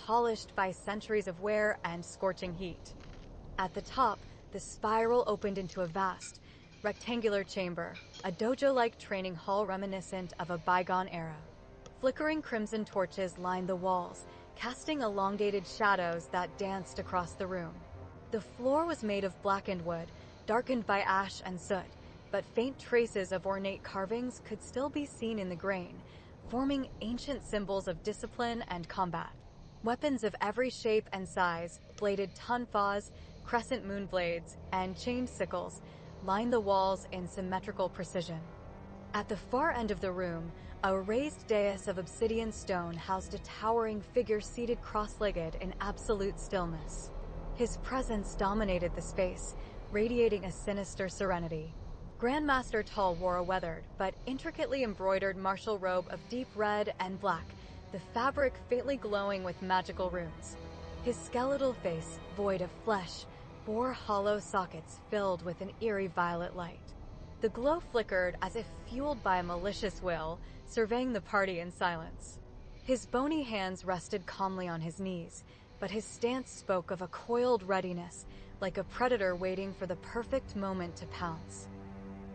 polished by centuries of wear and scorching heat. At the top, the spiral opened into a vast, rectangular chamber, a dojo-like training hall reminiscent of a bygone era. Flickering crimson torches lined the walls, casting elongated shadows that danced across the room. The floor was made of blackened wood, darkened by ash and soot, but faint traces of ornate carvings could still be seen in the grain, forming ancient symbols of discipline and combat. Weapons of every shape and size, bladed tonfas, crescent moon blades, and chained sickles, lined the walls in symmetrical precision. At the far end of the room, a raised dais of obsidian stone housed a towering figure seated cross-legged in absolute stillness. His presence dominated the space, radiating a sinister serenity. Grandmaster Tal wore a weathered but intricately embroidered martial robe of deep red and black, the fabric faintly glowing with magical runes. His skeletal face, void of flesh, bore hollow sockets filled with an eerie violet light. The glow flickered as if fueled by a malicious will, surveying the party in silence. His bony hands rested calmly on his knees, but his stance spoke of a coiled readiness, like a predator waiting for the perfect moment to pounce.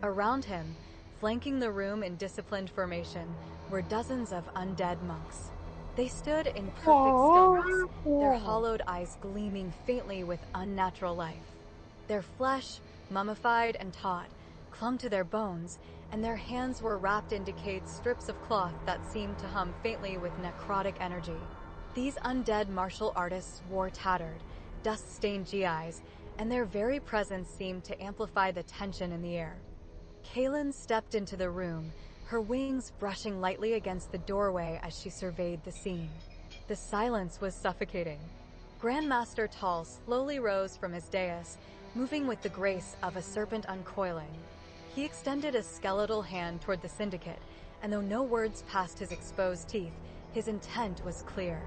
Around him, flanking the room in disciplined formation, were dozens of undead monks. They stood in perfect stillness, their hollowed eyes gleaming faintly with unnatural life. Their flesh, mummified and taut, clung to their bones, and their hands were wrapped in decayed strips of cloth that seemed to hum faintly with necrotic energy. These undead martial artists wore tattered, dust-stained GIs, and their very presence seemed to amplify the tension in the air. Kaylin stepped into the room, her wings brushing lightly against the doorway as she surveyed the scene. The silence was suffocating. Grandmaster Tal slowly rose from his dais, moving with the grace of a serpent uncoiling. He extended a skeletal hand toward the Syndicate, and though no words passed his exposed teeth, his intent was clear.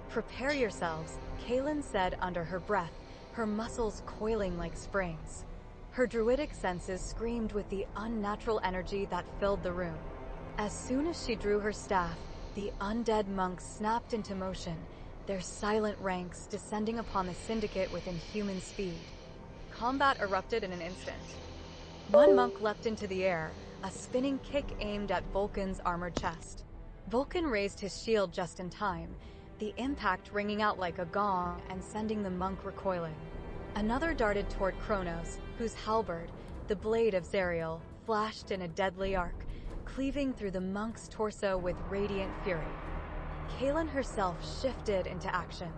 "Prepare yourselves," Kaylin said under her breath, her muscles coiling like springs. Her druidic senses screamed with the unnatural energy that filled the room. As soon as she drew her staff, the undead monks snapped into motion, their silent ranks descending upon the Syndicate with inhuman speed. Combat erupted in an instant. One monk leapt into the air, a spinning kick aimed at Vulcan's armored chest. Vulcan raised his shield just in time, the impact ringing out like a gong and sending the monk recoiling. Another darted toward Kronos, whose halberd, the blade of Zariel, flashed in a deadly arc, cleaving through the monk's torso with radiant fury. Kaylin herself shifted into action.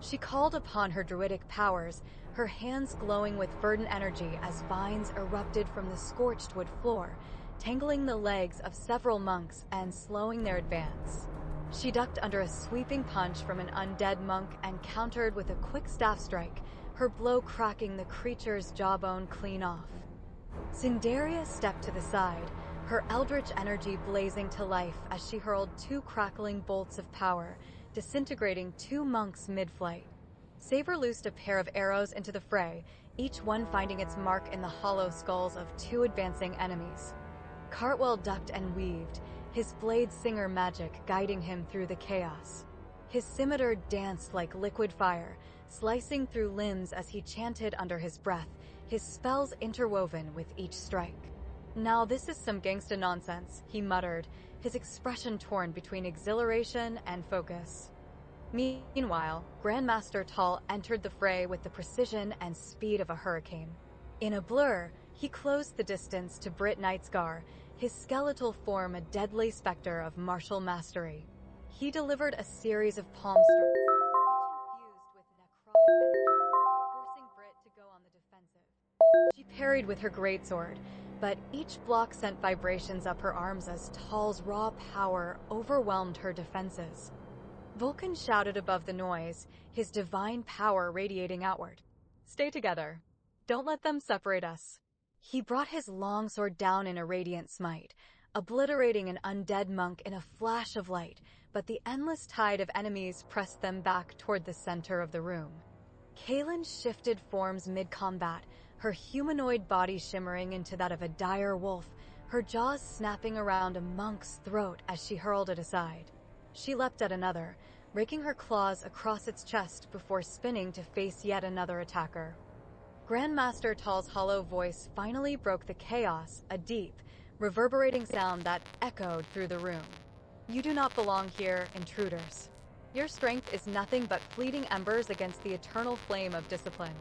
She called upon her druidic powers, her hands glowing with verdant energy as vines erupted from the scorched wood floor, tangling the legs of several monks and slowing their advance. She ducked under a sweeping punch from an undead monk and countered with a quick staff strike, her blow cracking the creature's jawbone clean off. Cinderia stepped to the side, her eldritch energy blazing to life as she hurled two crackling bolts of power, disintegrating two monks mid-flight. Saber loosed a pair of arrows into the fray, each one finding its mark in the hollow skulls of two advancing enemies. Cartwell ducked and weaved, his blade singer magic guiding him through the chaos. His scimitar danced like liquid fire, slicing through limbs as he chanted under his breath, his spells interwoven with each strike. "Now this is some gangsta nonsense," he muttered, his expression torn between exhilaration and focus. Meanwhile, Grandmaster Tal entered the fray with the precision and speed of a hurricane. In a blur, he closed the distance to Brit Nightscar, his skeletal form a deadly specter of martial mastery. He delivered a series of palm strikes, each infused with necrotic energy, forcing Brit to go on the defensive. She parried with her greatsword, but each block sent vibrations up her arms as Tal's raw power overwhelmed her defenses. Vulcan shouted above the noise, his divine power radiating outward. "Stay together. Don't let them separate us." He brought his longsword down in a radiant smite, obliterating an undead monk in a flash of light, but the endless tide of enemies pressed them back toward the center of the room. Kaylin shifted forms mid-combat, her humanoid body shimmering into that of a dire wolf, her jaws snapping around a monk's throat as she hurled it aside. She leapt at another, raking her claws across its chest before spinning to face yet another attacker. Grandmaster Tall's hollow voice finally broke the chaos, a deep, reverberating sound that echoed through the room. "You do not belong here, intruders. Your strength is nothing but fleeting embers against the eternal flame of discipline."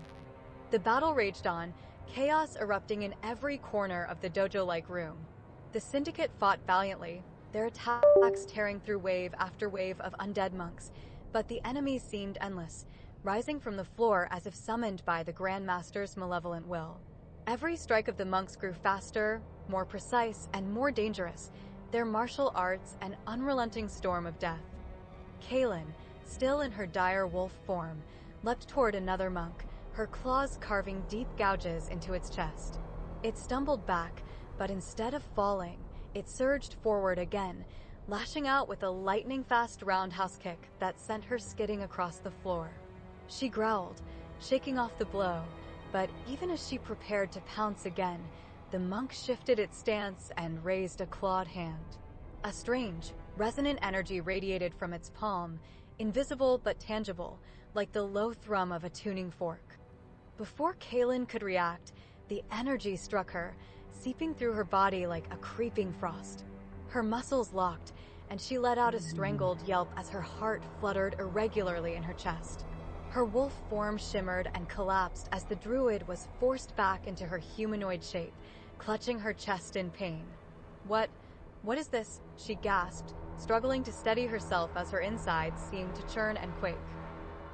The battle raged on, chaos erupting in every corner of the dojo-like room. The Syndicate fought valiantly, their attacks tearing through wave after wave of undead monks, but the enemy seemed endless, rising from the floor as if summoned by the Grandmaster's malevolent will. Every strike of the monks grew faster, more precise, and more dangerous, their martial arts an unrelenting storm of death. Kaylin, still in her dire wolf form, leapt toward another monk, her claws carving deep gouges into its chest. It stumbled back, but instead of falling, it surged forward again, lashing out with a lightning-fast roundhouse kick that sent her skidding across the floor. She growled, shaking off the blow, but even as she prepared to pounce again, the monk shifted its stance and raised a clawed hand. A strange, resonant energy radiated from its palm, invisible but tangible, like the low thrum of a tuning fork. Before Kaylin could react, the energy struck her, seeping through her body like a creeping frost. Her muscles locked, and she let out a strangled yelp as her heart fluttered irregularly in her chest. Her wolf form shimmered and collapsed as the druid was forced back into her humanoid shape, clutching her chest in pain. What is this?" she gasped, struggling to steady herself as her insides seemed to churn and quake.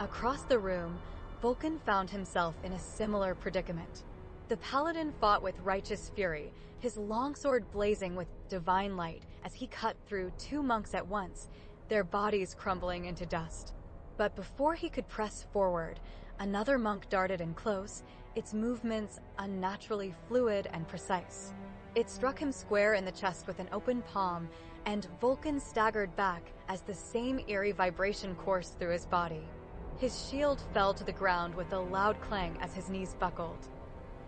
Across the room, Vulcan found himself in a similar predicament. The paladin fought with righteous fury, his longsword blazing with divine light as he cut through two monks at once, their bodies crumbling into dust. But before he could press forward, another monk darted in close, its movements unnaturally fluid and precise. It struck him square in the chest with an open palm, and Vulcan staggered back as the same eerie vibration coursed through his body. His shield fell to the ground with a loud clang as his knees buckled.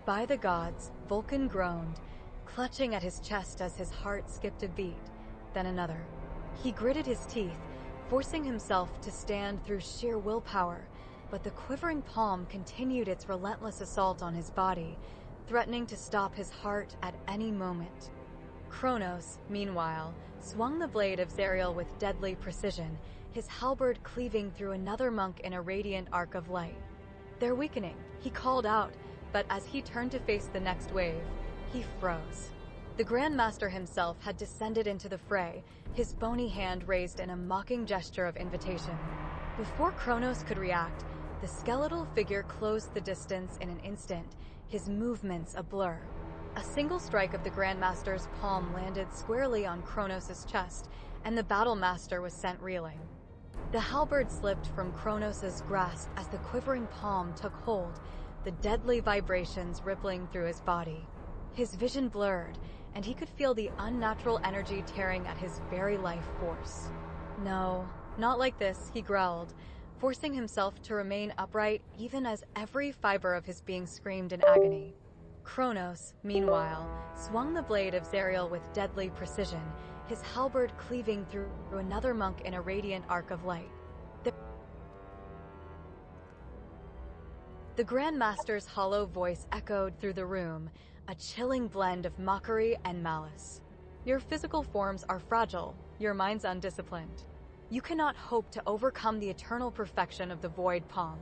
By the gods, Vulcan groaned, clutching at his chest as his heart skipped a beat, then another. He gritted his teeth, forcing himself to stand through sheer willpower, but the quivering palm continued its relentless assault on his body, threatening to stop his heart at any moment. Kronos, meanwhile, swung the blade of Zariel with deadly precision, his halberd cleaving through another monk in a radiant arc of light. "They're weakening," he called out, but as he turned to face the next wave, he froze. The Grandmaster himself had descended into the fray, his bony hand raised in a mocking gesture of invitation. Before Kronos could react, the skeletal figure closed the distance in an instant, his movements a blur. A single strike of the Grandmaster's palm landed squarely on Kronos' chest, and the Battlemaster was sent reeling. The halberd slipped from Kronos' grasp as the quivering palm took hold, the deadly vibrations rippling through his body. His vision blurred, and he could feel the unnatural energy tearing at his very life force. "No, not like this," he growled, forcing himself to remain upright even as every fiber of his being screamed in agony. Kronos, meanwhile, swung the blade of Zariel with deadly precision, his halberd cleaving through another monk in a radiant arc of light. The Grandmaster's hollow voice echoed through the room, a chilling blend of mockery and malice. "Your physical forms are fragile, your minds undisciplined. You cannot hope to overcome the eternal perfection of the Void Palm."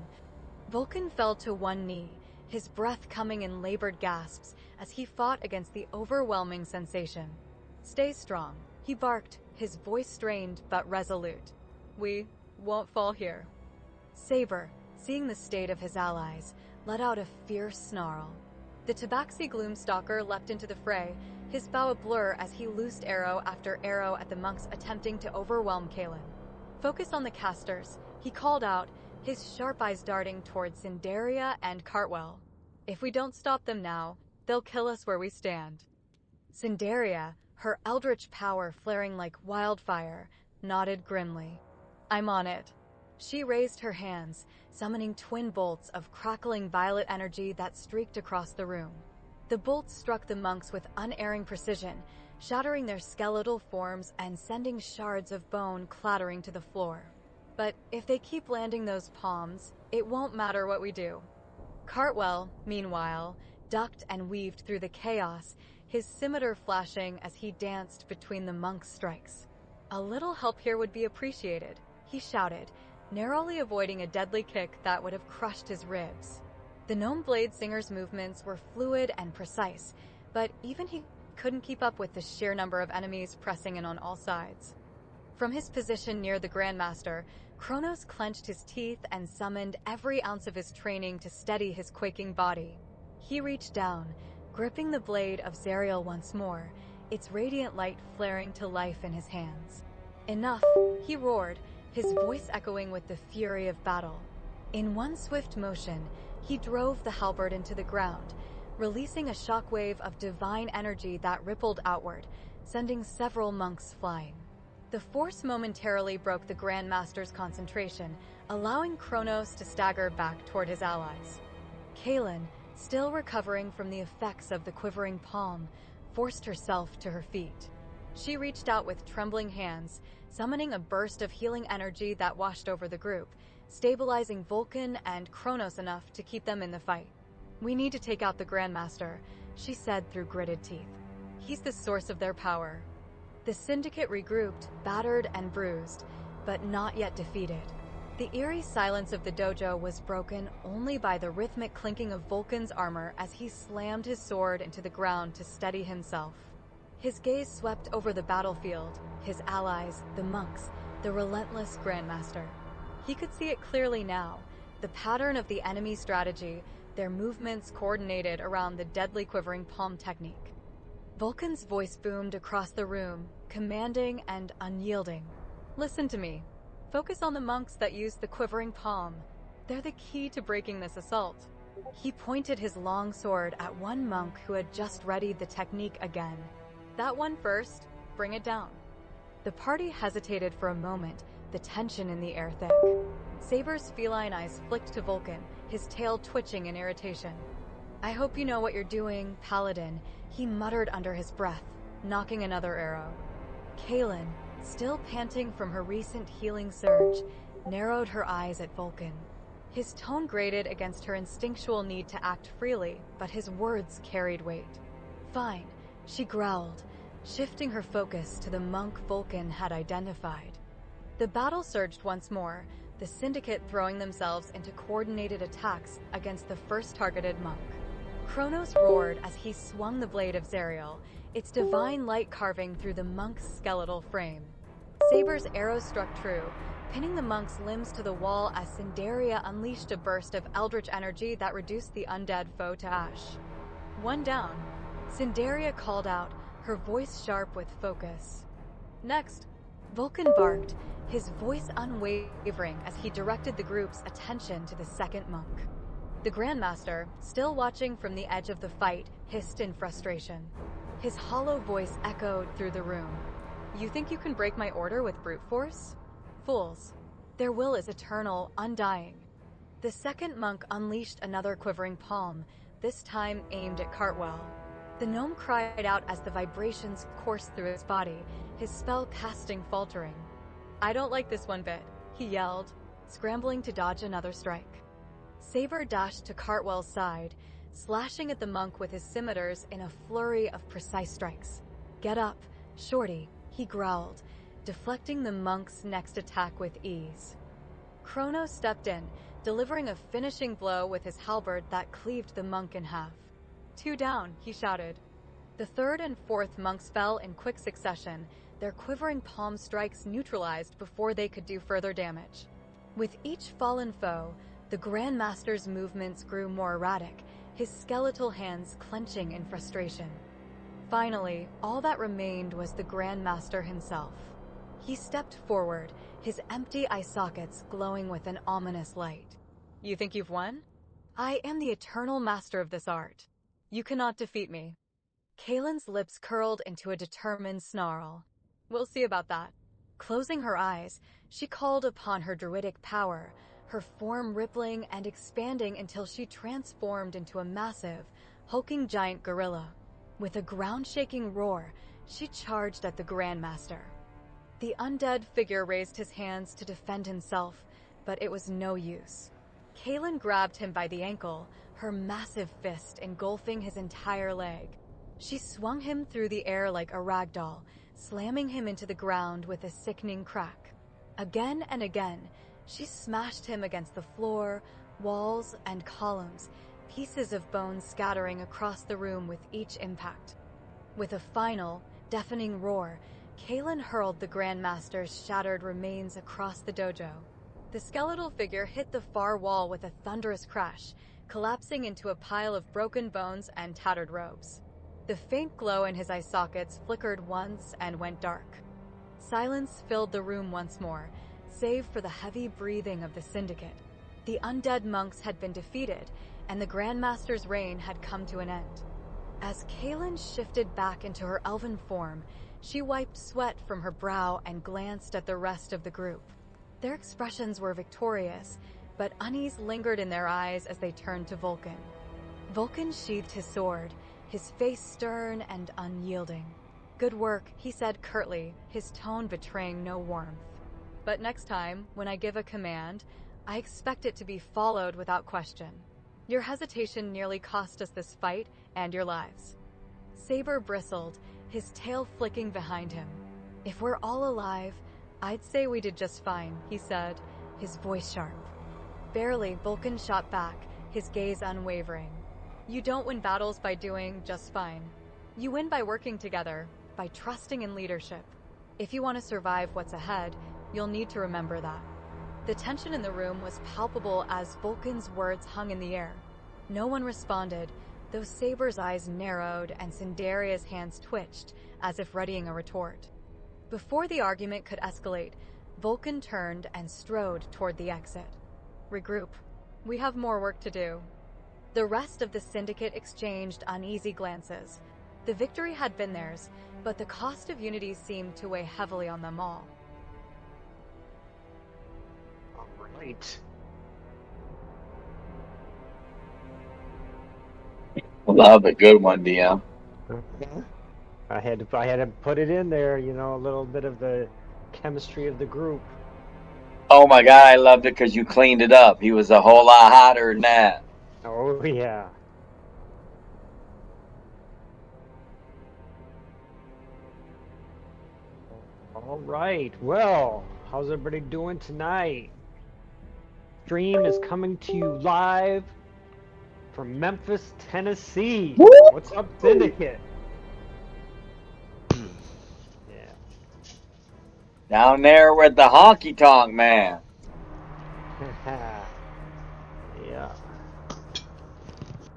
Vulcan fell to one knee, his breath coming in labored gasps as he fought against the overwhelming sensation. "Stay strong," he barked, his voice strained but resolute. "We won't fall here." Saber, seeing the state of his allies, let out a fierce snarl. The Tabaxi Gloomstalker leapt into the fray, his bow a blur as he loosed arrow after arrow at the monks attempting to overwhelm Kaylin. "Focus on the casters," he called out, his sharp eyes darting towards Cinderia and Cartwell. "If we don't stop them now, they'll kill us where we stand." Cinderia, her eldritch power flaring like wildfire, nodded grimly. "I'm on it." She raised her hands, summoning twin bolts of crackling violet energy that streaked across the room. The bolts struck the monks with unerring precision, shattering their skeletal forms and sending shards of bone clattering to the floor. But if they keep landing those palms, it won't matter what we do. Cartwell, meanwhile, ducked and weaved through the chaos, his scimitar flashing as he danced between the monks' strikes. A little help here would be appreciated, he shouted, narrowly avoiding a deadly kick that would have crushed his ribs. The Gnome Blade Singer's movements were fluid and precise, but even he couldn't keep up with the sheer number of enemies pressing in on all sides. From his position near the Grandmaster, Kronos clenched his teeth and summoned every ounce of his training to steady his quaking body. He reached down, gripping the blade of Zariel once more, its radiant light flaring to life in his hands. Enough, he roared, his voice echoing with the fury of battle. In one swift motion, he drove the halberd into the ground, releasing a shockwave of divine energy that rippled outward, sending several monks flying. The force momentarily broke the Grandmaster's concentration, allowing Kronos to stagger back toward his allies. Kaelin, still recovering from the effects of the quivering palm, forced herself to her feet. She reached out with trembling hands, summoning a burst of healing energy that washed over the group, stabilizing Vulcan and Kronos enough to keep them in the fight. "We need to take out the Grandmaster," she said through gritted teeth. "He's the source of their power." The Syndicate regrouped, battered and bruised, but not yet defeated. The eerie silence of the dojo was broken only by the rhythmic clinking of Vulcan's armor as he slammed his sword into the ground to steady himself. His gaze swept over the battlefield, his allies, the monks, the relentless Grandmaster. He could see it clearly now, the pattern of the enemy's strategy, their movements coordinated around the deadly quivering palm technique. Vulcan's voice boomed across the room, commanding and unyielding. "Listen to me. Focus on the monks that use the quivering palm. They're the key to breaking this assault." He pointed his long sword at one monk who had just readied the technique again. "That one first. Bring it down." The party hesitated for a moment, the tension in the air thick. Saber's feline eyes flicked to Vulcan, his tail twitching in irritation. "I hope you know what you're doing, Paladin," he muttered under his breath, knocking another arrow. Kaelin, still panting from her recent healing surge, narrowed her eyes at Vulcan. His tone grated against her instinctual need to act freely, but his words carried weight. "Fine," she growled, shifting her focus to the monk Vulcan had identified. The battle surged once more, the Syndicate throwing themselves into coordinated attacks against the first targeted monk. Kronos roared as he swung the blade of Zariel, its divine light carving through the monk's skeletal frame. Saber's arrow struck true, pinning the monk's limbs to the wall as Cinderia unleashed a burst of eldritch energy that reduced the undead foe to ash. "One down," Cinderia called out, her voice sharp with focus. "Next," Vulcan barked, his voice unwavering as he directed the group's attention to the second monk. The Grandmaster, still watching from the edge of the fight, hissed in frustration. His hollow voice echoed through the room. "You think you can break my order with brute force? Fools. Their will is eternal, undying." The second monk unleashed another quivering palm, this time aimed at Cartwell. The gnome cried out as the vibrations coursed through his body, his spell casting faltering. "I don't like this one bit," he yelled, scrambling to dodge another strike. Saber dashed to Cartwell's side, slashing at the monk with his scimitars in a flurry of precise strikes. "Get up, shorty," he growled, deflecting the monk's next attack with ease. Kronos stepped in, delivering a finishing blow with his halberd that cleaved the monk in half. "Two down," he shouted. The third and fourth monks fell in quick succession, their quivering palm strikes neutralized before they could do further damage. With each fallen foe, the Grandmaster's movements grew more erratic, his skeletal hands clenching in frustration. Finally, all that remained was the Grandmaster himself. He stepped forward, his empty eye sockets glowing with an ominous light. "You think you've won? I am the eternal master of this art. You cannot defeat me." Kaelin's lips curled into a determined snarl. "We'll see about that." Closing her eyes, she called upon her druidic power, her form rippling and expanding until she transformed into a massive, hulking giant gorilla. With a ground-shaking roar, she charged at the Grandmaster. The undead figure raised his hands to defend himself, but it was no use. Kaylin grabbed him by the ankle, her massive fist engulfing his entire leg. She swung him through the air like a rag doll, slamming him into the ground with a sickening crack. Again and again, she smashed him against the floor, walls, and columns, pieces of bone scattering across the room with each impact. With a final, deafening roar, Kaylin hurled the Grandmaster's shattered remains across the dojo. The skeletal figure hit the far wall with a thunderous crash, collapsing into a pile of broken bones and tattered robes. The faint glow in his eye sockets flickered once and went dark. Silence filled the room once more, save for the heavy breathing of the Syndicate. The undead monks had been defeated, and the Grandmaster's reign had come to an end. As Kaylin shifted back into her elven form, she wiped sweat from her brow and glanced at the rest of the group. Their expressions were victorious, but unease lingered in their eyes as they turned to Vulcan. Vulcan sheathed his sword, his face stern and unyielding. "Good work," he said curtly, his tone betraying no warmth. "But next time, when I give a command, I expect it to be followed without question. Your hesitation nearly cost us this fight and your lives." Saber bristled, his tail flicking behind him. "If we're all alive, I'd say we did just fine," he said, his voice sharp. Barely, Vulcan shot back, his gaze unwavering. "You don't win battles by doing just fine. You win by working together, by trusting in leadership. If you want to survive what's ahead, you'll need to remember that." The tension in the room was palpable as Vulcan's words hung in the air. No one responded, though Saber's eyes narrowed and Cinderia's hands twitched, as if readying a retort. Before the argument could escalate, Vulcan turned and strode toward the exit. "Regroup. We have more work to do." The rest of the Syndicate exchanged uneasy glances. The victory had been theirs, but the cost of unity seemed to weigh heavily on them all. All right. Love a good one, DM. I had to put it in there, you know, a little bit of the chemistry of the group. Oh my god, I loved it because you cleaned it up. He was a whole lot hotter than that. Oh yeah. All right. Well, how's everybody doing tonight? Stream is coming to you live from Memphis, Tennessee. Woo! What's up, Syndicate? Yeah. Down there with the honky tonk man. Yeah.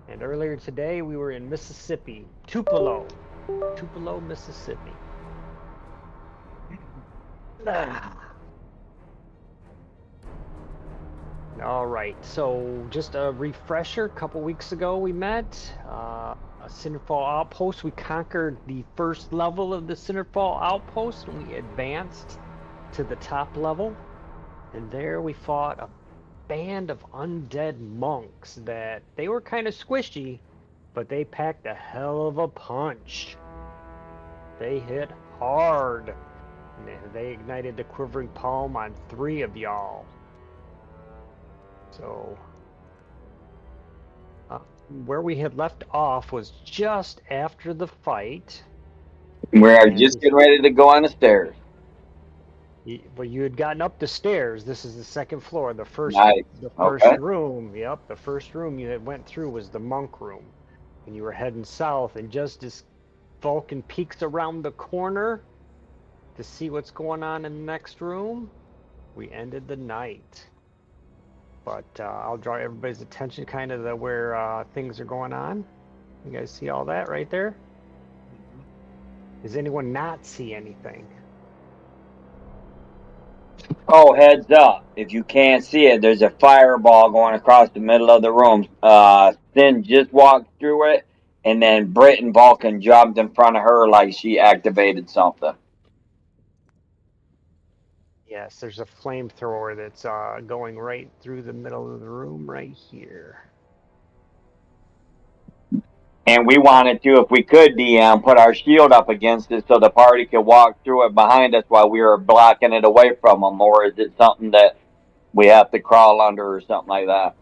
And earlier today we were in Mississippi, Tupelo, Mississippi. All right, so just a refresher. A couple weeks ago we met a Cinderfall Outpost. We conquered the first level of the Cinderfall Outpost and we advanced to the top level. And there we fought a band of undead monks that they were kind of squishy, but they packed a hell of a punch. They hit hard. And they ignited the quivering palm on 3 of y'all. So, where we had left off was just after the fight. We're just getting ready to go on the stairs. Well, you had gotten up the stairs. This is the second floor. The first Okay. room. Yep, the first room you had went through was the monk room, and you were heading south. And just as Vulcan peeks around the corner to see what's going on in the next room, we ended the night. But I'll draw everybody's attention kind of to where things are going on. You guys see all that right there? Does anyone not see anything? Oh, heads up. If you can't see it, there's a fireball going across the middle of the room. Sin just walked through it, and then Britt and Vulcan jumped in front of her like she activated something. Yes, there's a flamethrower that's going right through the middle of the room right here. And we wanted to, if we could, DM, put our shield up against it so the party could walk through it behind us while we were blocking it away from them. Or is it something that we have to crawl under or something like that?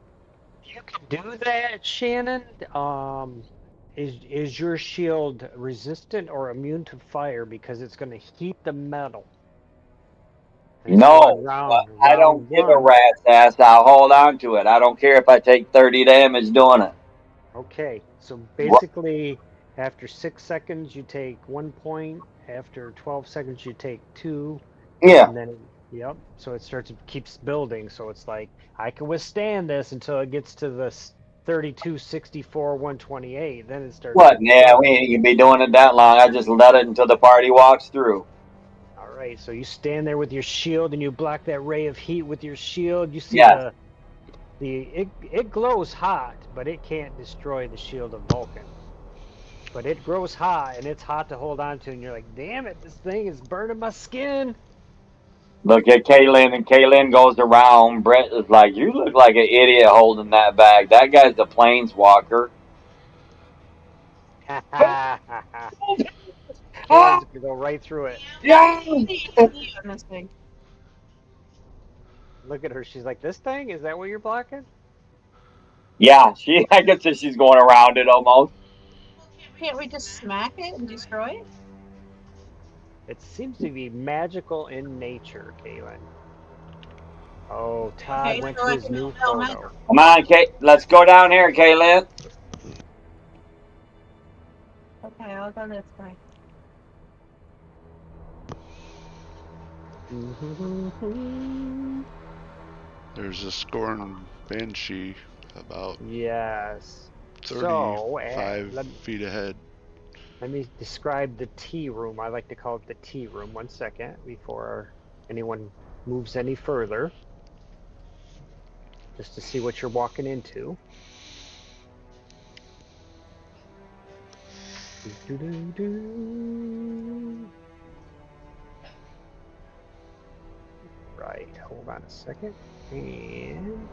You can do that, Shannon. Is your shield resistant or immune to fire because it's going to heat the metal? And so on No, but I don't round give a one, rat's ass. I'll hold on to it. I don't care if I take 30 damage doing it. okay. So basically, after 6 seconds, you take 1 point. After 12 seconds, you take two. Yeah. And then, yep. So it keeps building. So it's like, I can withstand this until it gets to the 32, 64, 128. Then it starts What? getting Yeah, we rough. ain't gonna be doing it that long. I just let it until the party walks through. All right. So you stand there with your shield and you block that ray of heat with your shield. You see Yes. it glows hot, but it can't destroy the shield of Vulcan. But it grows hot and it's hot to hold on to, and you're like, damn it, this thing is burning my skin. Look at Kaylin, and Kaylin goes around. Brett is like, "You look like an idiot holding that bag. That guy's a planeswalker." Ah, Kaylin's gonna go right through it. yeah. On this thing. Look at her. She's like, this thing? Is that what you're blocking? Yeah, I guess she's going around it almost. Can't we just smack it and destroy it? It seems to be magical in nature, Kaylin. Oh, Todd Okay, went so to I his can new dispel magic. photo. Come on, Kate. Let's go down here, Kaylin. Okay, I'll go this way. There's a Scorn Banshee about Yes. So, 35 feet ahead. let me describe the tea room. I like to call it the tea room. 1 second before anyone moves any further, just to see what you're walking into. Right, hold on a second. And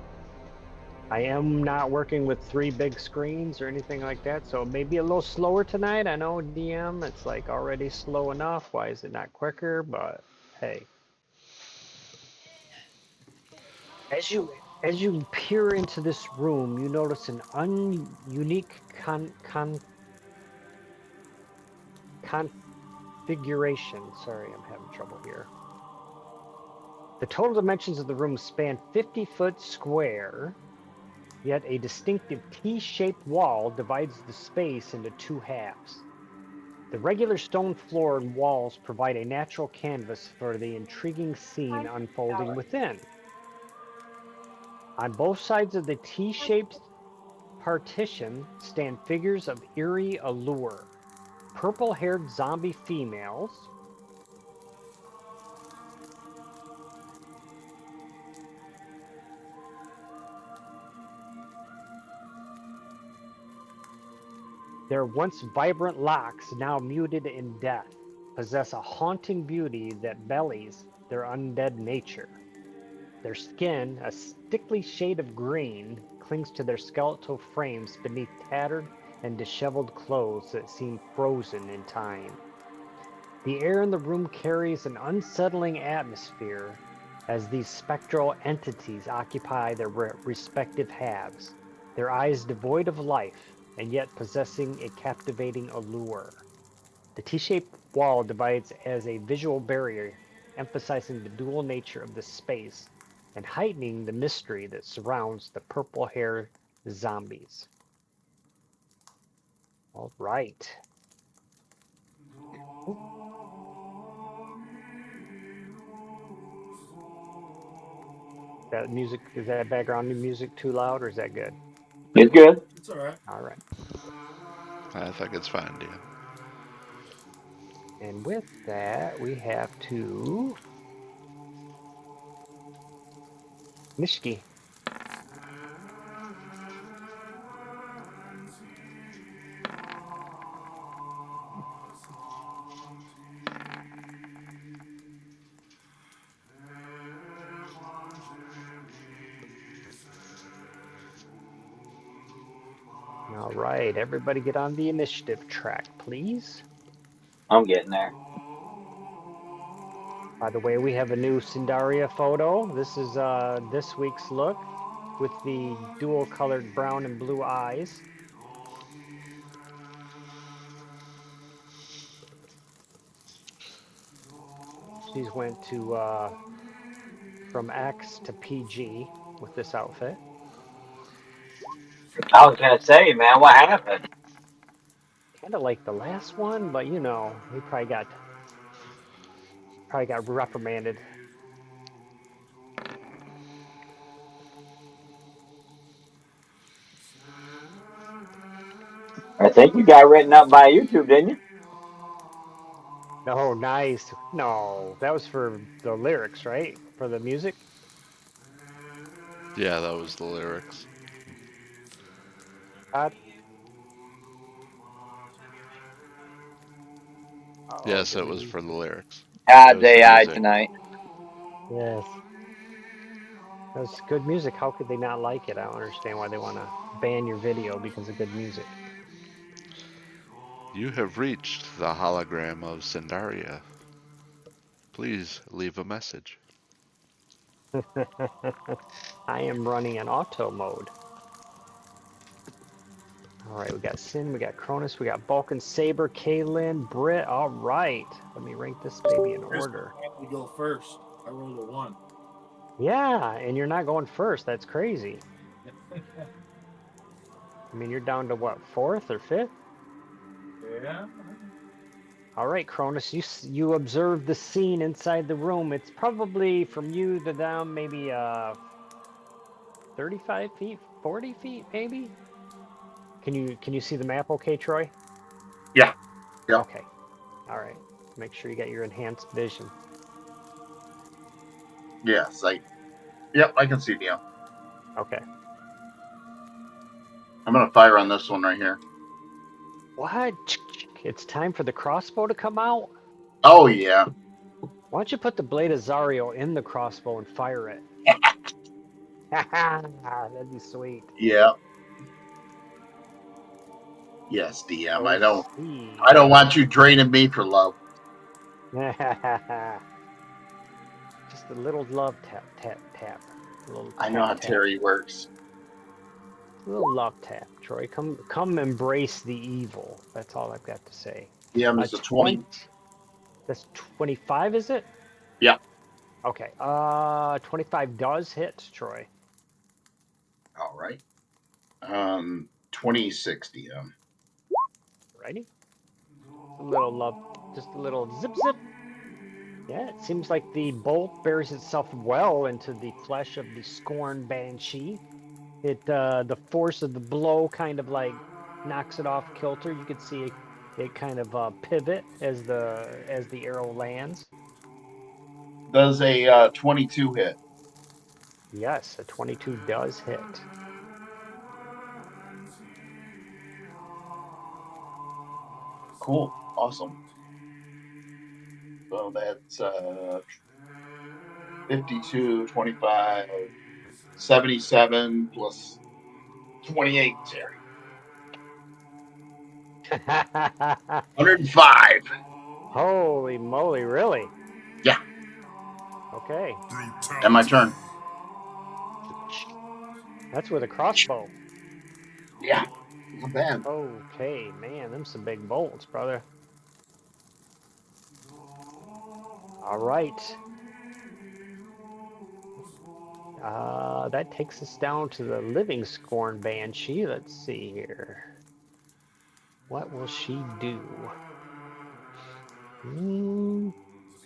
I am not working with 3 big screens or anything like that, so it may be a little slower tonight. I know DM, it's like already slow enough. Why is it not quicker? But hey, as you peer into this room, you notice an unique configuration. Sorry, I'm having trouble here. The total dimensions of the room span 50-foot square, yet a distinctive T-shaped wall divides the space into 2 halves. The regular stone floor and walls provide a natural canvas for the intriguing scene unfolding within. On both sides of the T-shaped partition stand figures of eerie allure. Purple-haired zombie females, their once vibrant locks now muted in death, possess a haunting beauty that belies their undead nature. Their skin, a sickly shade of green, clings to their skeletal frames beneath tattered and disheveled clothes that seem frozen in time. The air in the room carries an unsettling atmosphere as these spectral entities occupy their respective halves, their eyes devoid of life and yet possessing a captivating allure. The T-shaped wall divides as a visual barrier, emphasizing the dual nature of the space and heightening the mystery that surrounds the purple-haired zombies. All right. That music, is that background music too loud or is that good? It's good. It's all right. All right. I think it's fine, Dan. And with that, we have to Nishki. All right, everybody get on the initiative track, please. I'm getting there. By the way, we have a new Cindaria photo. This is this week's look with the dual colored brown and blue eyes. She's went to from X to PG with this outfit. I was gonna say, man, what happened? Kind of like the last one, but you know, he probably got reprimanded. I think you got written up by YouTube, didn't you? Oh, nice. No, that was for the lyrics, right? For the music. Yeah, that was the lyrics. Uh, oh, Yes, did it we was lose? for the lyrics. That Odds was the AI music. tonight. Yes. That's good music. How could they not like it? I don't understand why they want to ban your video because of good music. You have reached the hologram of Syndaria. Please leave a message. I am running an auto mode. All right, we got Sin, we got Cronus, we got Balkan Saber, Kaylin, Britt. All right, let me rank this baby in Chris order. had to go first. I rolled a 1. Yeah, and you're not going first. That's crazy. I mean, you're down to what, fourth or fifth? Yeah. All right, Cronus, you observed the scene inside the room. It's probably from you to them, maybe 35 feet, 40 feet, maybe. Can you see the map? Okay, Troy. Yeah. Yeah. Okay. All right. Make sure you got your enhanced vision. Yes. Yep. I can see Neo. Okay. I'm gonna fire on this one right here. What? It's time for the crossbow to come out. Oh yeah. Why don't you put the blade of Zario in the crossbow and fire it? That'd be sweet. Yeah. Yes, DM. I Let's don't. see. I don't want you draining me for love. Just a little love tap, tap, tap. A little I know tap, how tap. Terry works. A little love tap, Troy. Come embrace the evil. That's all I've got to say. DM is a 20. 20. That's 25, is it? Yeah. Okay. 25 does hit, Troy. All right. 26 DM. Ready? A little love, just a little zip zip. Yeah, it seems like the bolt bears itself well into the flesh of the scorned banshee. The force of the blow kind of like knocks it off kilter. You could see it kind of pivot as the arrow lands. Does a 22 hit? Yes, a 22 does hit. Cool. Awesome. So that's 52, 25, 77 plus 28, Terry. 105. Holy moly, really? Yeah. Okay. And my turn. That's with a crossbow. Yeah. Not bad. Okay, man, them some big bolts, brother. All right. That takes us down to the living scorn banshee. Let's see here. What will she do?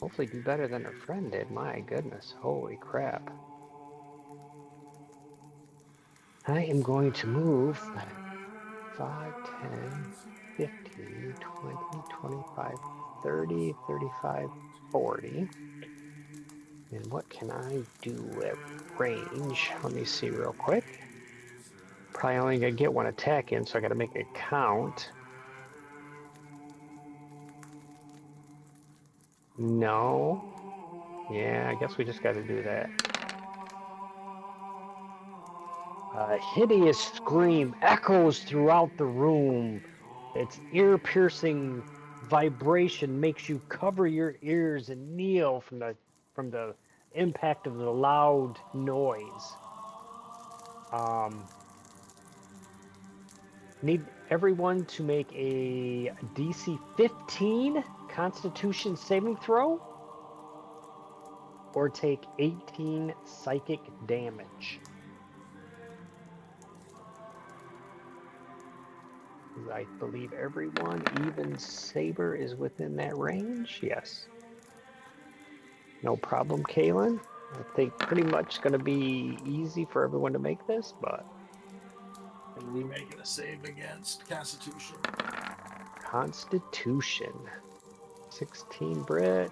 Hopefully do better than her friend did. My goodness. Holy crap. I am going to move 5, 10, 15, 20, 25, 30, 35, 40. And what can I do at range? Let me see real quick. Probably only gonna get one attack in, so I gotta make it count. No. Yeah, I guess we just gotta do that. A hideous scream echoes throughout the room. Its ear-piercing vibration makes you cover your ears and kneel from the impact of the loud noise. Um, Need everyone to make a DC 15 Constitution saving throw or take 18 psychic damage. I believe everyone, even Saber, is within that range. Yes. No problem, Kalen. I think pretty much going to be easy for everyone to make this, but And we making a save against Constitution. Constitution. 16 Brit,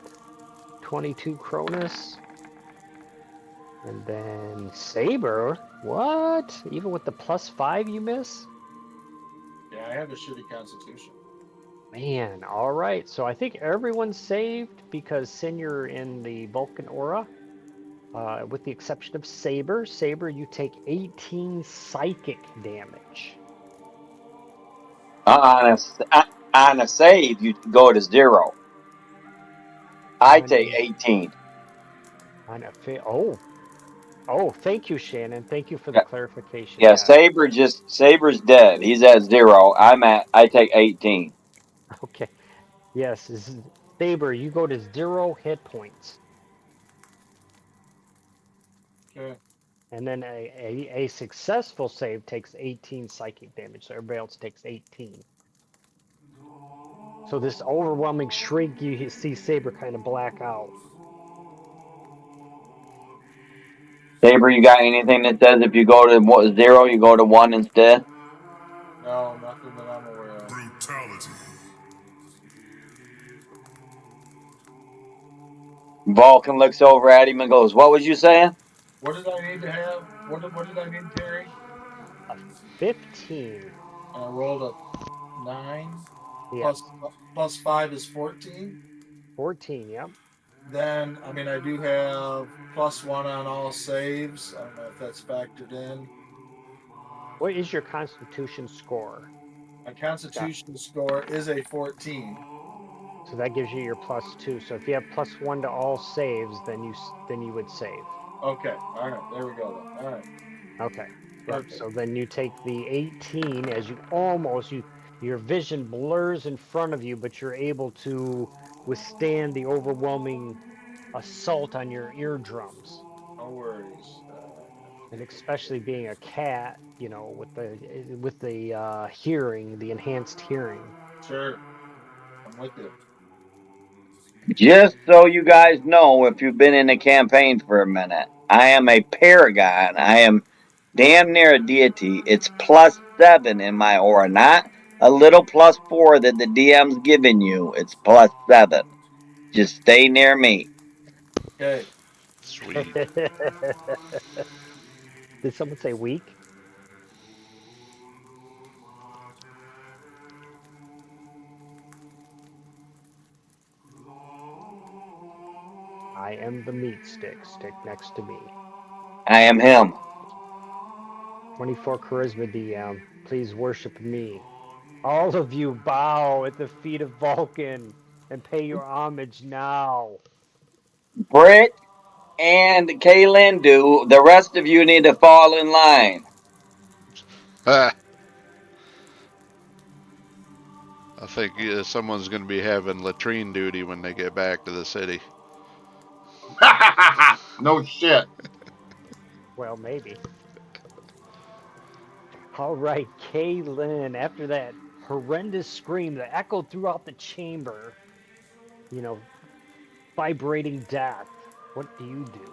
22 Cronus, and then Saber. What? Even with the +5 you miss? Yeah, I have a shitty Constitution. Man, all right. So I think everyone's saved because Sin, you're in the Vulcan aura. With the exception of Saber. Saber, you take 18 psychic damage. On a save, you go to 0. I On take a 18. on a oh, thank you, Shannon. Thank you for the Yeah, clarification. yeah. Yeah. Saber's dead. He's at 0. I take 18. Okay. Yes, Saber, you go to 0 hit points. Okay. And then a successful save takes 18 psychic damage. So everybody else takes 18. So this overwhelming shriek, you see Saber kind of black out. Saber, you got anything that says if you go to 0, you go to 1 instead? No, nothing that I'm aware of. Brutality. Vulcan looks over at him and goes, "What was you saying?" What did I need to have? What did I need, Terry? A 15. I rolled a 9 Yes. plus 5 is 14. 14, yep. Then I mean I do have +1 on all saves. I don't know if that's factored in. What is your constitution score? My Scott? Constitution score is a 14. So that gives you your +2. So if you have +1 to all saves, then you would save. Okay. All right. There we go then. All right. Okay. Yep. Perfect. So then you take the 18 as your vision blurs in front of you, but you're able to withstand the overwhelming assault on your eardrums. No worries. And especially being a cat, with the hearing, the enhanced hearing. Sure. I'm with you. Just so you guys know, if you've been in the campaign for a minute, I am a paragon. I am damn near a deity. It's +7 in my aura, not a little +4 that the DM's giving you. It's +7. Just stay near me. Okay. Sweet. Did someone say weak? I am the meat stick. Stick next to me. I am him. 24 charisma DM. Please worship me. All of you bow at the feet of Vulcan and pay your homage now. Britt and Kaylin do. The rest of you need to fall in line. Ah, I think someone's going to be having latrine duty when they get back to the city. No shit. Well, maybe. All right, Kaylin, after that horrendous scream that echoed throughout the chamber, you know, vibrating death, what do you do?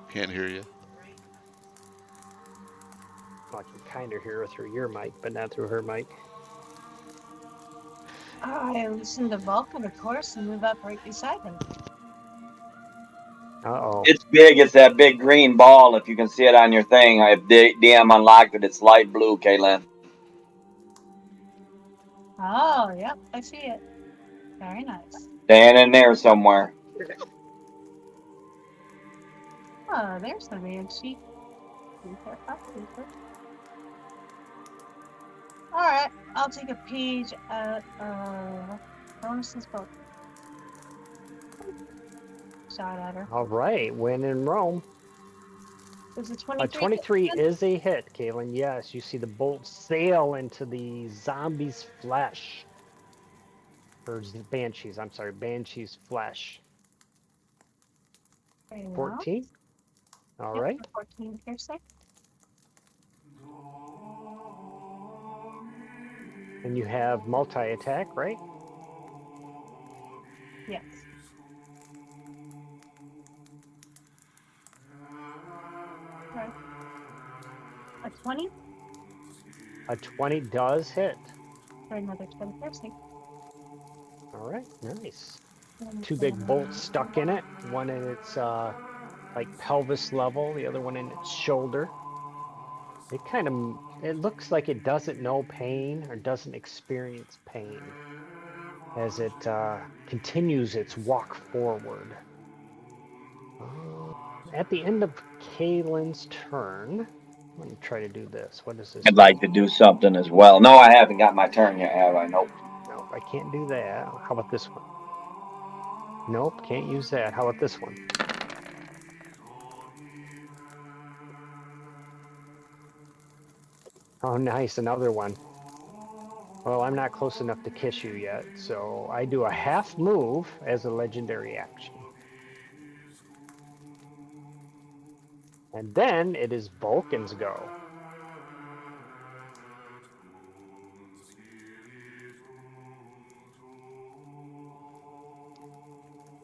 Can't hear you. Well, I can kind of hear her through your mic, but not through her mic. I listen to Vulcan, of course, and move up right beside him. Uh-oh. It's big. It's that big green ball. If you can see it on your thing, if DM unlocked it, it's light blue, Kaylin. Oh, yep, I see it. Very nice. Staying in there somewhere. Oh, there's the banshee. Alright, I'll take a page out of Bonus's book. Shot at her. All right, when in Rome. There's a A 23. 23 is a hit, Kaylin. Yes, you see the bolt sail into the zombie's flesh. Or banshees, I'm sorry, banshee's flesh. Very well. 14. All Yep, right. 14 piercing. And you have multi-attack, right? Yes. Right. A 20 A 20 does hit. for another 10 piercing. All right, nice. And Two big bolts stuck in it. One in its like pelvis level, the other one in its shoulder. It looks like it doesn't know pain or doesn't experience pain as it continues its walk forward. At the end of Kaylin's turn, let me try to do this. What does this I'd do? like to do something as well. No, I haven't got my turn yet, have I? Nope. Nope, I can't do that. How about this one? Nope, can't use that. How about this one? Oh, nice, another one. Well, I'm not close enough to kiss you yet, so I do a half move as a legendary action. And then it is Vulcan's go.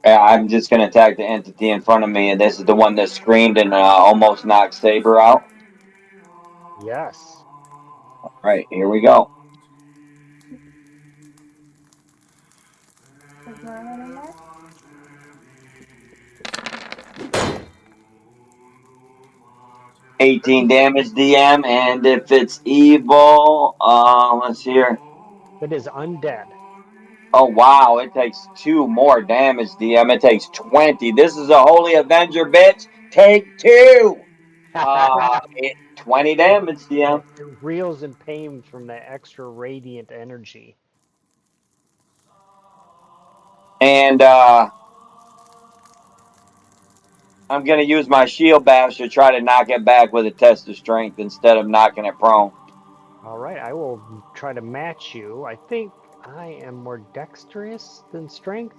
I'm just going to attack the entity in front of me, and this is the one that screamed and almost knocked Saber out. Yes. All right, here we go. is there one in there? 18 damage, DM, and if it's evil, let's see here. It is undead. Oh, wow, it takes 2 more damage, DM. It takes 20. This is a Holy Avenger, bitch. Take 2. 20 damage, DM. It reels in pain from that extra radiant energy. And I'm going to use my shield bash to try to knock it back with a test of strength instead of knocking it prone. All right, I will try to match you. I think I am more dexterous than strength.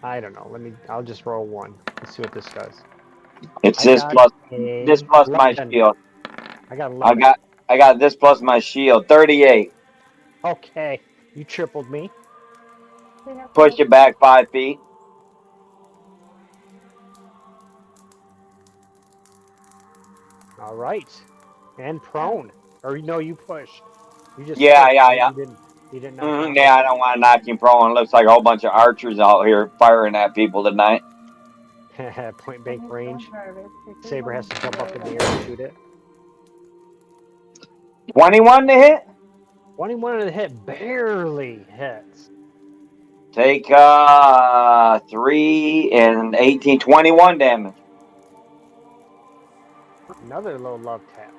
I don't know. I'll just roll one. Let's see what this does. It's I got this a plus my 11. shield. I got I 11. got I got this plus my shield. 38. Okay, you tripled me. Push it back 5 feet. All right, and prone. Or no, you pushed. You just Yeah, pushed, yeah, right? yeah. You didn't knock him out. Yeah, I Okay. don't want to knock him prone. It looks like a whole bunch of archers out here firing at people tonight. Point blank range. Saber has to jump up in the air There. and shoot it. 21 to hit. 21 to hit, barely hits. Take 3 and 18, 21 damage. Another low love tap.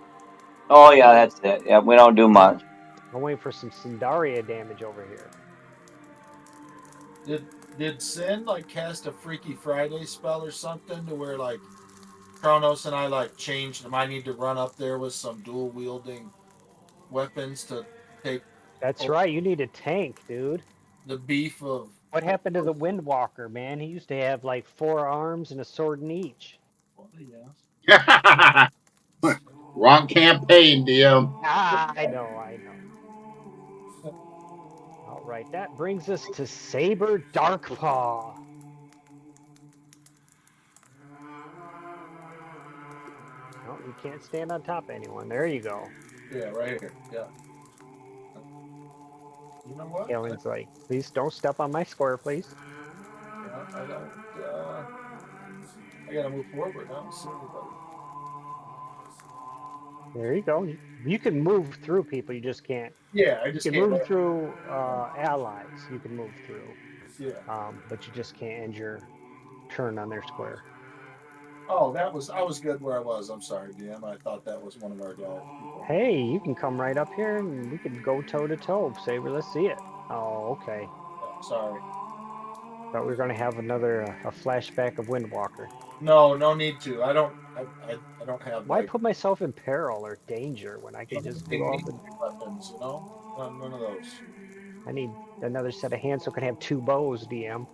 Oh yeah, that's it. Yeah, we don't do much. I'm waiting for some Sindaria damage over here. Did Sin like cast a Freaky Friday spell or something to where like Kronos and I like changed them? I need to run up there with some dual wielding weapons to take That's right. You need a tank, dude. the beef of. What happened to the Windwalker, man? He used to have like 4 arms and a sword in each. Yeah. Wrong campaign, DM. I know. All right, that brings us to Saber Darkpaw. No, you can't stand on top of anyone. There you go. Yeah, right here. Yeah. You know what? Kalen's like, please don't step on my square, please. Yeah, I don't. I gotta move forward now. See everybody. There you go. You can move through people. You just can't. Yeah, I You just can can't. move through allies. You can move through, Yeah. but you just can't end your turn on their square. Oh, I was good where I was. I'm sorry, DM. I thought that was one of our dog people. Hey, you can come right up here and we can go toe to toe. Saber, let's see it. Oh, okay. Yeah, sorry. Thought we were gonna have another a flashback of Windwalker. No, no need to. I don't. I don't have Why like put myself in peril or danger when I can just do big all meat the? weapons. You know, none of those. I need another set of hands so I can have two bows, DM.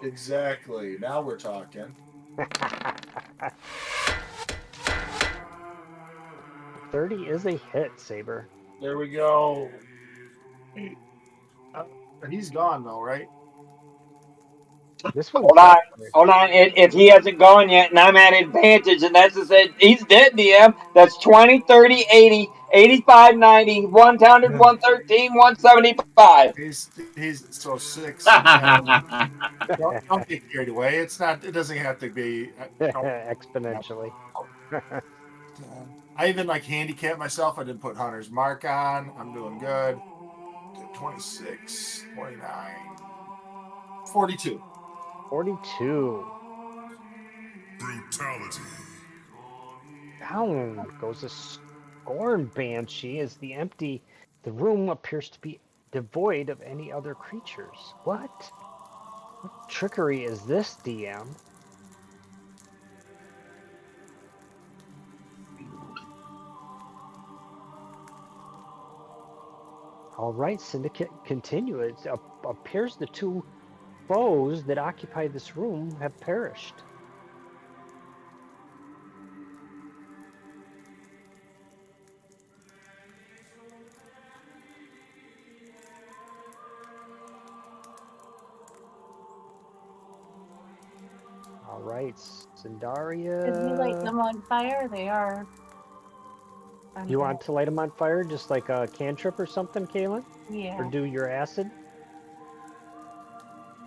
Exactly. Now we're talking. 30 is a hit, Saber. There we go. Uh, he's gone though, right? This Hold one's on. up. Hold on. If he hasn't gone yet and I'm at advantage, and that's to say he's dead, DM. That's 20, 30, 80, 85, 90, 100, 113, 175. He's so 6, 7. Don't get carried away. It's not. It doesn't have to be. No, no. Exponentially. I even like handicap myself. I didn't put Hunter's mark on. I'm doing good. 26, 29, 42. 42. Brutality. Down goes a scorn banshee as the room appears to be devoid of any other creatures. What? What trickery is this, DM? All right, Syndicate, continue. It appears the two foes that occupy this room have perished. All right, Did we light Syndaria. them on fire? They are. You want to light them on fire just like a cantrip or something, Kaylin? Or Yeah. do your acid?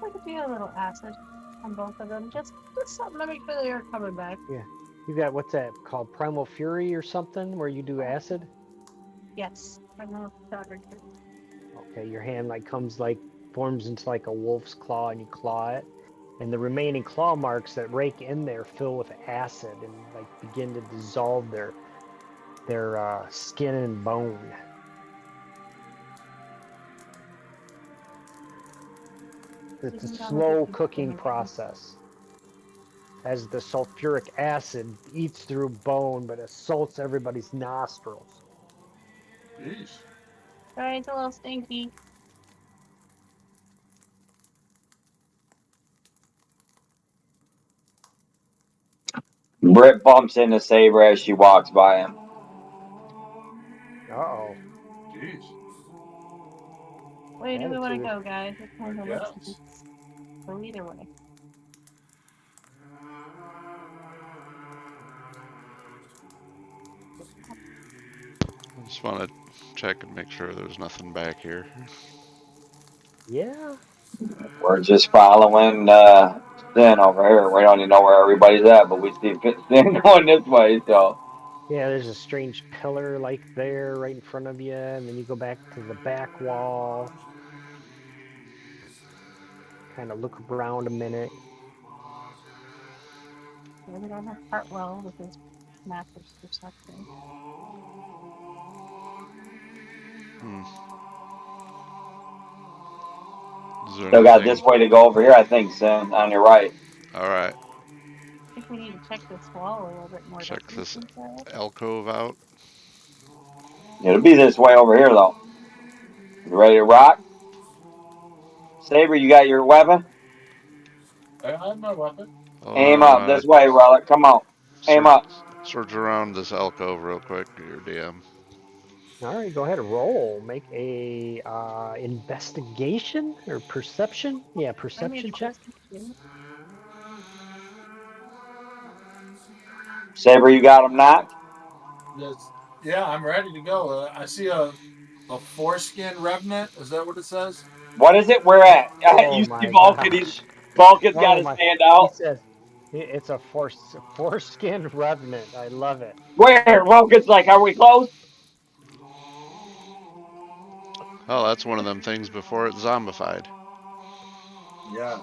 I could do a little acid on both of them. Just something to make sure they are coming back. Yeah. You got what's that called? Primal Fury or something where you do acid? Yes. I know. Okay, your hand like comes like forms into like a wolf's claw and you claw it. And the remaining claw marks that rake in there fill with acid and like begin to dissolve their skin and bone. It's a slow cooking process as the sulfuric acid eats through bone but assaults everybody's nostrils. Jeez. Sorry, it's a little stinky. Britt bumps into Saber as she walks by him. Uh-oh. Jeez. Where do we want to Attitude. go, guys? Which I one to listen to? guess. So either way. I just want to check and make sure there's nothing back here. Yeah. We're just following Sin over here. We don't even know where everybody's at, but we see Sin going this way, so. Yeah, there's a strange pillar like there right in front of you, and then you go back to the back wall. Kind of look around a minute. Yeah, we don't have Hartwell with his massive perception. Hmm. Is there Still got this anything? way to go over here, I think, Sin, on your right. All right. I think we need to check this wall a little bit more, don't Check you this think, Sarah? alcove out. It'll be this way over here, though. You ready to rock? Saber, you got your weapon? I have my weapon. Aim up this Uh, way, Relic. Come on. Aim search, up. search around this alcove real quick, your DM. All right, go ahead, roll. Make a investigation or perception. Yeah, I made perception a check. perception. Saber, you got him knocked? Yes. Yeah, I'm ready to go. I see a foreskin revenant. Is that what it says? What is it? Where at? Oh You see my Vulcan? gosh. Vulcan's got Oh to my. stand He out. says it's a foreskin revenant. I love it. Where? Vulcan's like, are we close? Oh, that's one of them things before it's zombified. Yes.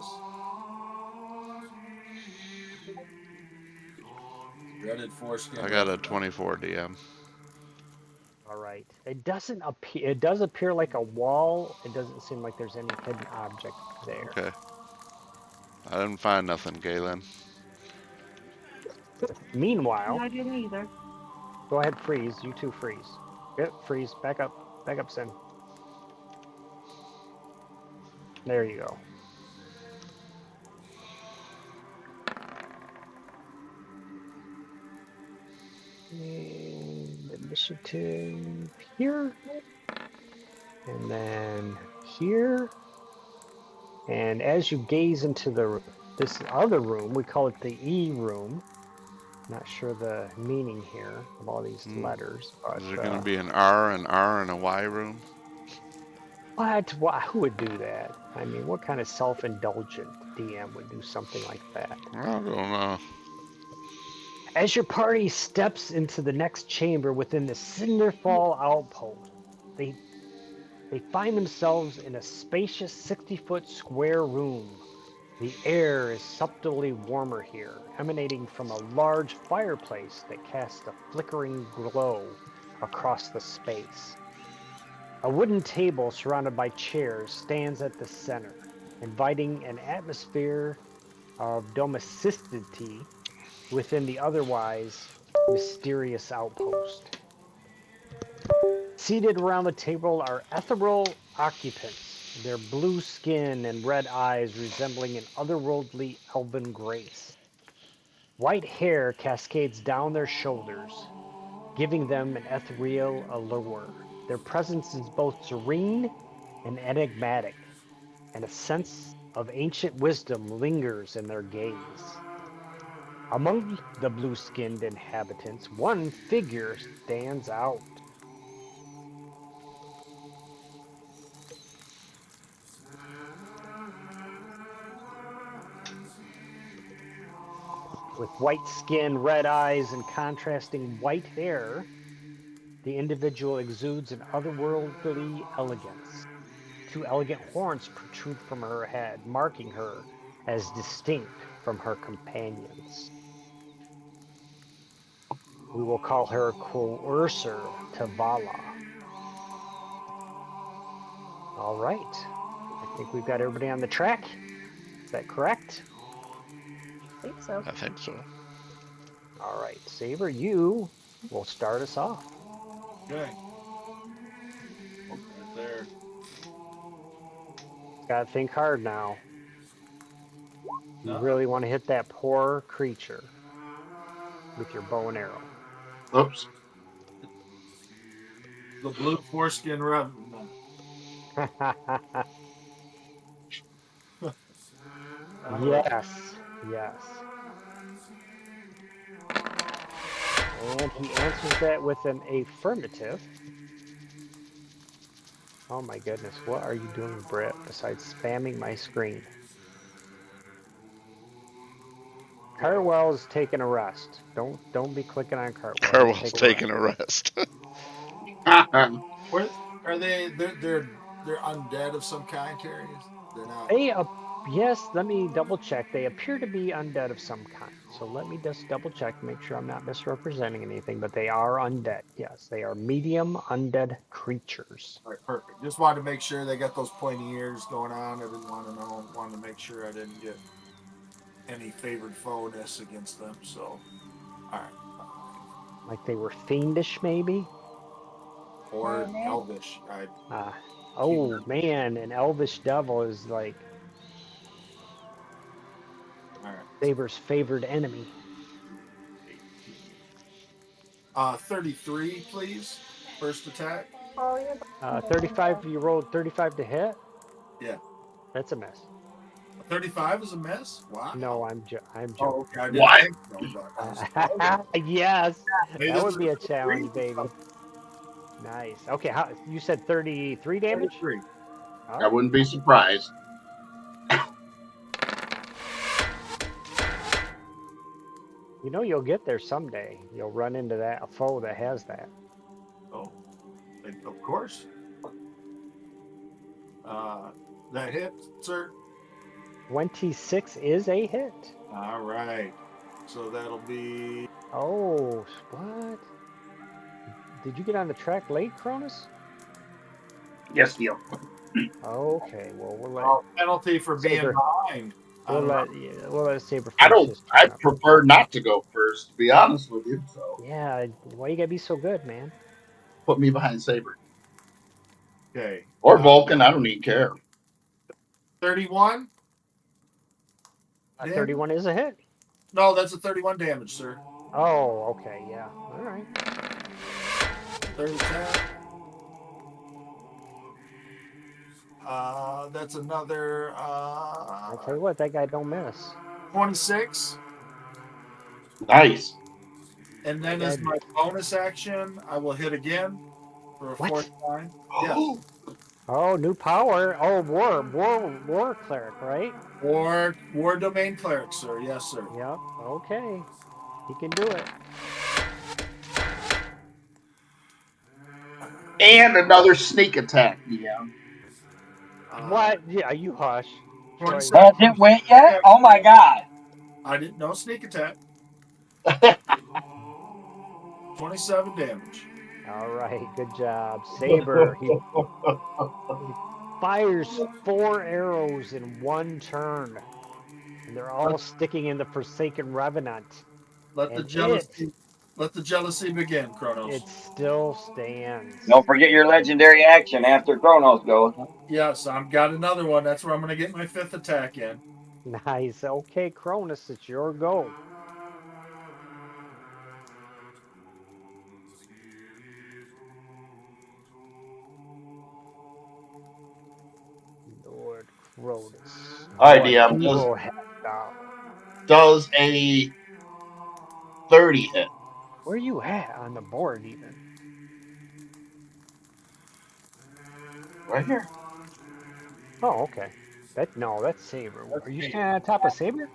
Dreaded foreskin. I got a revenant. 24 DM. All right. It doesn't appear. It does appear like a wall. It doesn't seem like there's any hidden object there. Okay. I didn't find nothing, Galen. Meanwhile, I didn't either. go ahead, freeze. You two freeze. Yep, freeze. Back up. Back up, Sin. There you go. And initiative here. And then here. And as you gaze into this other room, we call it the E room. Not sure the meaning here of all these letters, but Is there going to be an R and a Y room? what? Who would do that? I mean, what kind of self-indulgent DM would do something like that? I don't know. As your party steps into the next chamber within the Cinderfall outpost, they find themselves in a spacious 60-foot square room. The air is subtly warmer here, emanating from a large fireplace that casts a flickering glow across the space. A wooden table surrounded by chairs stands at the center, inviting an atmosphere of domesticity within the otherwise mysterious outpost. Seated around the table are ethereal occupants, their blue skin and red eyes resembling an otherworldly elven grace. White hair cascades down their shoulders, giving them an ethereal allure. Their presence is both serene and enigmatic, and a sense of ancient wisdom lingers in their gaze. Among the blue-skinned inhabitants, one figure stands out. With white skin, red eyes, and contrasting white hair, the individual exudes an otherworldly elegance. Two elegant horns protrude from her head, marking her as distinct from her companions. We will call her Coercer Tavala. All right. I think we've got everybody on the track. Is that correct? I think so. I think so. All right. Saber, you will start us off. Okay. Right there. Gotta think hard now. You No. really want to hit that poor creature with your bow and arrow. Oops. The blue foreskin revenant. Yes, yes. And he answers that with an affirmative. Oh my goodness, what are you doing, Britt, besides spamming my screen? Carwell's taking a rest. Don't be clicking on Carwell. Carwell's taking a rest. Where are they? They're undead of some kind, Terry. They're not. Yes, let me double check. They appear to be undead of some kind. So let me just double check, make sure I'm not misrepresenting anything, but they are undead. Yes, they are medium undead creatures. All right, perfect. Just wanted to make sure they got those pointy ears going on. I didn't want to know. Wanted to make sure I didn't get any favored foe-ness against them. So, all right. Like they were fiendish, maybe? Or elvish. Oh man, an elvish devil is like All right. Saber's favored enemy. 33, please. First attack. 35, you rolled 35 to hit? Yeah. That's a miss. 35 is a miss? Wow. No, I'm joking. Oh, okay. I didn't What? think so, but Yes, Hey, that this would is be a 33. challenge, baby. Nice. Okay, how you said 33 damage? 33. I wouldn't be surprised. You know you'll get there someday. You'll run into a foe that has that. Oh, of course. That hit, sir. 26 is a hit. All right. So that'll be Oh, what? Did you get on the track late, Cronus? Yes, deal. Okay, well Penalty for being Saber. behind. I don't know. Yeah, we'll let Saber I finish don't. his I turn up. prefer not to go first, to be honest with you. So Yeah, why you gotta be so good, man? put me behind Saber Okay. or Vulcan. I don't even care. 31 damage? 31 is a hit. No, that's a 31 damage, sir. Oh, okay, yeah. All right. Third attack. That's another I tell you what, that guy don't miss. 26. Nice. And That then guy. as my bonus action, I will hit again for a fourth What? time. Yes. Oh, new power. Oh, war cleric, right? War domain cleric, sir. Yes, sir. Yep. Okay. He can do it. And another sneak attack. Yeah. What? Yeah, you hush. Troy. 27. Has it went yet? Oh my God. I didn't know sneak attack. 27 damage. All right, good job. Saber, he fires 4 arrows in one turn, and they're all sticking in the Forsaken Revenant. Let the And jealousy begin, it Kronos. still stands. Don't forget your legendary action after Chronos goes. Yes, I've got another one. That's where I'm going to get my fifth attack in. Nice. Okay, Cronus, it's your go. Lord Cronus. All right, What DM. evil hast thou? Does a 30 hit? Where you at on the board even? Right here. Oh, okay. That's Saber. That's Are you me. standing on top of Saber?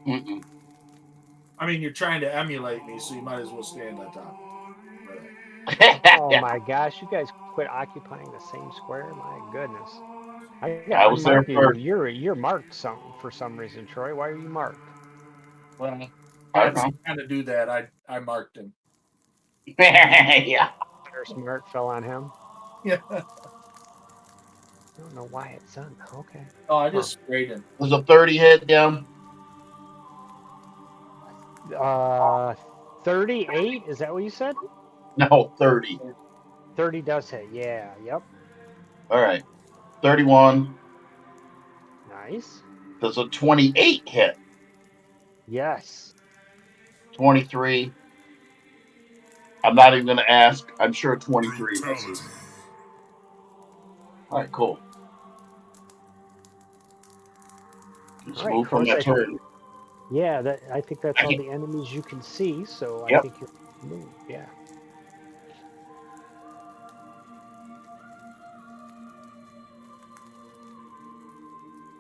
Mm-mm. I mean, you're trying to emulate me, so you might as well stand on top. Oh my gosh, you guys quit occupying the same square. My goodness. I gotta I was there unmark you. first. You're marked for some reason, Troy. Why are you marked? Well, I don't had know. some kind of do that. I marked him. Yeah. First mark fell on him. Yeah. I don't know why it's done. Okay. Oh, I Huh. just sprayed him. Does a 30 hit, DM? 38, is that what you said? No, 30. 30 does hit. Yeah, yep. All right. 31. Nice. Does a 28 hit? Yes. 23. I'm not even going to ask. I'm sure 23 misses. All right, cool. All Just right, move from Chris. that turn. Yeah, that I think that's I all can, the enemies you can see, so I yep, think you're moved. Yeah.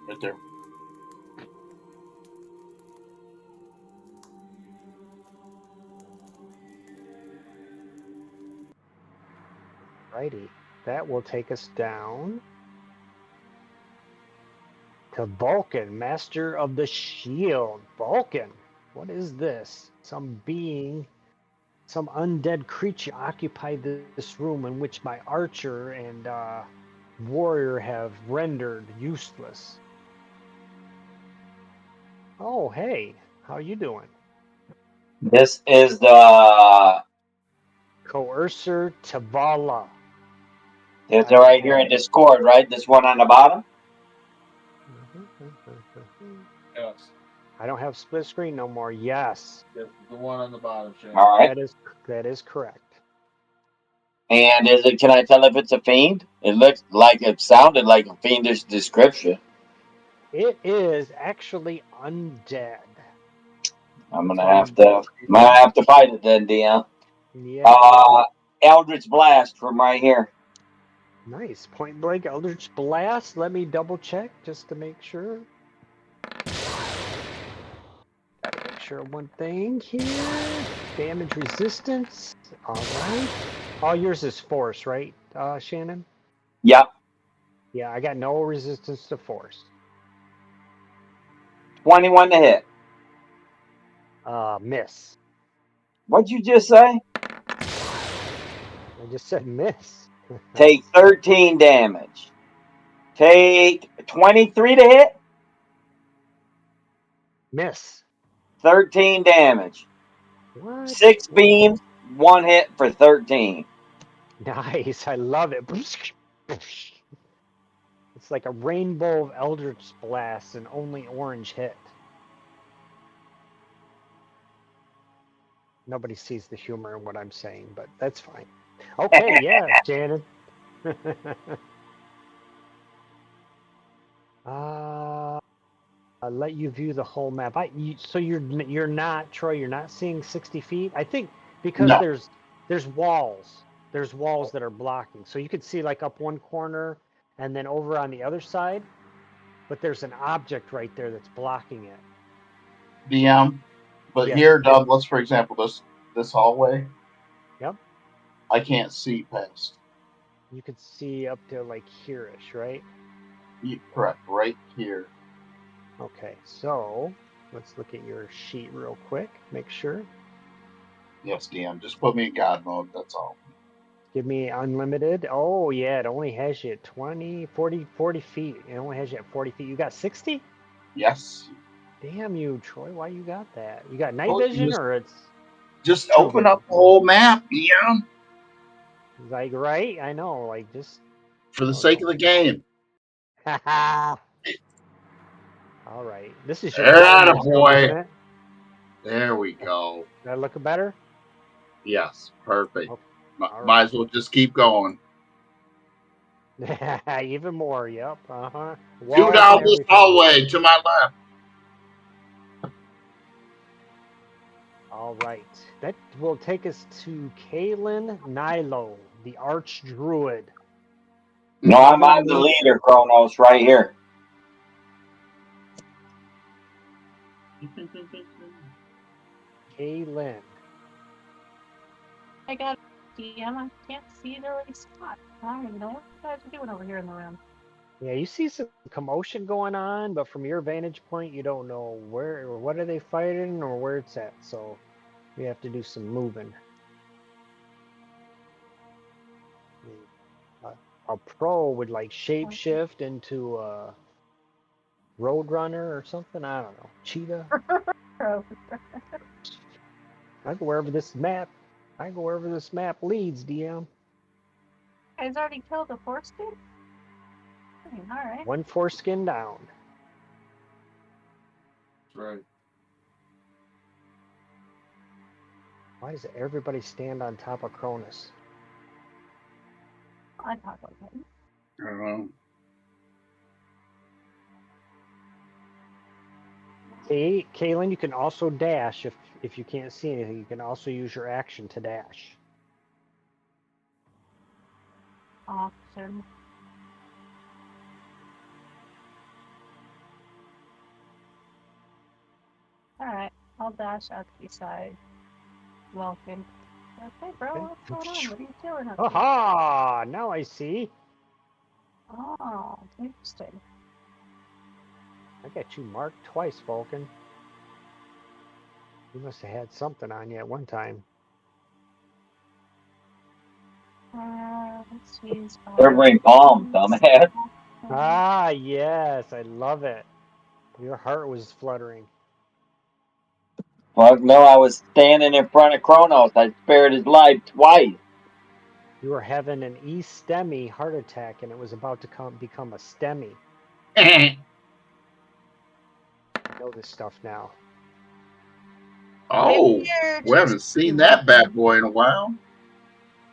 right there. Righty. That will take us down to Vulcan, Master of the Shield. Vulcan, what is this? Some being, some undead creature occupied this room in which my archer and warrior have rendered useless. Oh, hey, how you doing? This is the. Coercer Tavala. It's I right here in have. Discord, right? This one on the bottom. Yes. I don't have split screen no more. Yes, Yes, the one on the bottom, Shane. All right. that is correct. And is it? Can I tell if it's a fiend? It looks like it sounded like a fiendish description. It is actually undead. I'm gonna Some have to. I'm gonna have to fight it then, DM. yeah, Uh, Eldritch Blast from right here. nice point blank Eldritch Blast. Let me double check just to make sure. Gotta make sure of one thing here. Damage resistance. All right. All yours is force, right, Shannon? Yep. Yeah, I got no resistance to force. 21 to hit. Miss. What'd you just say? I just said miss. Take 13 damage. Take 23 to hit. Miss. 13 damage. What? 6 beams, 1 hit for 13. Nice. I love it. It's like a rainbow of Eldritch Blast and only orange hit. Nobody sees the humor in what I'm saying, but that's fine. Okay, yeah, Shannon. I'll let you view the whole map. So you're not, Troy. You're not seeing 60 feet. I think because No. there's walls. There's walls that are blocking. So you could see like up one corner and then over on the other side, but there's an object right there that's blocking it. DM. But Yes. here, Douglas, for example, this hallway, Yep. I can't see past. You could see up to like here-ish, right? Correct, right here. Okay, so let's look at your sheet real quick. Make sure. Yes, DM. Just put me in God mode. That's all. Give me unlimited. Oh, yeah, it only has you at 20, 40 feet. It only has you at 40 feet. You got 60? Yes. Damn you, Troy. Why you got that? You got night Well, vision or it's just true open up vision? the whole map, DM, Like, right? I know. Like, just. for the Oh, sake of don't. the game. Haha. All right. This is your Atta hardness, though, isn't boy. it? There we go. Did I look better? Yes, perfect. Okay. All Might right. as well just keep going. Even more. Yep. Uh-huh. 2 Walls and down this everything. hallway to my left. All right. That will take us to Kalen Nilo, the Arch Druid. No, I'm the leader, Kronos, right here. Kalen. I got DM. I can't see the right spot. I don't even know what you guys are doing over here in the room. Yeah, you see some commotion going on, but from your vantage point, you don't know where or what are they fighting or where it's at. So we have to do some moving. A pro would like shapeshift into a roadrunner or something. I don't know. Cheetah. I go wherever this map. I go wherever this map leads, DM. Guys already killed the foreskin? All right. One foreskin down. That's right. Why does everybody stand on top of Cronus? I talk like him. I don't know. Hey, Kaylin, you can also dash if you can't see anything. You can also use your action to dash. Awesome. All right. I'll dash out the side. Welcome. Okay, bro. What's going on? What are you doing up here? Aha! Now I see. Oh, interesting. I got you marked twice, Vulcan. You must have had something on you at one time. Let's use Every palm, dumbass. Ah, yes, I love it. Your heart was fluttering. Fuck no, I was standing in front of Kronos. I spared his life twice. You were having an E-STEMI heart attack, and it was about to become a STEMI. Oh, I know this stuff now. we haven't seen that bad boy in a while.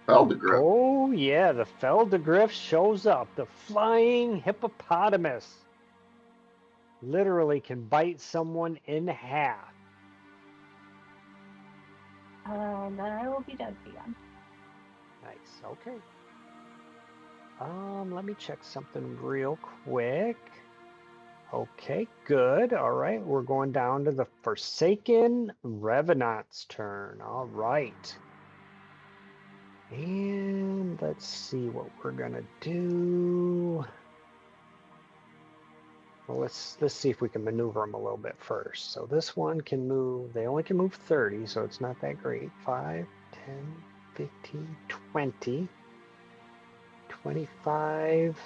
Feldegrip. Oh, yeah, the Feldegriff shows up. The flying hippopotamus. Literally can bite someone in half. And then I will be dead again. Nice, okay. Let me check something real quick. Okay, good. All right, we're going down to the Forsaken Revenant's turn. All right. And let's see what we're gonna do. Well, let's see if we can maneuver them a little bit first. So this one can move, they only can move 30, so it's not that great. 5, 10, 15, 20, 25,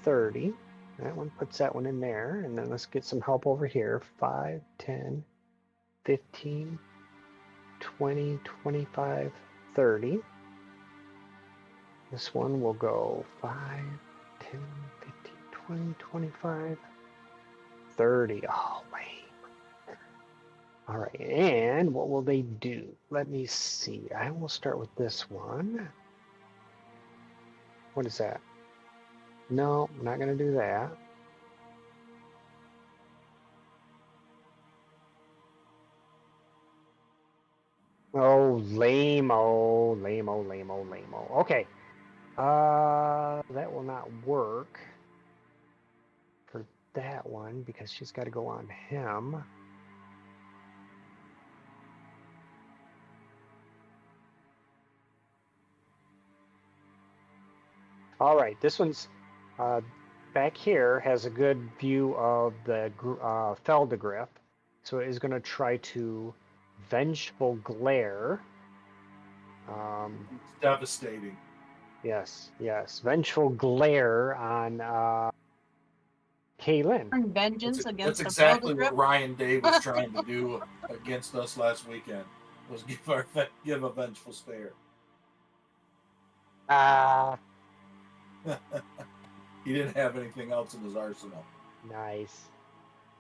30. That one puts that one in there. And then let's get some help over here. 5, 10, 15, 20, 25, 30. This one will go 5, 10, 15, 20, 25, 30. Oh, lame. All right, and what will they do? Let me see. I will start with this one. What is that? No, I'm not going to do that. Oh, lame-o, lame-o, lame-o, lame-o. Okay. That will not work for that one because she's got to go on him. All right, this one's back here has a good view of the Feldegriff, so it is going to try to Vengeful Glare. It's devastating. Yes, Vengeful Glare on Kaylin. Vengeance That's against the exactly Felder what Ryan Day was trying to do against us last weekend. Was give a vengeful stare. Ah, He didn't have anything else in his arsenal. nice.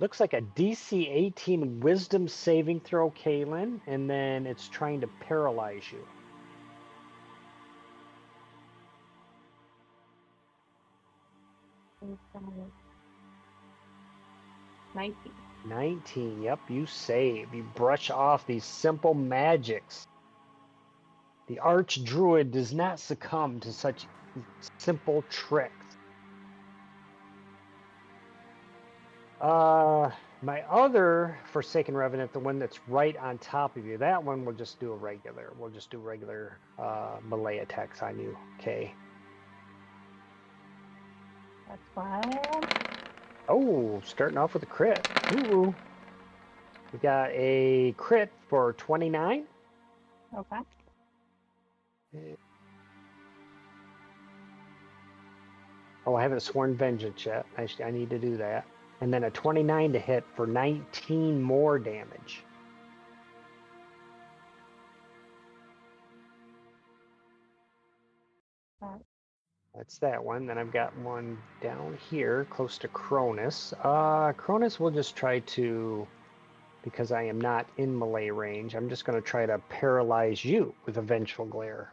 Looks like a DC 18 Wisdom saving throw, Kaylin, and then it's trying to paralyze you. grip. 19. 19. Yep, you save. You brush off these simple magics. The Arch Druid does not succumb to such simple tricks. My other Forsaken Revenant, the one that's right on top of you, that one will just do a regular. We'll just do regular melee attacks on you. Okay. That's fine. Oh, starting off with a crit. Ooh. We got a crit for 29. Okay. Oh, I haven't sworn vengeance yet. I need to do that. And then a 29 to hit for 19 more damage. That's that one. Then I've got one down here close to Cronus. Cronus will just try to, because I am not in melee range, I'm just going to try to paralyze you with a Vengeful Glare.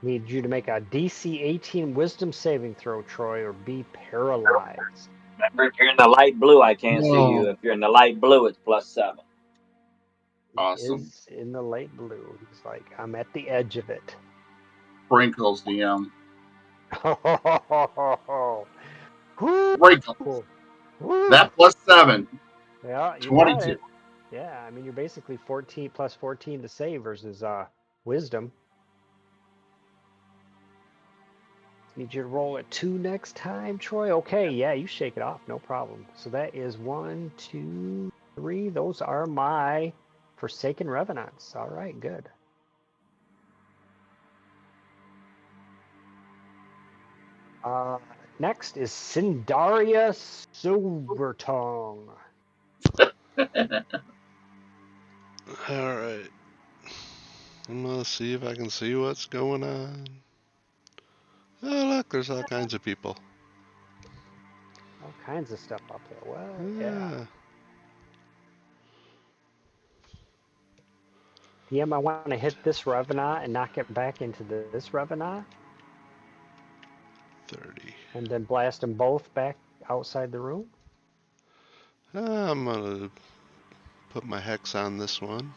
Need you to make a DC 18 Wisdom saving throw, Troy, or be paralyzed. Remember, if you're in the light blue, I can't see you. If you're in the light blue, it's +7. Awesome. Is in the light blue. He's like, I'm at the edge of it. Sprinkles, DM. Woo! Sprinkles. Woo! That +7. Yeah, you got 22. it. Yeah, I mean, you're basically 14 plus 14 to save versus wisdom. Need you to roll a 2 next time, Troy. Okay, yeah, you shake it off, no problem. So that is 1, 2, 3. Those are my Forsaken Revenants. All right, good. Next is Syndaria Silvertongue. Alright. I'm gonna see if I can see what's going on. Oh, look, there's all kinds of people. All kinds of stuff up there. Well, yeah. DM, I want to hit this Revenant and knock it back into this Revenant. 30. And then blast them both back outside the room. I'm gonna put my hex on this one.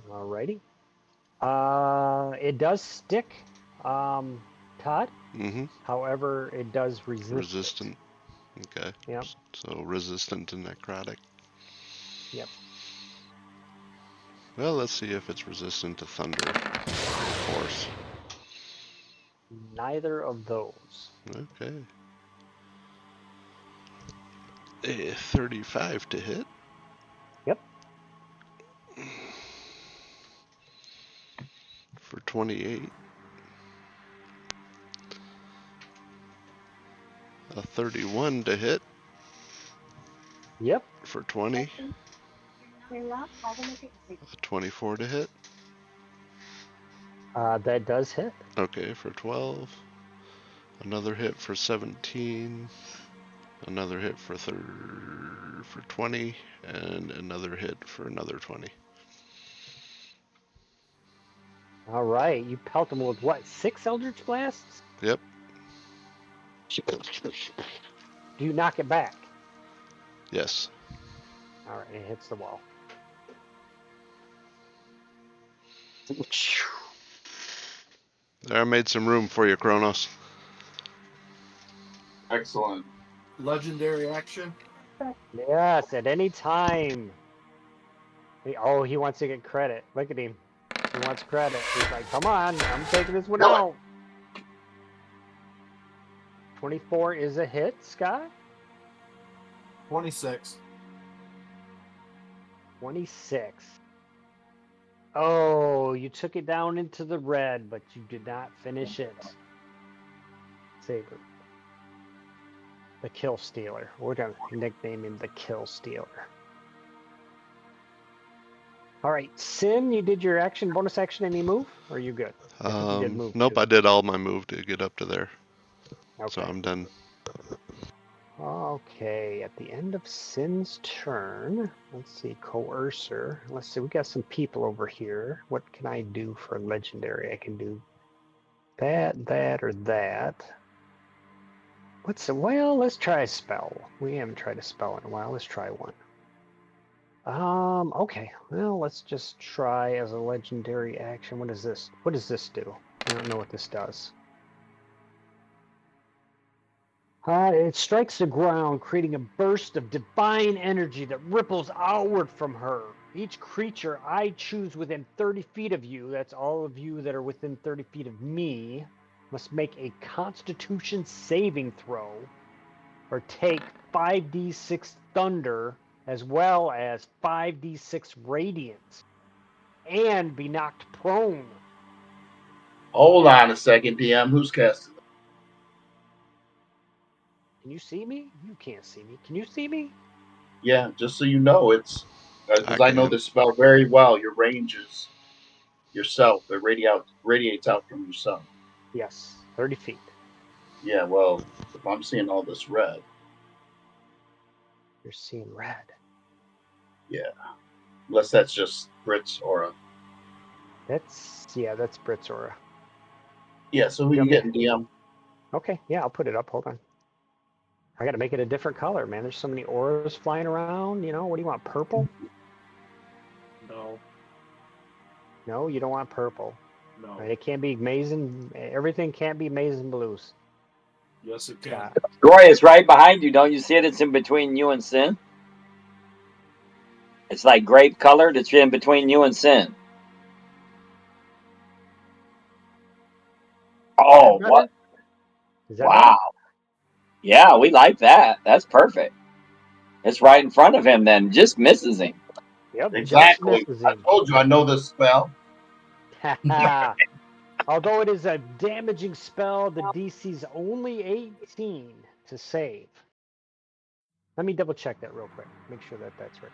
Alrighty. It does stick, Todd. Mm-hmm. However, it does resist. Resistant. Okay. Yep. So resistant to necrotic. Yep. Well, let's see if it's resistant to thunder or force. Neither of those. Okay. A 35 to hit. Yep. For 28. A 31 to hit. Yep. For 20. A 24 to hit. That does hit. Okay, for 12. Another hit for 17. Another hit for 20. And another hit for another 20. All right. You pelt him with what? 6 Eldritch Blasts? Yep. Do you knock it back? Yes. All right. It hits the wall. There, I made some room for you, Kronos. Excellent. Legendary action. Yes, at any time. Oh, he wants to get credit. Look at him. He wants credit. He's like, come on, I'm taking this one Kill it. out. 24 is a hit, Scott. 26. 26. Oh, you took it down into the red, but you did not finish it. Saber. The Kill Stealer. We're going to nickname him the Kill Stealer. All right, Sin, you did your action, bonus action, any move? Or are you good? I think you did move. Nope, too. I did all my move to get up to there. Okay. So I'm done. Okay, at the end of Sin's turn, let's see, Coercer. Let's see, we got some people over here. What can I do for legendary? I can do that, or that. Well, let's try a spell. We haven't tried a spell in a while. Let's try one. Okay. Well, let's just try as a legendary action. What is this? What does this do? I don't know what this does. It strikes the ground, creating a burst of divine energy that ripples outward from her. Each creature I choose within 30 feet of you, that's all of you that are within 30 feet of me, must make a Constitution saving throw or take 5d6 thunder as well as 5d6 radiant and be knocked prone. Hold on a second, DM. Who's casting? Can you see me? You can't see me. Can you see me? Yeah, just so you know, it's because I know can. this spell very well. Your range is yourself. It radiates out from yourself. Yes, 30 feet. Yeah, well, if I'm seeing all this red, You're seeing red. yeah. Unless that's just Brit's aura. That's Brit's aura. Yeah, so who you getting, DM? Okay, yeah, I'll put it up. Hold on. I got to make it a different color, man. There's so many auras flying around. You know, what do you want? Purple? No. No, you don't want purple. No. Right? It can't be maize and everything can't be maize and blues. Yes, it can. Scott. Roy, it's right behind you. Don't you see it? It's in between you and Sin. It's like grape colored. It's in between you and Sin. Oh, what? Is that Wow. better? Yeah, we like that. That's perfect. It's right in front of him, then just misses him. Yep, just Exactly. misses I him. told you I know this spell. Although it is a damaging spell, the DC's only 18 to save. Let me double check that real quick. Make sure that that's right.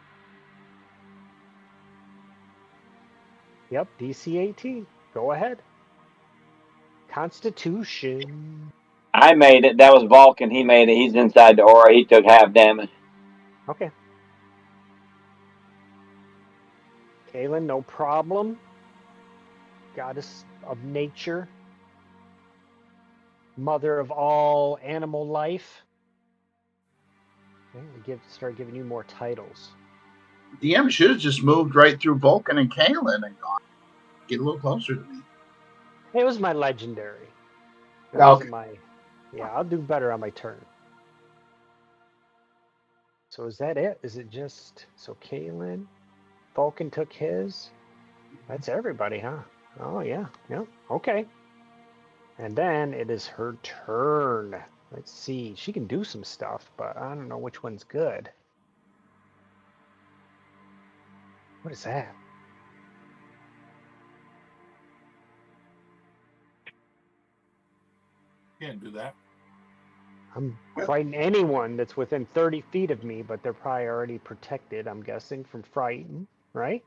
Yep, DC 18. Go ahead. Constitution. I made it. That was Vulcan. He made it. He's inside the aura. He took half damage. Okay. Kaylin, no problem. Goddess of nature. Mother of all animal life. Okay, start giving you more titles. DM should have just moved right through Vulcan and Kalen and gone. Get a little closer to me. It was my legendary. It Okay. wasn't my. Yeah, I'll do better on my turn. So is that it? Is it just so Kaylin? Vulcan took his. That's everybody, huh? Oh, yeah. Yep. Okay. And then it is her turn. Let's see. She can do some stuff, but I don't know which one's good. What is that? Can't do that. I'm frightened anyone that's within 30 feet of me, but they're probably already protected, I'm guessing, from frightened, right?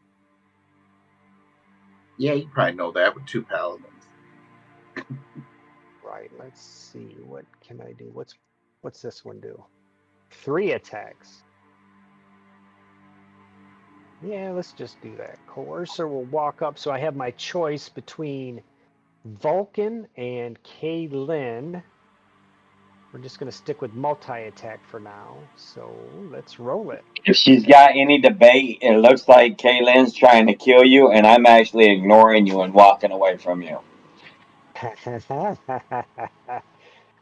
Yeah, you probably know that with 2 paladins. Right. Let's see. What can I do? What's this one do? 3 attacks. Yeah, let's just do that. Coercer will walk up, so I have my choice between Vulcan and Kaylin. We're just going to stick with multi-attack for now. So let's roll it. If she's got any debate, it looks like Kaylin's trying to kill you, and I'm actually ignoring you and walking away from you.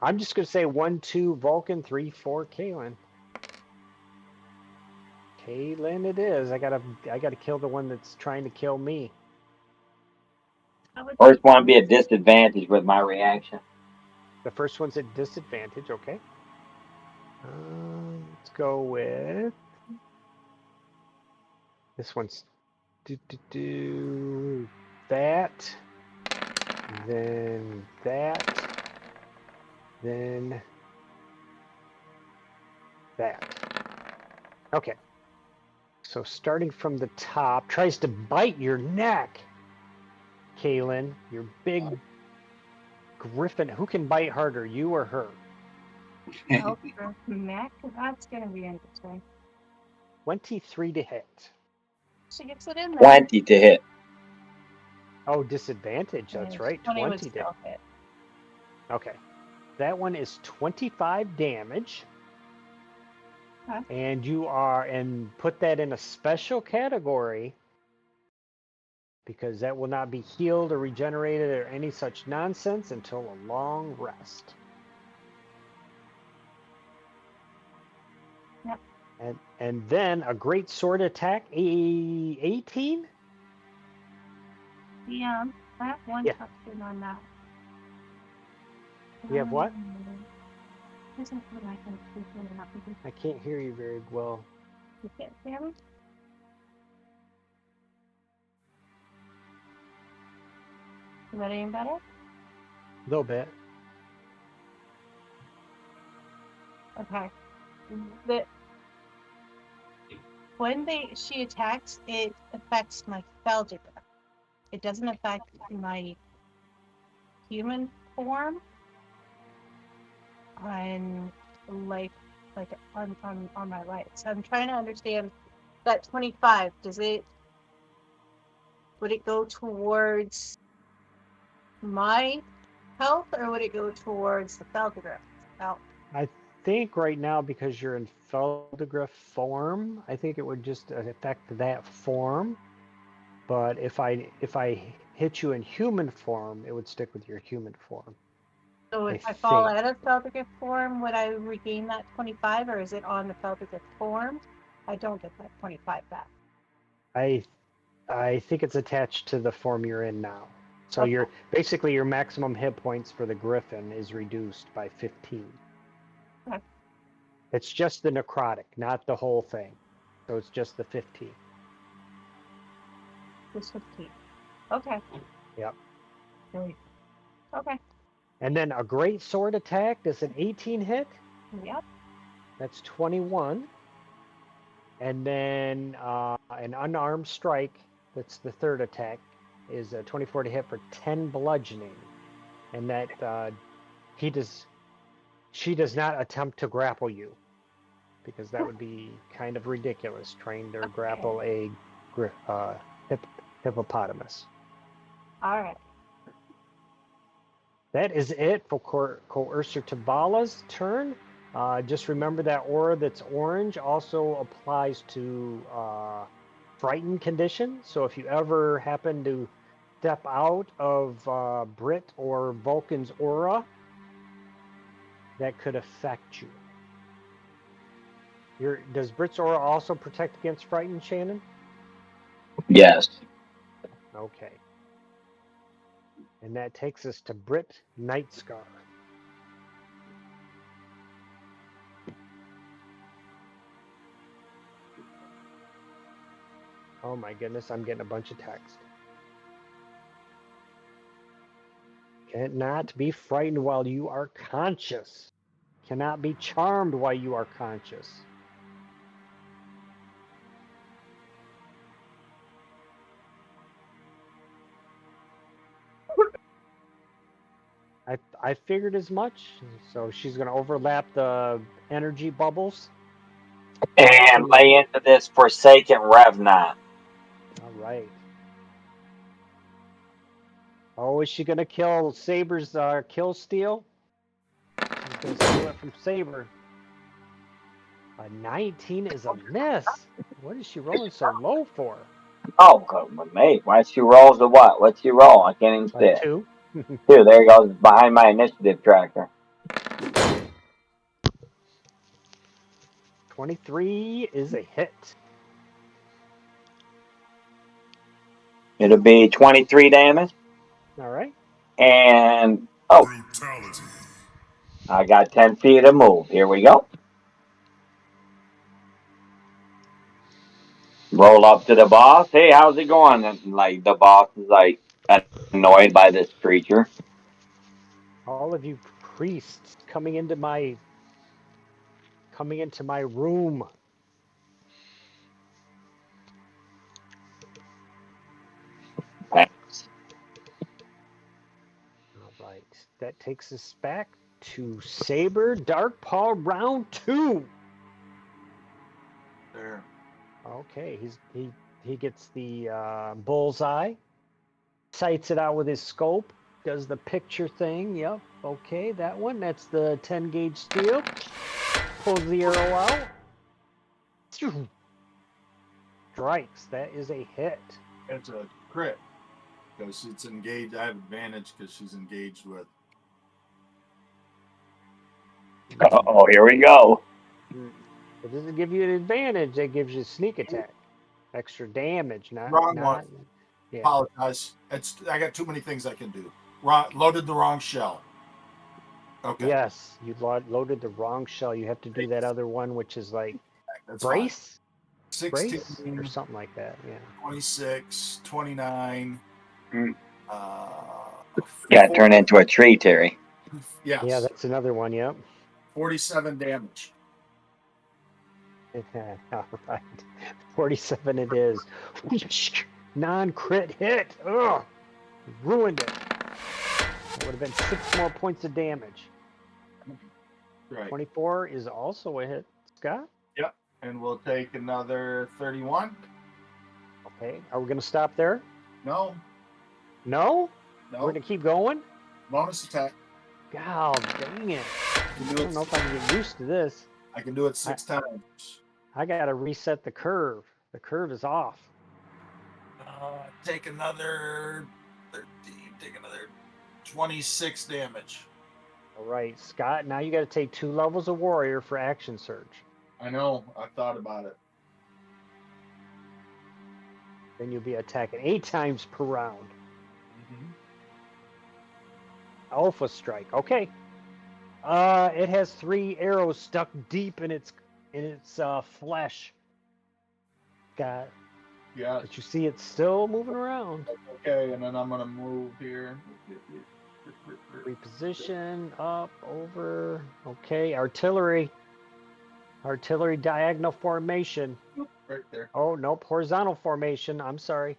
I'm just going to say 1, 2 Vulcan, 3, 4 Kaylin. Kaylin it is. I gotta kill the one that's trying to kill me. First one be a disadvantage with my reaction. The first one's at disadvantage, okay. Let's go with this one's that, then that, then that. Okay. So starting from the top, tries to bite your neck, Kaylin. Your big griffin. Who can bite harder, you or her? Oh, for Mac, that's gonna be interesting. 23 to hit. She gets it in there. 20 to hit. Oh, disadvantage. That's And right. 20 would 20 to. still hit. Okay. That one is 25 damage. Okay. And you are, and put that in a special category because that will not be healed or regenerated or any such nonsense until a long rest. Yep. And then a great sword attack, 18? Yeah, I have one Yeah. touchdown on that. You have what? Isn't what I can speak in and not be I can't hear you very well. you can't hear me? Is that any better? A little bit. Okay. When she attacks, it affects my Feldiger. It doesn't affect my human form on on my right. So I'm trying to understand that 25. Would it go towards my health or would it go towards the Feldiger health? I think right now, because you're in Feldegrif form, I think it would just affect that form. But if I hit you in human form, it would stick with your human form. So if I think. fall out of Feldiger form, would I regain that 25 or is it on the Feldiger form? I don't get that 25 back. I think it's attached to the form you're in now. So Okay. you're basically your maximum hit points for the Griffin is reduced by 15. Okay. It's just the necrotic, not the whole thing. So it's just the 15. Just 15. Okay. Yep. Great. Okay. And then a great sword attack, does an 18 hit? Yep. That's 21. And then an unarmed strike, that's the third attack, is a 24 to hit for 10 bludgeoning. And that she does not attempt to grapple you, because that would be kind of ridiculous, trying to grapple a hippopotamus. All right. That is it for Coercer Tabala's turn. Just remember that aura that's orange also applies to frightened condition. So if you ever happen to step out of Brit or Vulcan's aura, that could affect you. Does Brit's aura also protect against frightened, Shannon? Yes. Okay. And that takes us to Britt Nightscar. Oh my goodness, I'm getting a bunch of text. Cannot be frightened while you are conscious. Cannot be charmed while you are conscious. I figured as much. So she's going to overlap the energy bubbles. And lay into this Forsaken Revenant. All right. Oh, is she going to kill Saber's kill steal? She's going to steal it from Saber. A 19 is a miss. What is she rolling so low for? Oh, good with me. Why she rolls the what? What's she roll? I can't even see A it. 2. 2. There he goes behind my initiative tracker. 23 is a hit. It'll be 23 damage. All right. And, oh, Brutality. I got 10 feet to move. Here we go. Roll up to the boss. Hey, how's it going? And, like, the boss is, like, annoyed by this creature. All of you priests coming into my room. Thanks. All right. That takes us back to Saber Darkpaw round 2. There. Okay, he gets the bullseye, sights it out with his scope, does the picture thing. Yep. Okay, that one. That's the 10 gauge steel. Pulls the arrow out. Strikes. That is a hit. It's a crit because it's engaged. I have advantage because she's engaged with. Oh, here we go. It doesn't give you an advantage. It gives you sneak attack, extra damage. Wrong one. Yeah. Apologize. I got too many things I can do. Loaded the wrong shell. Okay. Yes, you loaded the wrong shell. You have to do that other one, which is like That's brace, fine. brace, 16, or something like that. Yeah. 26, 29. Yeah, turn into a tree, Terry. Yes. Yeah, that's another one. Yep. 47 damage. All right. 47 it is. Non-crit hit. Ugh. Ruined it. That would have been 6 more points of damage. Right. 24 is also a hit. Scott? Yep. And we'll take another 31. Okay. Are we going to stop there? No. No? No. We're going to keep going? Bonus attack. God dang it. I don't know if I can get used to this. I can do it 6 times. I got to reset the curve. The curve is off. Take another 13. Take another 26 damage. All right, Scott, now you got to take 2 levels of warrior for action surge. I know. I thought about it. Then you'll be attacking 8 times per round. Alpha strike. Okay. It has 3 arrows stuck deep in its flesh. Got. Yeah. But you see it's still moving around. Okay, and then I'm gonna move here. Reposition up, over. Okay, artillery. Artillery diagonal formation. Right there. Oh nope, horizontal formation. I'm sorry.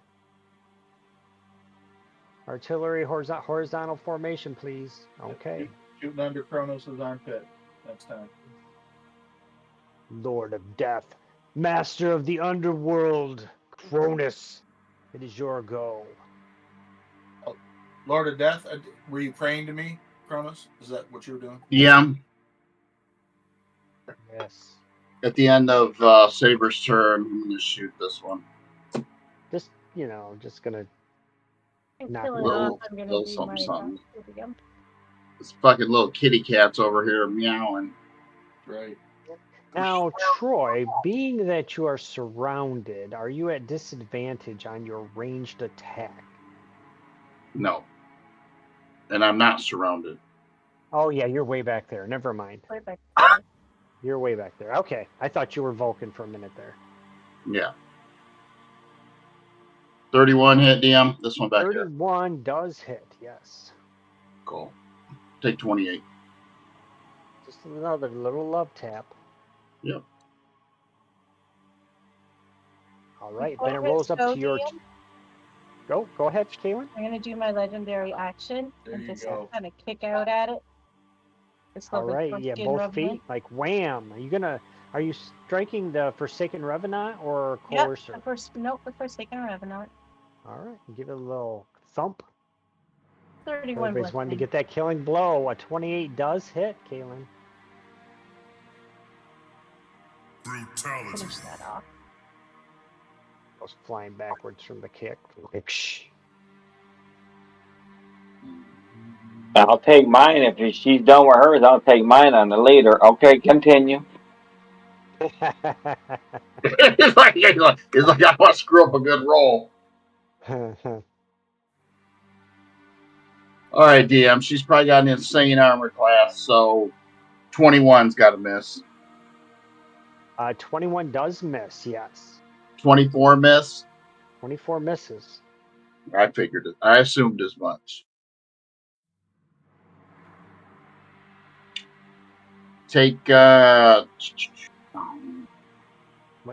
Artillery horizontal formation, please. Okay. Shooting under Kronos' armpit next time. Lord of Death, Master of the Underworld, Cronus, it is your go. Oh, Lord of Death, were you praying to me, Kronos? Is that what you were doing? Yeah. Yes. At the end of Saber's turn, I'm going to shoot this one. Just, just going to knock Kill it it off. out. I'm gonna Little do something, my something. again. This fucking little kitty cat's over here meowing. Right. Now, Troy, being that you are surrounded, are you at disadvantage on your ranged attack? No. And I'm not surrounded. Oh yeah, you're way back there. Never mind. Right back there. You're way back there. Okay, I thought you were Vulcan for a minute there. Yeah. 31 hit, DM. This one back here. 31 does hit. Yes. Cool. Take 28. Just another little love tap. Yep. All right, Before then it it's rolls up go, to your. DM, Go ahead, Kaylin. I'm gonna do my legendary action There and you just go. kind of kick out at it. It's All called the right, yeah, Skin both Revenant. feet, like wham. Are you striking the Forsaken Revenant or Yep, Coercer? the Forsaken Revenant. All right, give it a little thump. 31 Everybody's wanting to bludgeoning. get that killing blow. A 28 does hit, Kaylin. Brutality. Finish that off. Goes flying backwards from the kick. Like, shh. I'll take mine if she's done with hers. I'll take mine on the leader. Okay, continue. It's like I want to screw up a good roll. All right, DM. She's probably got an insane armor class, so 21's got to miss. 21 does miss, yes. 24 miss. 24 misses. I figured it. I assumed as much. Take Wait,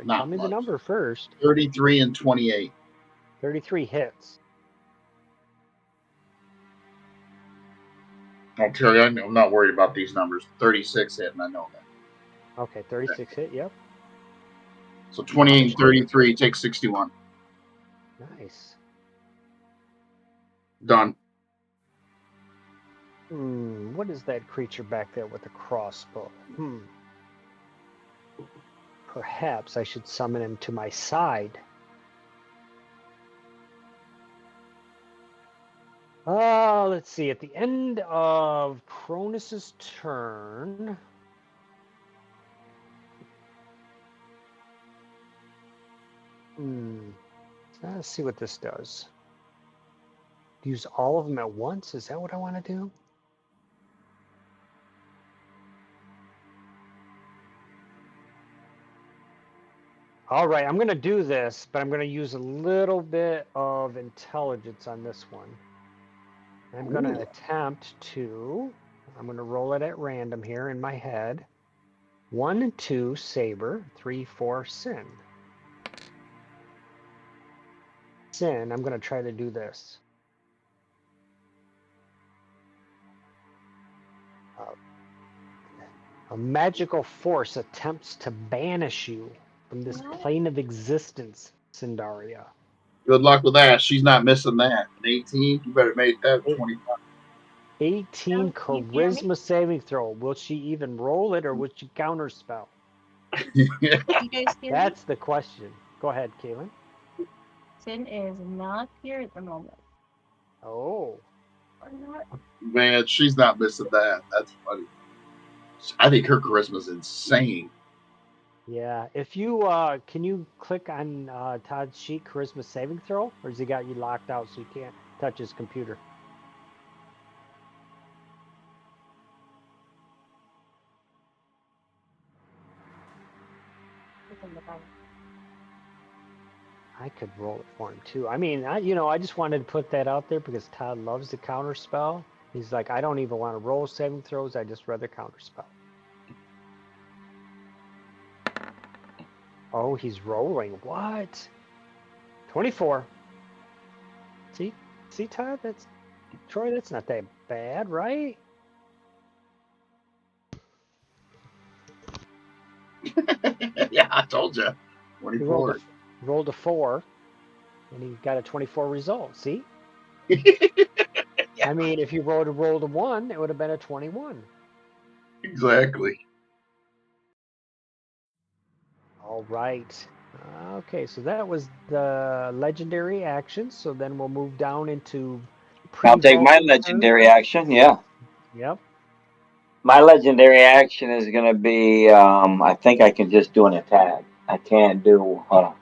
not tell me the much. number first. 33 and 28. 33 hits. I'll tell you, I'm not worried about these numbers. 36 hit, and I know that. Okay, 36 hit, yep. So 28 and 33, take 61. Nice. Done. What is that creature back there with the crossbow? Perhaps I should summon him to my side. Let's see. At the end of Cronus's turn, let's see what this does. Use all of them at once? Is that what I want to do? All right, I'm going to do this, but I'm going to use a little bit of intelligence on this one. I'm going to attempt to, I'm going to roll it at random here in my head. 1 and 2, Saber. 3, 4, Sin. Sin, I'm going to try to do this. A magical force attempts to banish you from this plane of existence, Sindaria. Good luck with that. She's not missing that. An 18, you better make that 25. 18 charisma saving throw. Will she even roll it or will she counterspell? You guys hear me? That's the question. Go ahead, Kaylin. Sin is not here at the moment. Oh. Or not. Man, she's not missing that. That's funny. I think her charisma's insane. Yeah. If you can you click on Todd's sheet charisma saving throw, or has he got you locked out so you can't touch his computer? I could roll it for him too. I mean, I just wanted to put that out there because Todd loves the counter spell. He's like, I don't even want to roll saving throws. I just rather counter spell. Oh, he's rolling. What? 24. See, Todd. That's Troy. That's not that bad, right? Yeah, I told you. 24. He rolled a 4, and he got a 24 result. See? Yeah. I mean, if you rolled a 1, it would have been a 21. Exactly. All right. Okay, so that was the legendary action. So then we'll move down into I'll take my pre-Vulcan legendary action. Yeah. Yep. My legendary action is going to be, I think I can just do an attack. I can't do, hold on.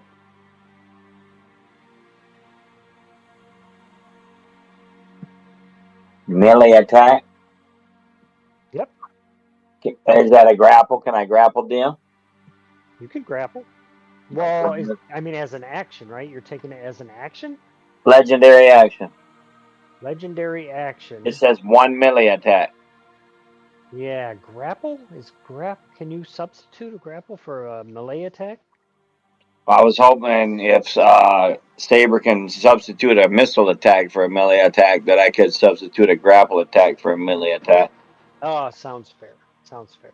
Melee attack. Yep, Is that a grapple? Can I grapple them? you could grapple. Well, I mean, as an action, right? You're taking it as an action? Legendary action. Legendary action. It says 1 melee attack. Yeah, grapple is Can you substitute a grapple for a melee attack? I was hoping if Saber can substitute a missile attack for a melee attack, that I could substitute a grapple attack for a melee attack. Oh, sounds fair. Sounds fair.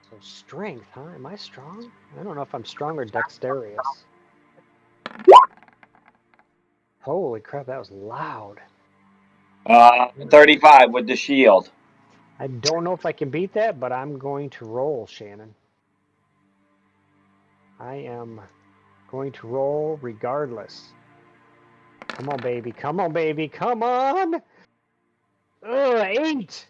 So strength, huh? Am I strong? I don't know if I'm strong or dexterous. Holy crap, that was loud. 35 with the shield. I don't know if I can beat that, but I'm going to roll, Shannon. I am going to roll regardless. Come on, baby. Come on, baby. Come on. Ugh, 8.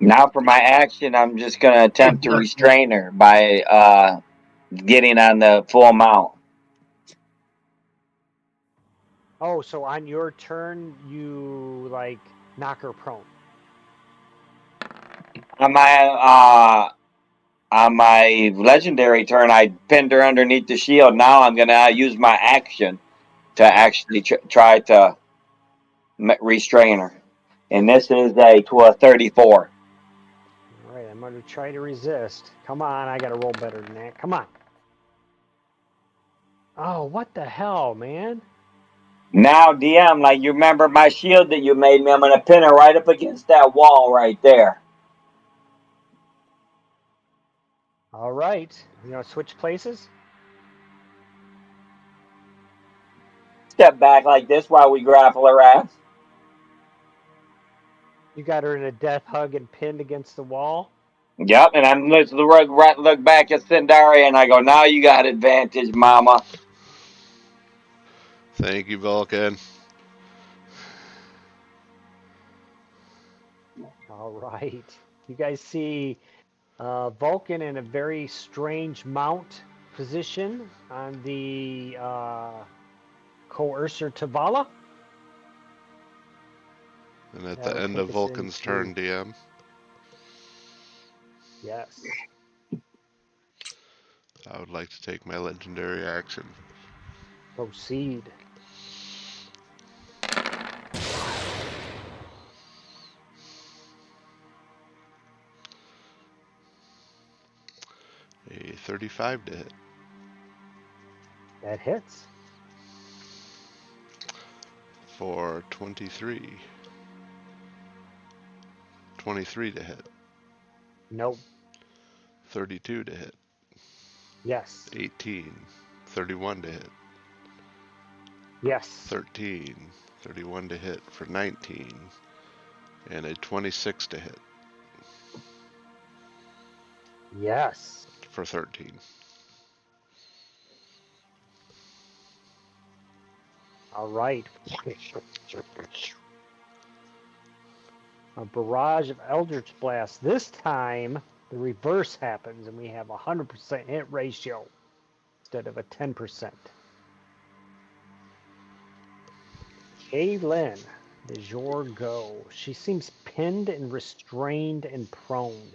Now for my action, I'm just going to attempt to restrain her by getting on the full mount. Oh, so on your turn, you like knock her prone. On my legendary turn, I pinned her underneath the shield. Now I'm going to use my action to actually try to restrain her. And this is a 34. All right, I'm going to try to resist. Come on, I got to roll better than that. Come on. Oh, what the hell, man? Now, DM, like you remember my shield that you made me, I'm going to pin her right up against that wall right there. All right. You know, switch places? Step back like this while we grapple her ass. You got her in a death hug and pinned against the wall? Yep, and I'm look back at Cindaria and I go, now you got advantage, mama. Thank you, Vulcan. All right. You guys see Vulcan in a very strange mount position on the Coercer Tavala. And at the That'll end of take us Vulcan's into... turn, DM, Yes. I would like to take my legendary action. Proceed. A 35 to hit. That hits. For 23. 23 to hit. Nope. 32 to hit. Yes. 18. 31 to hit. Yes. 13. 31 to hit for 19. And a 26 to hit Yes. for 13. All right. A barrage of Eldritch Blast. This time, the reverse happens, and we have a 100% hit ratio instead of a 10%. Kaylin, it is your go. She seems pinned and restrained and prone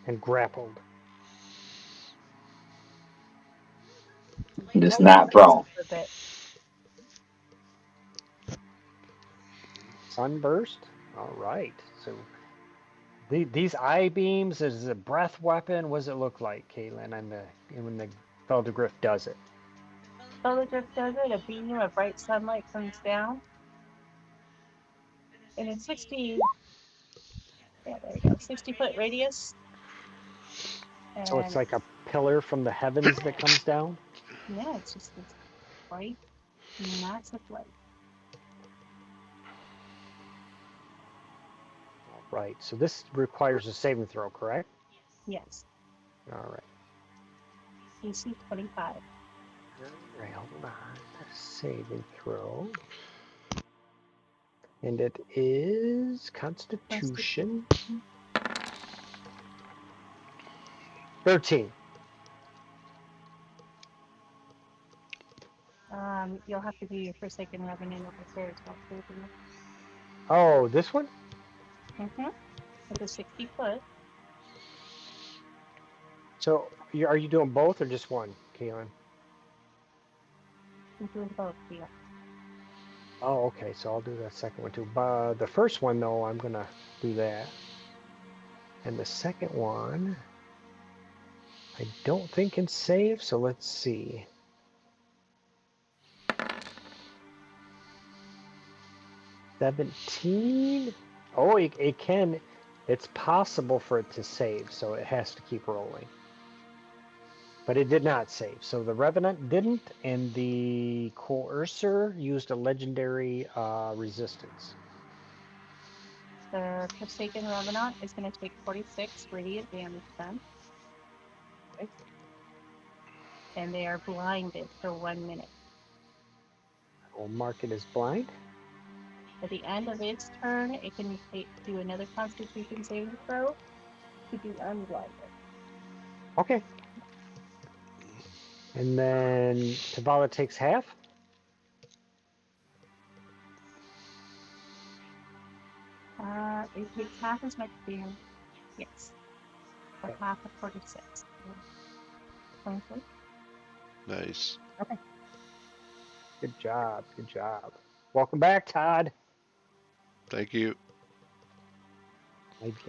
and grappled. Just not prone. For a bit. Sunburst. All right. So these eye beams, is it a breath weapon? What does it look like, Caitlin, when the Feldergriff does it? Telegraph does it, a beam of bright sunlight comes down. And in 60, yeah, there we go, 60-foot radius. So it's And like a pillar from the heavens that comes down? yeah, it's just this bright, massive light. All right. So this requires a saving throw, correct? Yes, All right. AC 25. All right, hold on. Saving throw. And it is Constitution. 13. You'll have to do your Forsaken Revenant over here as well. Oh, this one? Mm-hmm. With a 60-foot. So, are you doing both or just one, Kaylin? I'm doing both, yeah. Oh, okay. So I'll do that second one too. But the first one, though, I'm gonna do that. And the second one, I don't think can save. So let's see. 17. Oh, it can. It's possible for it to save, so it has to keep rolling. But it did not save. So the Revenant didn't, and the Coercer used a legendary resistance. The Forsaken Revenant is going to take 46 radiant damage then. Okay. And they are blinded for 1 minute. I will mark it as blind. At the end of its turn, it can do another Constitution saving throw to be unblinded. Okay. And then Tavala takes half. It takes half as much damage. Yes. For Okay. half of 46. 23. Nice. Okay. Good job. Good job. Welcome back, Todd. Thank you.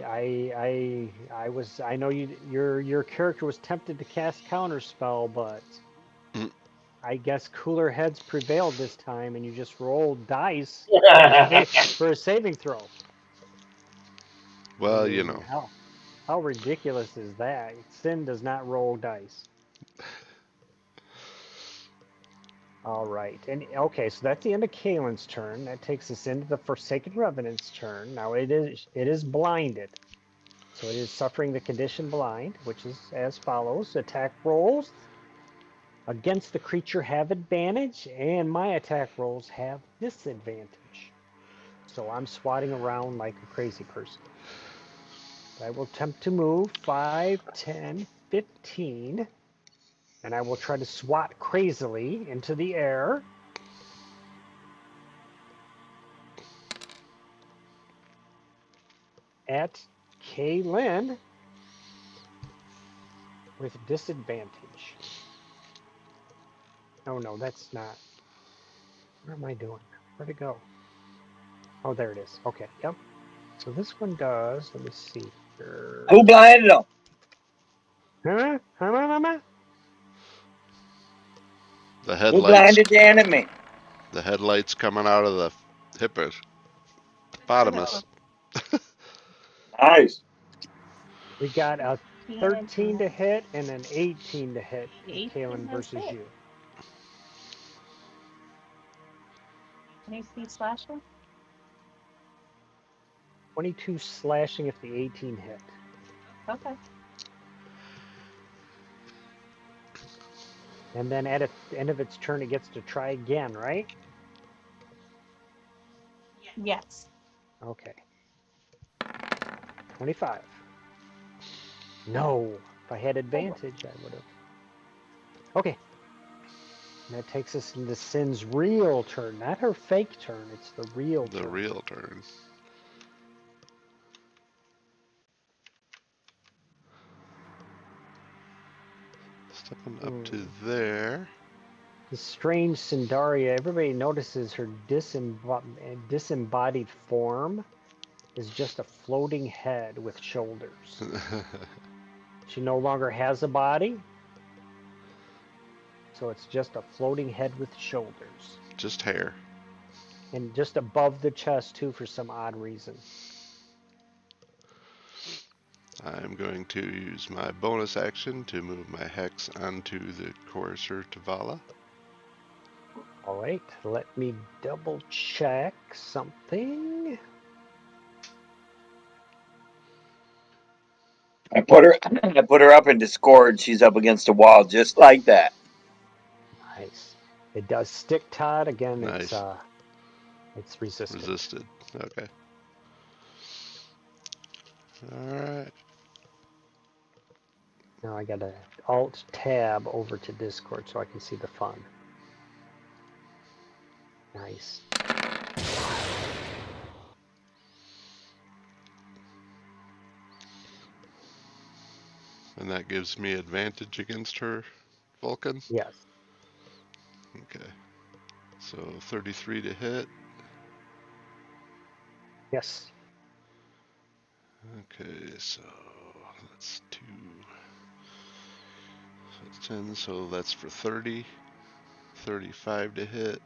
I know your character was tempted to cast counterspell, but Mm. I guess cooler heads prevailed this time, and you just rolled dice for a saving throw. I Well, you mean, know. how ridiculous is that? Sin does not roll dice. All right, and okay, so that's the end of Kalen's turn. That takes us into the Forsaken Revenant's turn. Now it is blinded, so it is suffering the condition blind, which is as follows: attack rolls against the creature have advantage, and my attack rolls have disadvantage. So I'm swatting around like a crazy person. I will attempt to move 5, 10, 15, and I will try to swat crazily into the air. At Kaylin with disadvantage. Oh no, that's not. What am I doing? Where'd it go? Oh, there it is. Okay, yep. So this one does, let me see here. Who blinded them? Huh? The Who headlights. blinded the enemy? The headlights coming out of the hippopotamus. Nice. We got a 13 And to hit and an 18 to hit the for 18 Kaylin has versus hit. you. 22 slashing. 22 slashing if the 18 hit. Okay. And then at the end of its turn, it gets to try again, right? Yes. Okay. 25. No. If I had advantage, I would have. Okay. And that takes us into Sin's real turn. Not her fake turn. It's the real The turn. real turn. Stepping up to there. The strange Sindaria, everybody notices her disembodied form is just a floating head with shoulders. She no longer has a body, so it's just a floating head with shoulders. Just hair. And just above the chest, too, for some odd reason. I'm going to use my bonus action to move my hex onto the Courser Tavala. All right, let me double check something. I put her up in Discord. She's up against the wall just like that. Nice. It does stick, Todd. Again, Nice. it's resisted. Resisted. Okay. Alright. Now I got to Alt Tab over to Discord so I can see the fun. Nice. And that gives me advantage against her, Vulcan? Yes. Okay. So 33 to hit. Yes. Okay, so that's 2. So that's 10, so that's for 30. 35 to hit.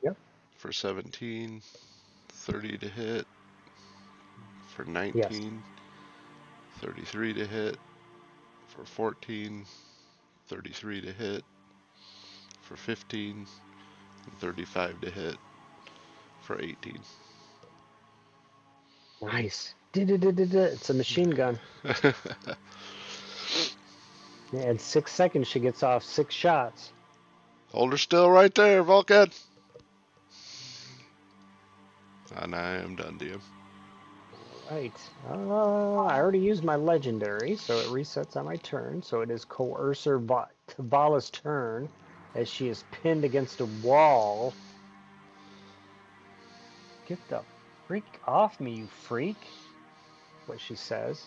Yep. For 17. 30 to hit. For Yes. 19. 33 to hit. For 14. 33 to hit. For 15. And 35 to hit. For 18. Nice. It's a machine gun. Yeah, in 6 seconds, she gets off 6 shots. Hold her still right there, Vulcan. And I am done, DM. All right. I already used my legendary, so it resets on my turn. So it is Coercer Tavalla's turn as she is pinned against a wall. Get the freak off me, you freak. What she says.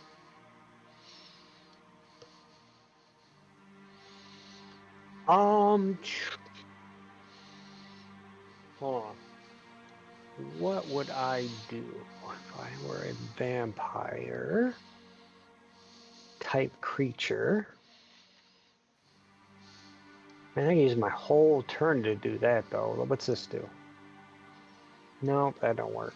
Hold on. What would I do if I were a vampire type creature? Man, I can use my whole turn to do that, though. What's this do? Nope, that don't work.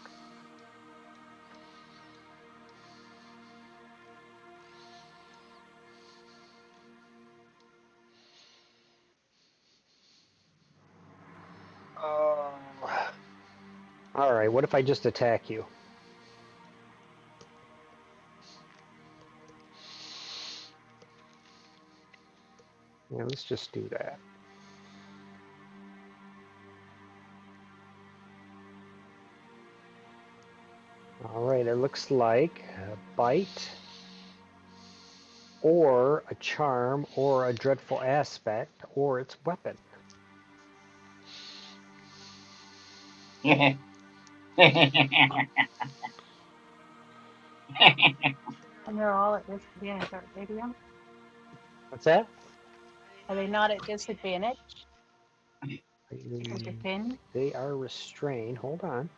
All right, what if I just attack you? Yeah, let's just do that. All right, it looks like a bite, or a charm, or a dreadful aspect, or its weapon. And they're all at disadvantage, aren't they, DM? What's that? Are they not at disadvantage because you're pinned? They are restrained. Hold on.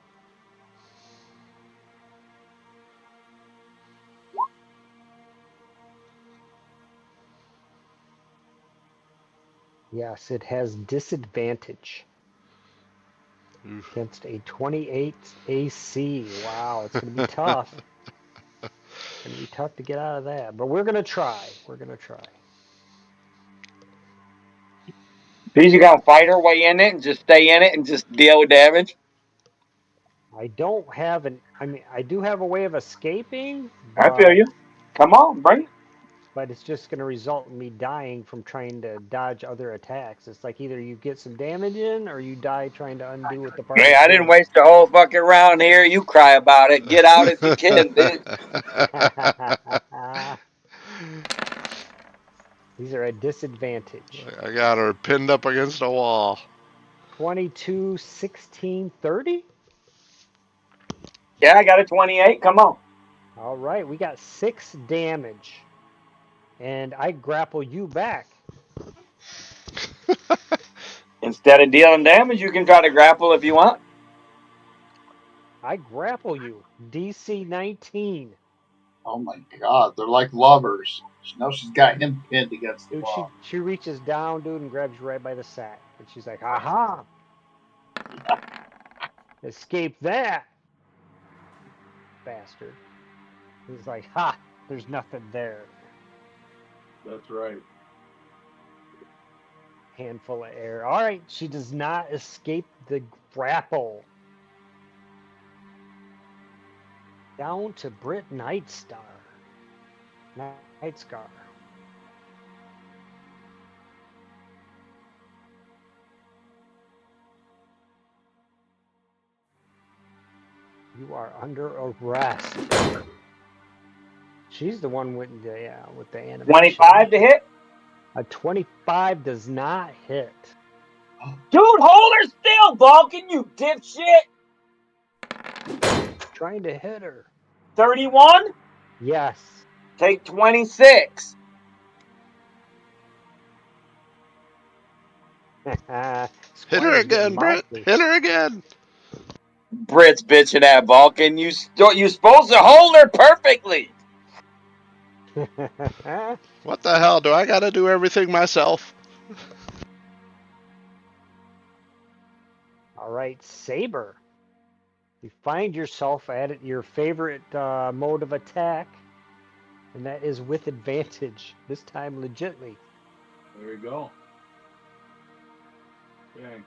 Yes, it has disadvantage Oof. against a 28 AC. Wow, it's going to be tough. It's going to be tough to get out of that, but we're going to try. We're going to try. He's gonna fight her way in it and just stay in it and just deal with damage. I don't have I mean, I do have a way of escaping, I feel but you. Come on, bring it. it's just going to result in me dying from trying to dodge other attacks. It's like either you get some damage in or you die trying to undo what the Hey, party's I didn't doing. waste the whole fucking round here. You cry about it. Get out if you can, bitch. These are at disadvantage. I got her pinned up against a wall. 22, 16, 30? Yeah, I got a 28. Come on. All right, we got 6 damage. And I grapple you back. Instead of dealing damage, you can try to grapple if you want. I grapple you. DC 19. Oh my God, they're like lovers. Now she's got him pinned against the Dude, wall. she reaches down, dude, and grabs you right by the sack. And she's like, aha! Escape that, bastard. He's like, ha! There's nothing there. That's right. Handful of air. All right, she does not escape the grapple. Down to Brit Nightstar. Nightscar. You are under arrest. She's the one with the animation. 25 to hit. A 25 does not hit. Dude, hold her still, Vulcan, you dipshit. Trying to hit her. 31? Yes. Take 26. Hit her Squire's again, getting Brett. mouthy. Hit her again. Brit's bitching at Vulcan. You supposed to hold her perfectly. What the hell? Do I gotta do everything myself? All right, Saber. You find yourself at your favorite mode of attack, and that is with advantage. This time, legitly. There you go. Okay.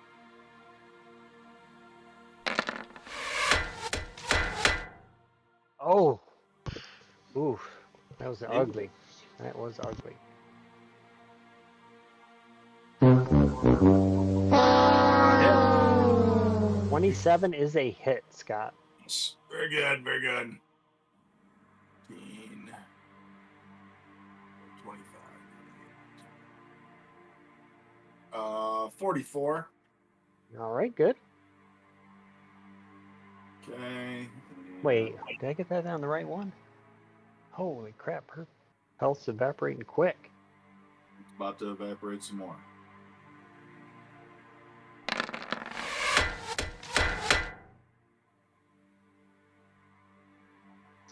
Oh. Oof. That was ugly. That was ugly. Hit. 27 is a hit, Scott. Very good, very good. 15, 25. 44. All right, good. Okay. Wait, did I get that on the right one? Holy crap, her health's evaporating quick. It's about to evaporate some more.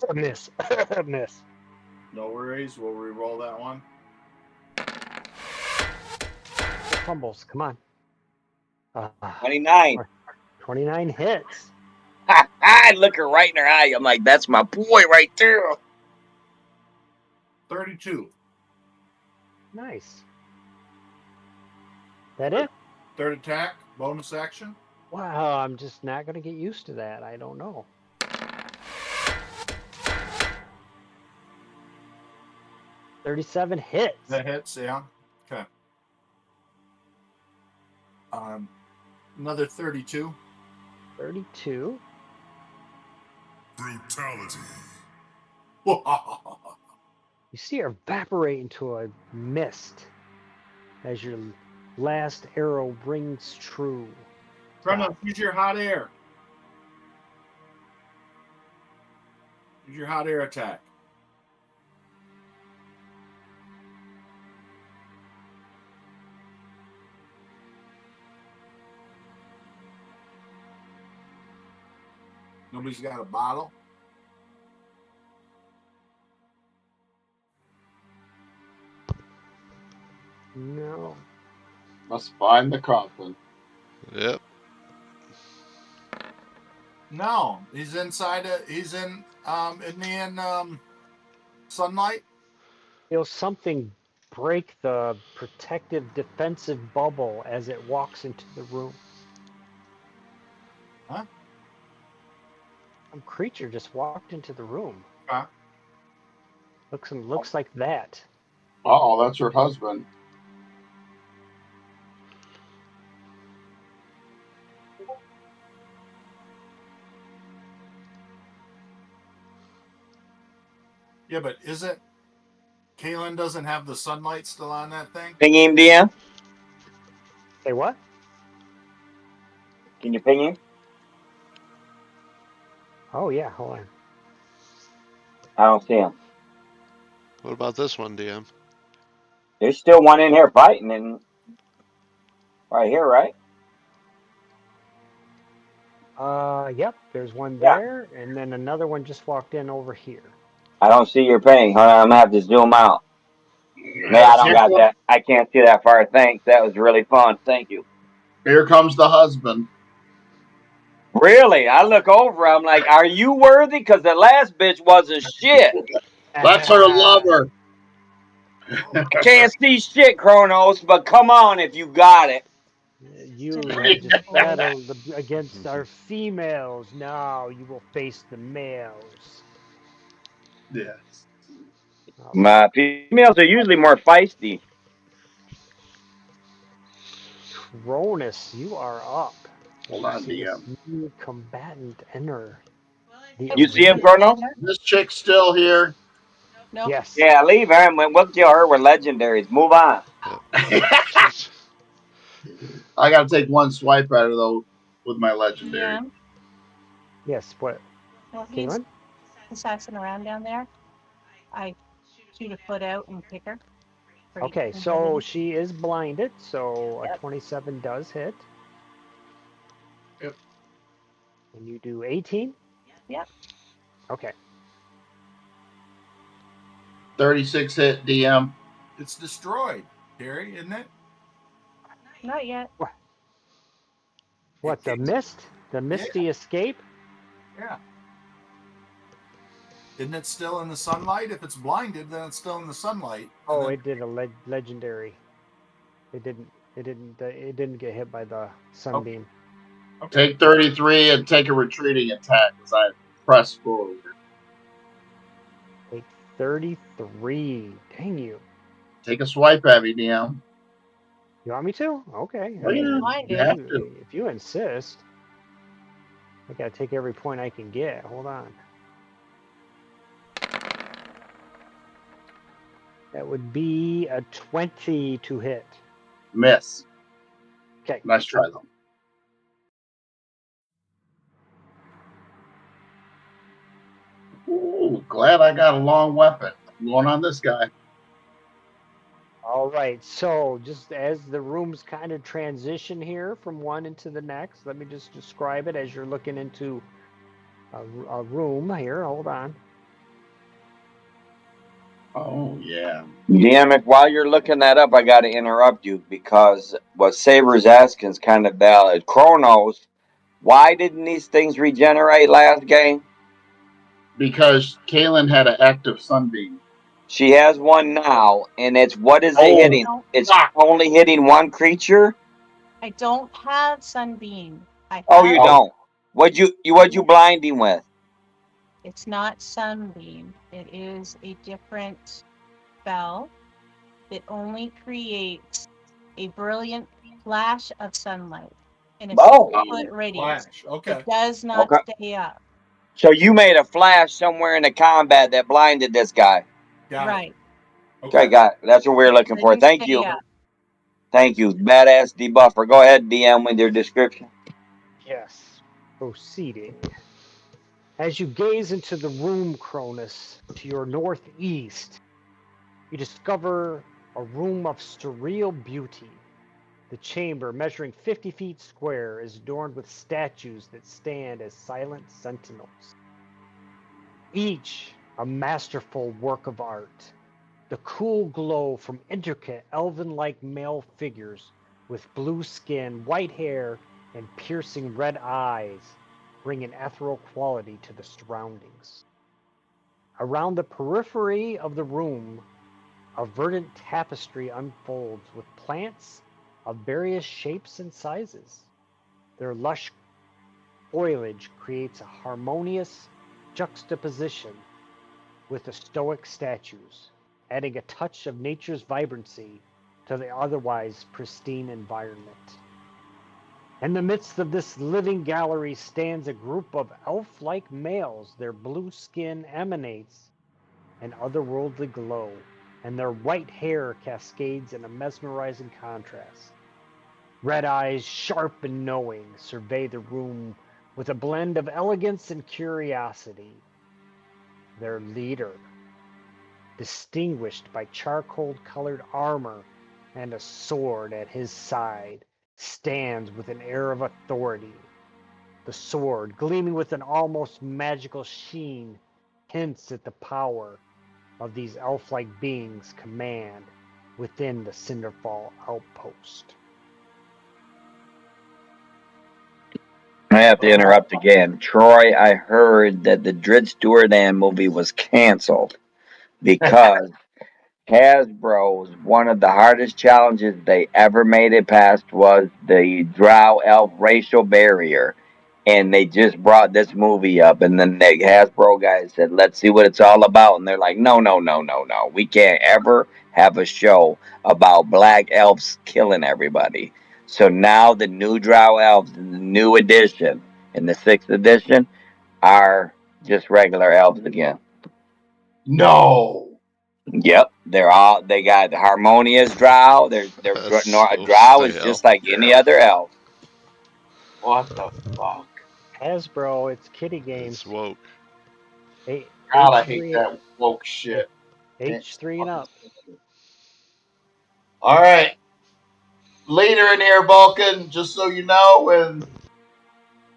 A miss. A miss. No worries. We'll re-roll that one. Fumbles, come on. 29. 29 hits. I look her right in her eye. I'm like, that's my boy right there. 32. Nice. That it? Third attack, bonus action. Wow, I'm just not going to get used to that. I don't know. 37 hits. That hits, yeah. Okay. Another 32. 32. Brutality. You see her evaporate into a mist as your last arrow rings true. Cronos, use your hot air. Use your hot air attack. Nobody's got a bottle. No. Must find the coffin. Yep. No, he's inside. He's in sunlight. Feel something break the protective defensive bubble as it walks into the room. Huh? Some creature just walked into the room. Okay. Looks like that. Oh, that's her husband. Yeah, but isn't Kaylin doesn't have the sunlight still on that thing? Ping him, DM. Say what? Can you ping him? Oh yeah, hold on. I don't see him. What about this one, DM? There's still one in here fighting, and right here, right? Yep, there's one Yeah. there, and then another one just walked in over here. I don't see your ping. Hold on, I'm gonna have to zoom out. No, I don't got that. I can't see that far. Thanks. That was really fun. Thank you. Here comes the husband. Really? I look over. I'm like, are you worthy? Because the last bitch wasn't shit. That's her lover. I can't see shit, Kronos, but come on if you got it. You have just battled against our females. Now you will face the males. Yeah. All right. My females are usually more feisty. Cronus, you are up. Hold You on, see this DM. new combatant enter the You see him, arena. Kronos? This chick's still here. No. Yes. Yeah, leave her and we'll kill her. We're legendaries. Move on. Yep. I got to take one swipe out of though with my legendary. DM, Yes, what? while he's Caitlin? assassin around down there, I shoot a foot out and kick her. Okay, so she is blinded, so a Yep. 27 does hit. Yep. And you do 18? Yep. Okay. 36 hit DM. It's destroyed, Terry, isn't it? Not yet. What, the mist? The misty escape? Yeah. Isn't it still in the sunlight? If it's blinded, then it's still in the sunlight. Oh, then... it did a legendary. It didn't get hit by the sunbeam. Okay. Take 33 and take a retreating attack as I press forward. Take 33. Dang you. Take a swipe at me, DM. You want me to? Okay. Oh, yeah, you have to. If you insist. I gotta take every point I can get. Hold on. That would be a 20 to hit. Miss. Okay. Nice try, though. Ooh, glad I got a long weapon. I'm going on this guy. All right. So just as the rooms kind of transition here from one into the next, let me just describe it as you're looking into a room here. Hold on. Oh, yeah. Damn it, while you're looking that up, I got to interrupt you because what Saber's asking is kind of valid. Chronos, why didn't these things regenerate last game? Because Kaylin had an active sunbeam. She has one now, and it's what is it Oh, hitting? It's only hitting one creature? I don't have sunbeam. I Oh, have. you don't. What'd you blind him with? It's not sunbeam. It is a different spell. It only creates a brilliant flash of sunlight in a Oh. 6-foot radius. Flash. Okay. It does not Okay. stay up. So you made a flash somewhere in the combat that blinded this guy. Got Right. it. Okay, got it. That's what we were looking for. Doesn't Thank stay you. up. Thank you. Badass debuffer. Go ahead, DM, with your description. Yes. Proceeding. As you gaze into the room, Cronus, to your northeast, you discover a room of surreal beauty. The chamber, measuring 50 feet square, is adorned with statues that stand as silent sentinels. Each a masterful work of art. The cool glow from intricate elven-like male figures with blue skin, white hair, and piercing red eyes bring an ethereal quality to the surroundings. Around the periphery of the room, a verdant tapestry unfolds with plants of various shapes and sizes. Their lush foliage creates a harmonious juxtaposition with the stoic statues, adding a touch of nature's vibrancy to the otherwise pristine environment. In the midst of this living gallery stands a group of elf-like males. Their blue skin emanates an otherworldly glow, and their white hair cascades in a mesmerizing contrast. Red eyes, sharp and knowing, survey the room with a blend of elegance and curiosity. Their leader, distinguished by charcoal-colored armor and a sword at his side, stands with an air of authority. The sword, gleaming with an almost magical sheen, hints at the power of these elf-like beings' command within the Cinderfall outpost. I have to interrupt again. Troy, I heard that the Dred Stewart movie was canceled because Hasbro's one of the hardest challenges they ever made it past was the Drow Elf racial barrier. And they just brought this movie up, and then the Hasbro guys said, "Let's see what it's all about." And they're like, "No, no, no, no, no. We can't ever have a show about black elves killing everybody." So now the new Drow elves in the new edition, in the sixth edition, are just regular elves again. No. Yep. They got harmonious drow. They're That's a so drow is stale. just like any other elf. What the fuck? Hasbro, it's kitty It's games. woke. God, I hate H3, that woke shit. Can't H3 and fucking up. stand it. All right. Leader in here, Vulcan, just so you know, and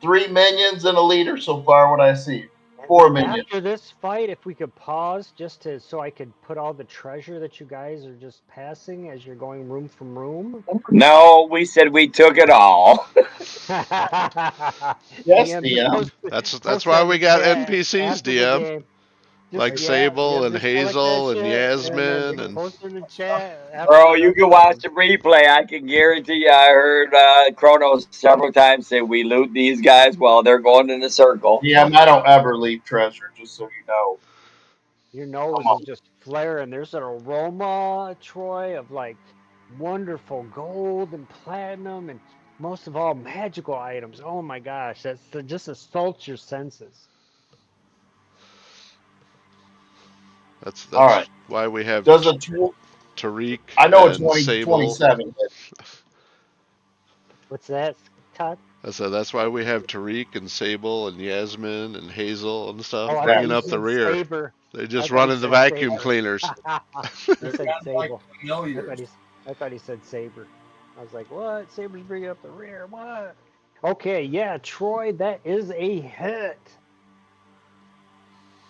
3 minions and a leader so far, what I see. And 4 minions. after this fight, if we could pause just to so I could put all the treasure that you guys are just passing as you're going room from room. No, we said we took it all. Yes, DM, just DM. That's post why that in we the got chat NPCs, after the DM. game. Just Like yeah, Sable and just collect that Hazel and shit and then Yasmin just and post it in the chat after Bro, we're you done can watch fighting. the replay. I can guarantee you. I heard Kronos several times say we loot these guys while they're going in a circle. DM, I don't ever leave treasure, just so you know. Your Come nose is on. just flaring. There's an aroma, Troy, of like wonderful gold and platinum and most of all magical items. Oh my gosh, that just assaults your senses. All right. that's why we have Does a Tariq I know a and 2027 Sable. hit. What's that, Todd? I said that's why we have Tariq and Sable and Yasmin and Hazel and stuff Oh, I thought bringing you up the said rear. saber. They I just thought run he in the said vacuum saber. cleaners. He They're said kind of like sable. I thought familiars. he, I thought he said saber. I was like, what? Saber's bringing up the rear. What? Okay, yeah, Troy, that is a hit.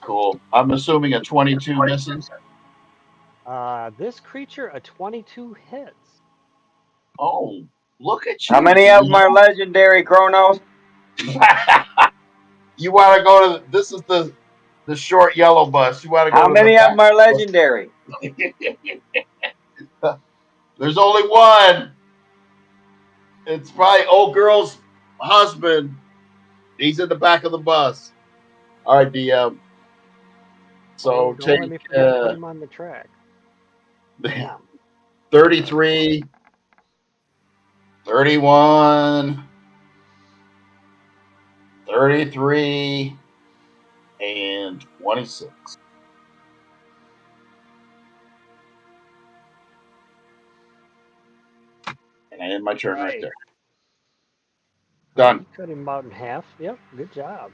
Cool. I'm assuming a 22 misses. This creature, a 22 hits. Oh, look at How you, many of them DM. are legendary, Kronos? You want to go to this is the short yellow bus. You want to go How to the many of them back are legendary? bus. There's only one. It's probably old girl's husband. He's in the back of the bus. All right, DM. Oh, So don't let take me forget to put him on the track. Damn. 33, 31, 33, and 26. And I end my turn right Right. there. Done. You cut him out in half. Yep, good job.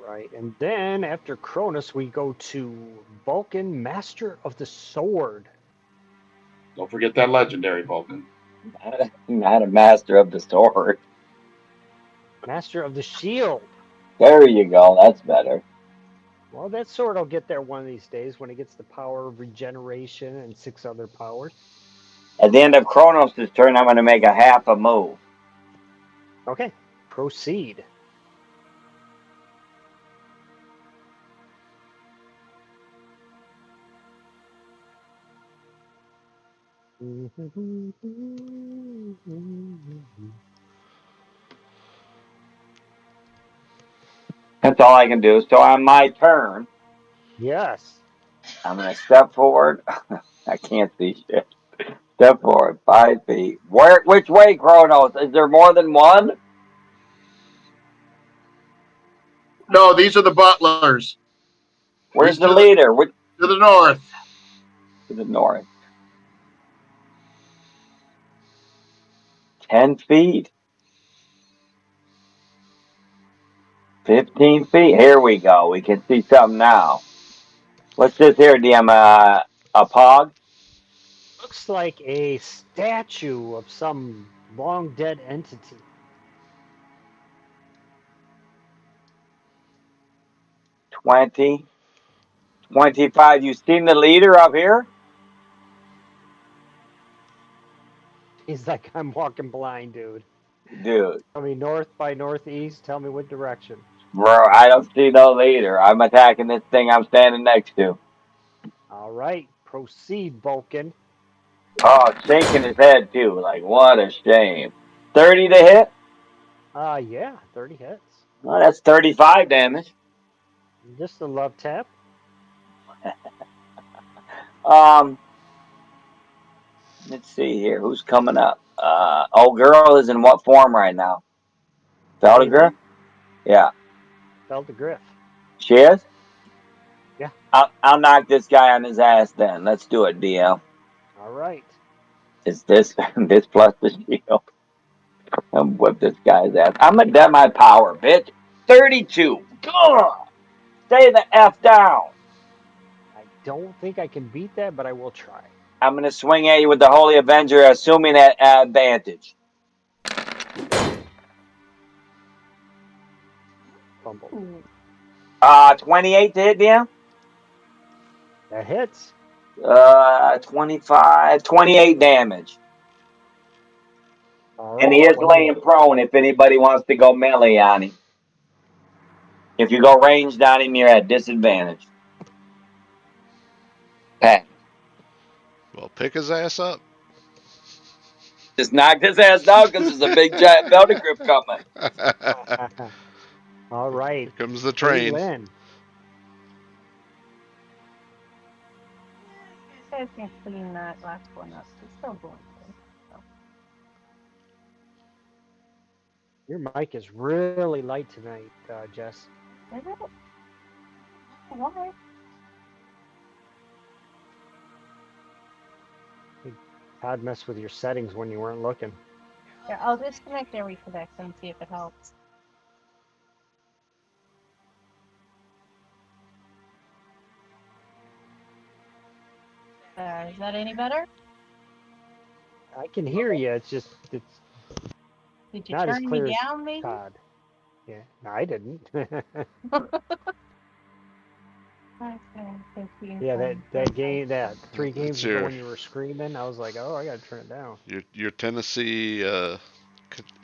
Right, and then after Cronus, we go to Vulcan, Master of the Sword. Don't forget that legendary Vulcan. Not a master of the sword. Master of the Shield. There you go. That's better. Well, that sword will get there one of these days when it gets the power of regeneration and 6 other powers. At the end of Kronos' turn, I'm going to make a half a move. Okay, proceed. That's all I can do. So on my turn, Yes. I'm going to step forward. I can't see shit. Step forward 5 feet. Where? Which way, Kronos? Is there more than one? No, these are the butlers. Where's He's the leader? Which to the north. to the north? 10 feet. 15 feet. Here we go. We can see something now. What's this here, DM? A pog? Looks like a statue of some long dead entity. 20. 25. You seen the leader up here? He's like, I'm walking blind, dude. Dude, Tell me north by northeast. Tell me what direction. bro, I don't see no leader. I'm attacking this thing I'm standing next to. All right, proceed, Vulcan. Oh, shaking his head too. Like, what a shame. 30 to hit? Yeah, 30 hits. Well, that's 35 damage. Just a love tap. Um, let's see here. Who's coming up? Oh, girl is in what form right now? Hazel, Feldegrif? Yeah. fell to Griff. She is? Yeah. I'll knock this guy on his ass then. Let's do it, DL. All right. Is this this plus the shield? I'm whip this guy's ass. I'm gonna dead my power, bitch. 32. Ugh! Stay the F down. I don't think I can beat that, but I will try. I'm gonna swing at you with the Holy Avenger, assuming that advantage. Fumble. Ooh. 28 to hit, DM? That hits. 25, 28 damage. All And right. he is 28. laying prone if anybody wants to go melee on him. If you go ranged on him, you're at disadvantage. Pat. Well, pick his ass up. Just knocked his ass down because there's a big giant belly grip coming. All right. Here comes the Hey, train. Lynn. You guys can clean that last one up. It's still going good. So, Your mic is really light tonight, Jess. is it? Why? Todd messed with your settings when you weren't looking. Yeah, I'll disconnect and reconnect and see if it helps. Is that any better? I can hear you. It's just it's Did you not as turn me clear as down, maybe? Todd. Yeah, no, I didn't. Yeah, that game, that 3 games It's ago your when you were screaming, I was like, oh, I gotta turn it down. your Tennessee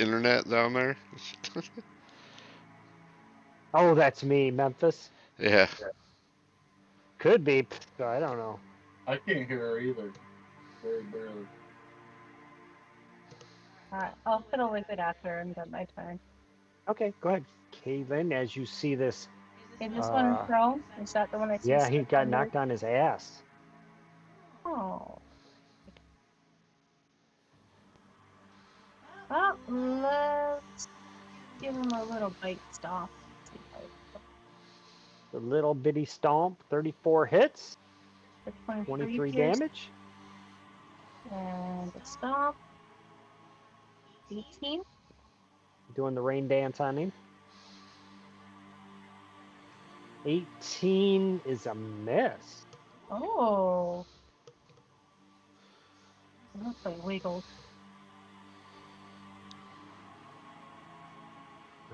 internet down there. Oh, that's me, Memphis. Yeah. Could be. I don't know. I can't hear her either. Very barely. I'll fiddle with it after I'm done my turn. Okay, go ahead, Caitlin. As you see this, Is this one prone? Is that the one I see yeah, he stuck got under? knocked on his ass. Oh. Well, let's give him a little bite stomp. See how it goes. The little bitty stomp, 34 hits, 23 23 pierce damage. and a stomp. 18. Doing the rain dance on him. 18 is a miss. Oh. That's like wiggles.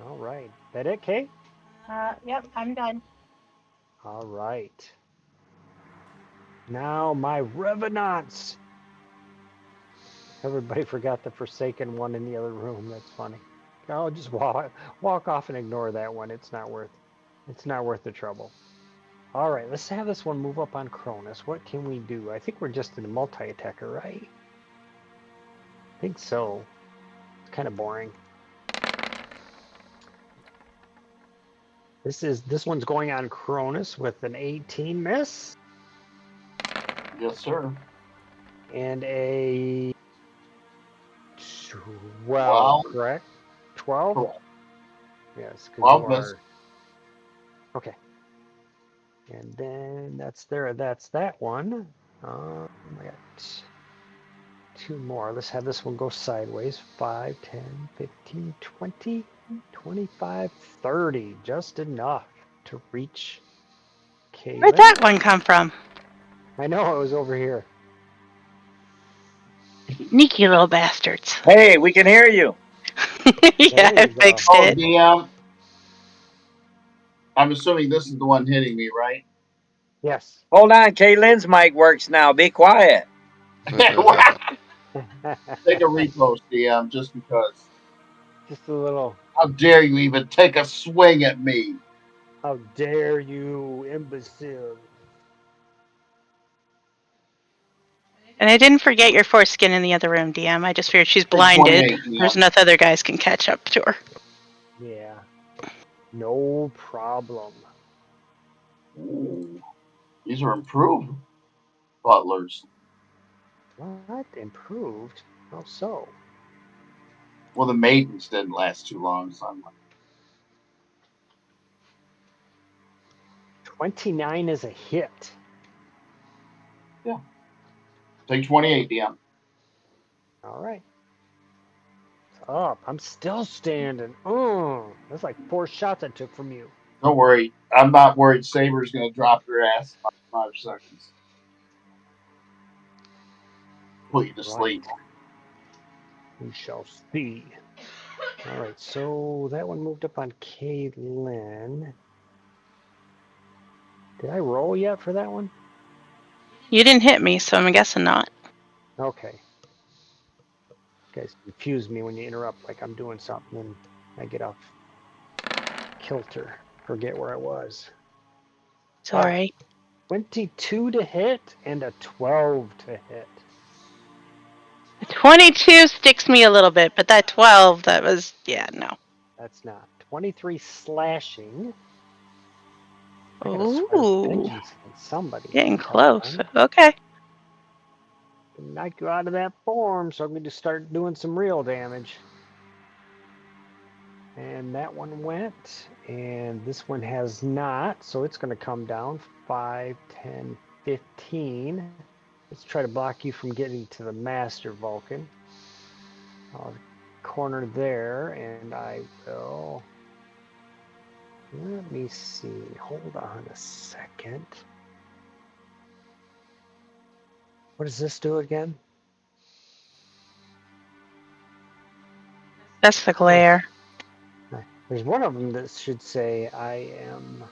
All right. That it, Kay? Yep, I'm done. All right. Now my revenants. Everybody forgot the Forsaken one in the other room. That's funny. I'll just walk off and ignore that one. It's not worth the trouble. All right, let's have this one move up on Cronus. What can we do? I think we're just in a multi-attacker, right? I think so. It's kind of boring. This one's going on Cronus with an 18 miss Yes, sir. and a 12, Wow. correct? 12? Correct. Yes, because you 12 miss. are. Okay. And then that's that one. I got two more. Let's have this one go sideways. 5, 10, 15, 20, 25, 30. Just enough to reach Where'd Caitlin. that one come from? I know it was over here. Sneaky little bastards. Hey, we can hear you. Yeah, There I you go. fixed Oh, it. DM. I'm assuming this is the one hitting me, right? Yes. Hold on, Kaylin's mic works now. Be quiet. Take a repost, DM, just because. Just a little. How dare you even take a swing at me? How dare you, imbecile! And I didn't forget your foreskin in the other room, DM. I just figured she's blinded. 28, There's DM. enough other guys can catch up to her. Yeah. No problem. Ooh, these are improved butlers. What? Improved? How so? Well, the maidens didn't last too long, so I'm like, 29 is a hit. Take 28, DM. All right. It's up. I'm still standing. That's like 4 shots I took from you. Don't worry. I'm not worried Saber's going to drop your ass in 5 seconds. Put you to sleep. We shall see. All right, so that one moved up on Kaylin. Did I roll yet for that one? You didn't hit me, so I'm guessing not. Okay. You guys confuse me when you interrupt like I'm doing something and I get off kilter. Forget where I was. Sorry. 22 to hit and a 12 to hit. 22 sticks me a little bit, but that 12, that was, yeah, no. That's not. 23 slashing. I gotta swear Ooh, vengeance on somebody. getting Come close. on. Okay. Knock you out of that form, so I'm going to start doing some real damage. And that one went, and this one has not, so it's going to come down 5, 10, 15. Let's try to block you from getting to the Master Vulcan. I'll corner there, and I will... Let me see. Hold on a second. What does this do again? That's the glare. There's one of them that should say, I am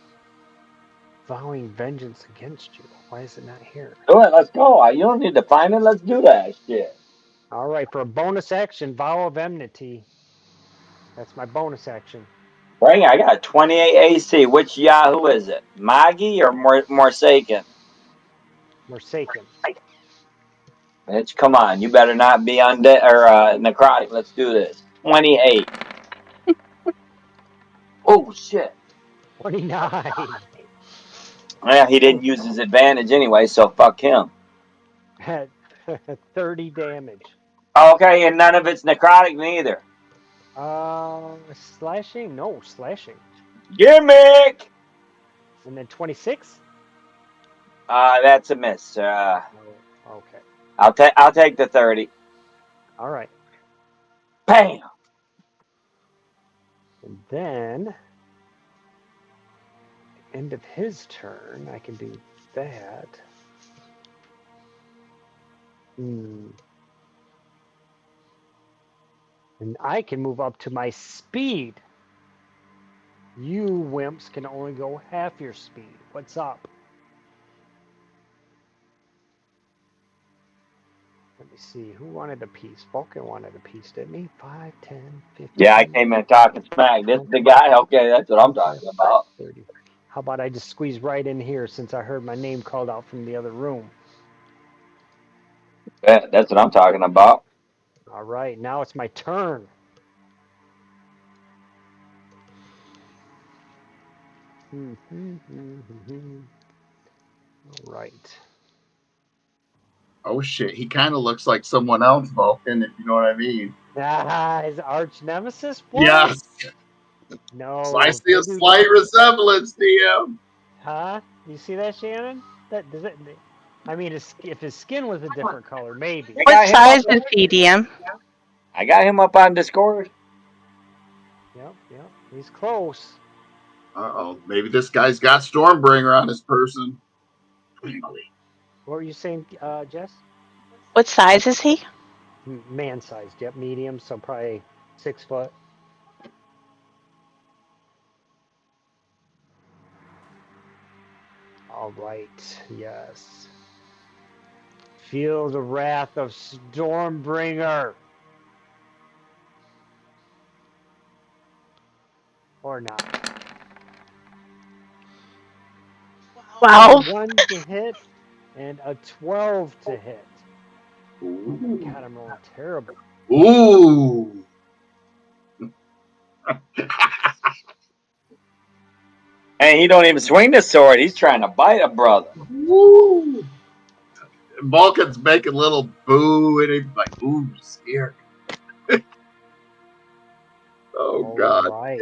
vowing vengeance against you. Why is it not here? Do it. Let's go. You don't need to find it. Let's do that shit. All right, for a bonus action, vow of enmity. That's my bonus action. Bring it. I got 28 AC. Which Yahoo is it? Magi or Morsaken? Forsaken. Bitch, come on. You better not be undead or necrotic. Let's do this. 28. Oh, shit. 29. Well, he didn't use his advantage anyway, so fuck him. At 30 damage. Okay, and none of it's necrotic neither. Slashing? No, slashing. Gimmick! And then 26? That's a miss. Oh, okay. I'll take the 30. All right. Bam! And then, end of his turn, I can do that. And I can move up to my speed. You wimps can only go half your speed. What's up? Let me see. Who wanted a piece? Vulcan wanted a piece, didn't he? 5, 10, 15. Yeah, I came in talking smack. This is the guy? Okay, that's what I'm talking about. 30. How about I just squeeze right in here since I heard my name called out from the other room? Yeah, that's what I'm talking about. All right, now it's my turn. All right. Oh shit, he kind of looks like someone else, Vulcan, if you know what I mean. His arch nemesis? What? Yes. No. So I see a slight resemblance, DM. Huh? You see that, Shannon? That does it. I mean, if his skin was a different color, maybe. What size is PDM? I got him up on Discord. Yep. He's close. Uh-oh. Maybe this guy's got Stormbringer on his person. What were you saying, Jess? What size is he? Man-sized. Yep, medium. So probably 6 foot. All right. Yes. Feel the wrath of Stormbringer. Or not. Wow. 1 to hit and a 12 to hit. Ooh. God, I'm rolling terrible. Ooh. And he don't even swing the sword. He's trying to bite a brother. Woo. Vulcan's making little boo and he's like, ooh, scared. Oh, All God. right.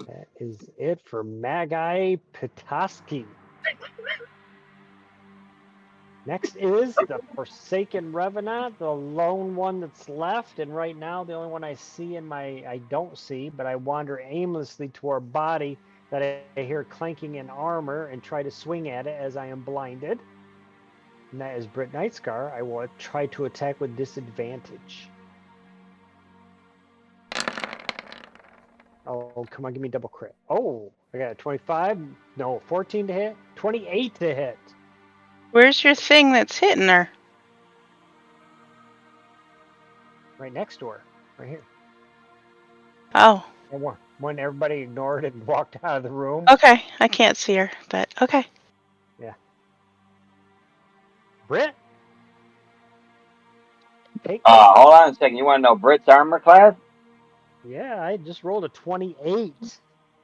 That is it for Magi Petoskey. Next is the Forsaken Revenant, the lone one that's left, and right now the only one I see I don't see, but I wander aimlessly to our body that I hear clanking in armor and try to swing at it as I am blinded. And that is Brit Nightscar. I will try to attack with disadvantage. Oh, come on, give me double crit. Oh, I got a 25. No, 14 to hit. 28 to hit. Where's your thing that's hitting her? Right next to her. Right here. Oh, And when everybody ignored it and walked out of the room. okay. I can't see her, but okay. Yeah. Brit? Take. Hold on a second. You want to know Brit's armor class? Yeah, I just rolled a 28.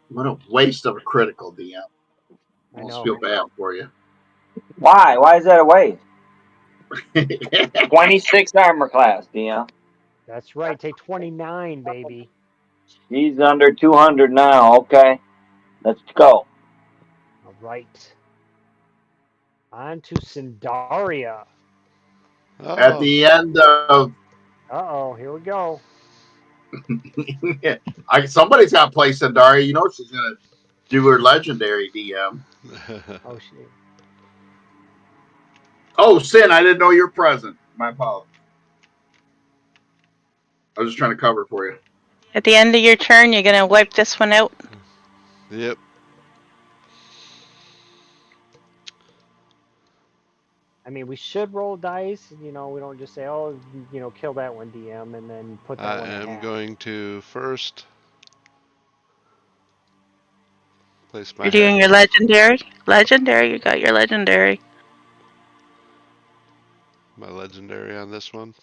What a waste of a critical, DM. I I almost know. feel bad for you. Why? Why is that a waste? 26 armor class, DM. That's right. Take 29, baby. He's under 200 now. Okay. Let's go. All right. On to Sindaria. At Oh, the end of Uh-oh, here we go. somebody's got to play Sandaria. You know she's gonna do her legendary DM. Oh, shit. Oh, Sin, I didn't know you're present. My apologies. I was just trying to cover for you. At the end of your turn, you're gonna wipe this one out. yep. I mean, we should roll dice. You know, we don't just say, oh, kill that one, DM, and then put that I one in am half. going to first place my You're doing your hex. legendary. Legendary. You got your legendary. My legendary on this one.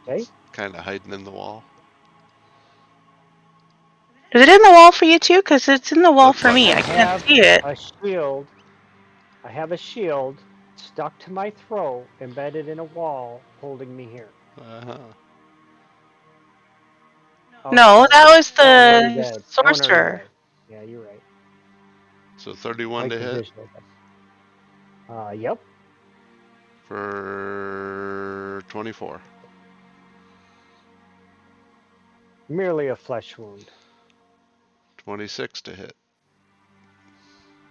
Okay. Kind of hiding in the wall. Is it in the wall for you too? Because it's in the wall Looks for like me. I I it. can't have see it. a shield. I have a shield stuck to my throat, embedded in a wall, holding me here. Uh-huh. Oh, No, that was that one already the dead. That one already sorcerer. dead. Yeah, you're right. So 31 Like to the hit visual. Yep. for 24. Merely a flesh wound. 26 to hit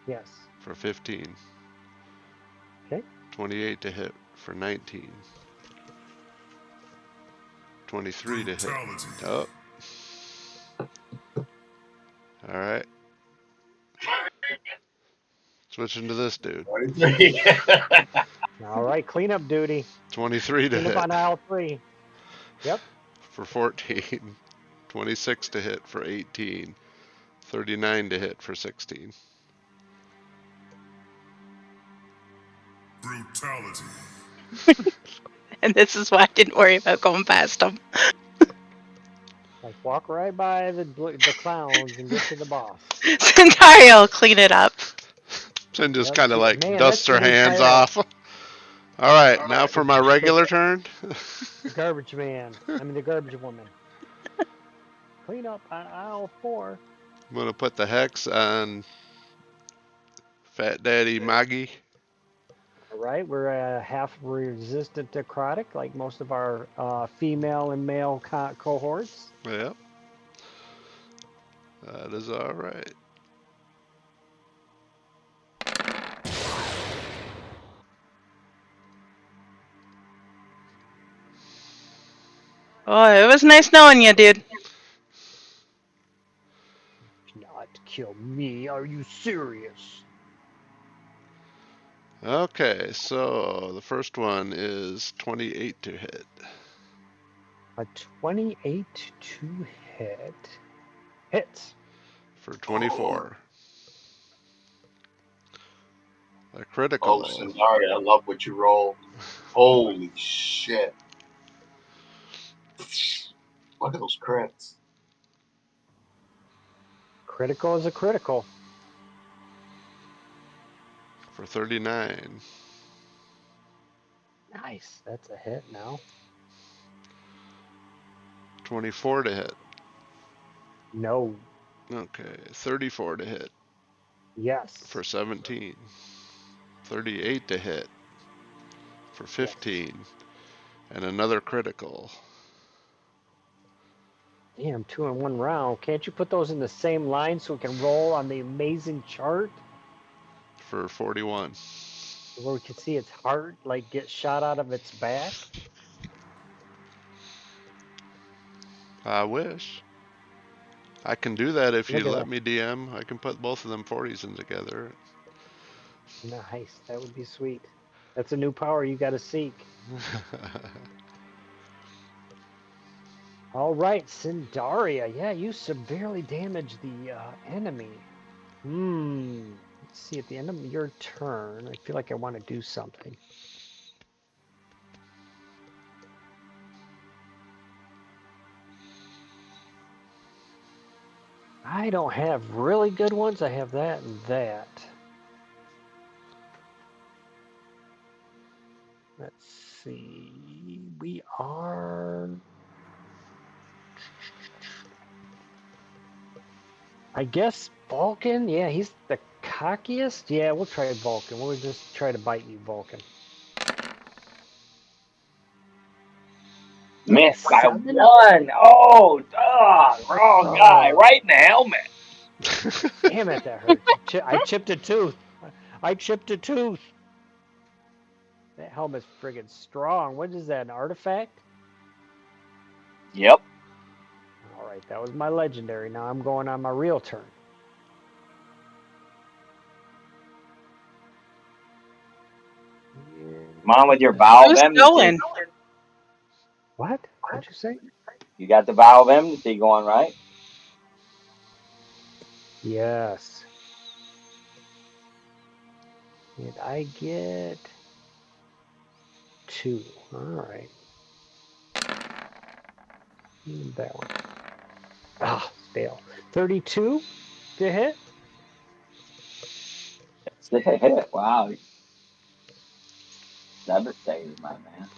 Yes. for 15. Okay. 28 to hit for 19. 23 to hit. Brutality. Oh. All right. Switching to this dude. 23. All right. Cleanup duty. 23 to Clean up hit on aisle 3. Yep. for 14. 26 to hit for 18. 39 to hit for 16. Brutality. And this is why I didn't worry about going past them. Like walk right by the clowns and get to the boss. Centario will clean it up. And just Yep. kind of like Man, that's dusts the her new hands title. off. All right, now for my regular turn. The garbage man. I mean the garbage woman. Clean up on aisle 4. I'm going to put the hex on Fat Daddy Maggie. All right. We're half resistant necrotic, like most of our female and male cohorts. Yep, that is all right. Oh, it was nice knowing you, dude. Not kill me. Are you serious? Okay, so the first one is 28 to hit. A 28 to hit. Hits. For 24. A Oh, critical. Sandaria, I love what you rolled. Holy shit. Look at those crits. Critical is a critical. For 39. Nice. That's a hit now. 24 to hit. No. Okay, 34 to hit Yes. for 17. 38 to hit for 15. Yes. And another critical. Damn, 2 in 1 round. Can't you put those in the same line so we can roll on the amazing chart For 41. where we can see its heart like get shot out of its back? I wish. I can do that if Look you at let that. me, DM. I can put both of them 40s in together. Nice. That would be sweet. That's a new power you got to seek. All right, Syndaria. Yeah, you severely damaged the enemy. Let's see. At the end of your turn, I feel like I want to do something. I don't have really good ones. I have that and that. Let's see. We are. I guess Vulcan. Yeah, he's the cockiest. Yeah, we'll try Vulcan. We'll just try to bite you, Vulcan. Missed by 7. 1. Oh, wrong guy. Oh, Right in the helmet. damn it, that hurt. I chipped a tooth. I chipped a tooth. That helmet's friggin' strong. What is that, an artifact? Yep. All right, that was my legendary. Now I'm going on my real turn. Come on with your Vial of Who's Enmity. going? What? What'd you say? You got the Vial of Enmity going, right? Yes. And I get 2. All right. That one. Ah, fail. 32 to hit. Wow. Devastated, my man.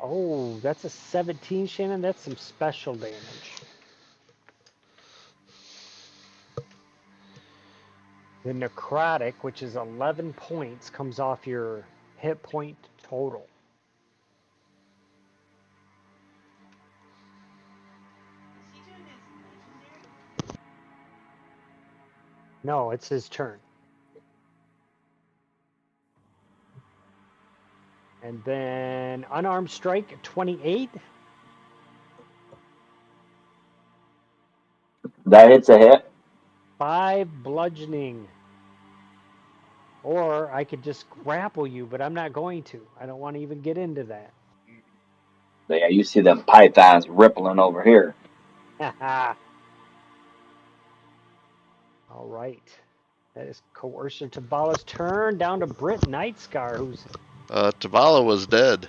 Oh, that's a 17, Shannon. That's some special damage. The necrotic, which is 11 points, comes off your hit point total. No, it's his turn. And then unarmed strike, 28. That hits a hit. 5 bludgeoning. Or I could just grapple you, but I'm not going to. I don't want to even get into that. So yeah, you see them pythons rippling over here. All right. That is Coercer Tabala's turn. Down to Britt Nightscar, who's Tabala was dead.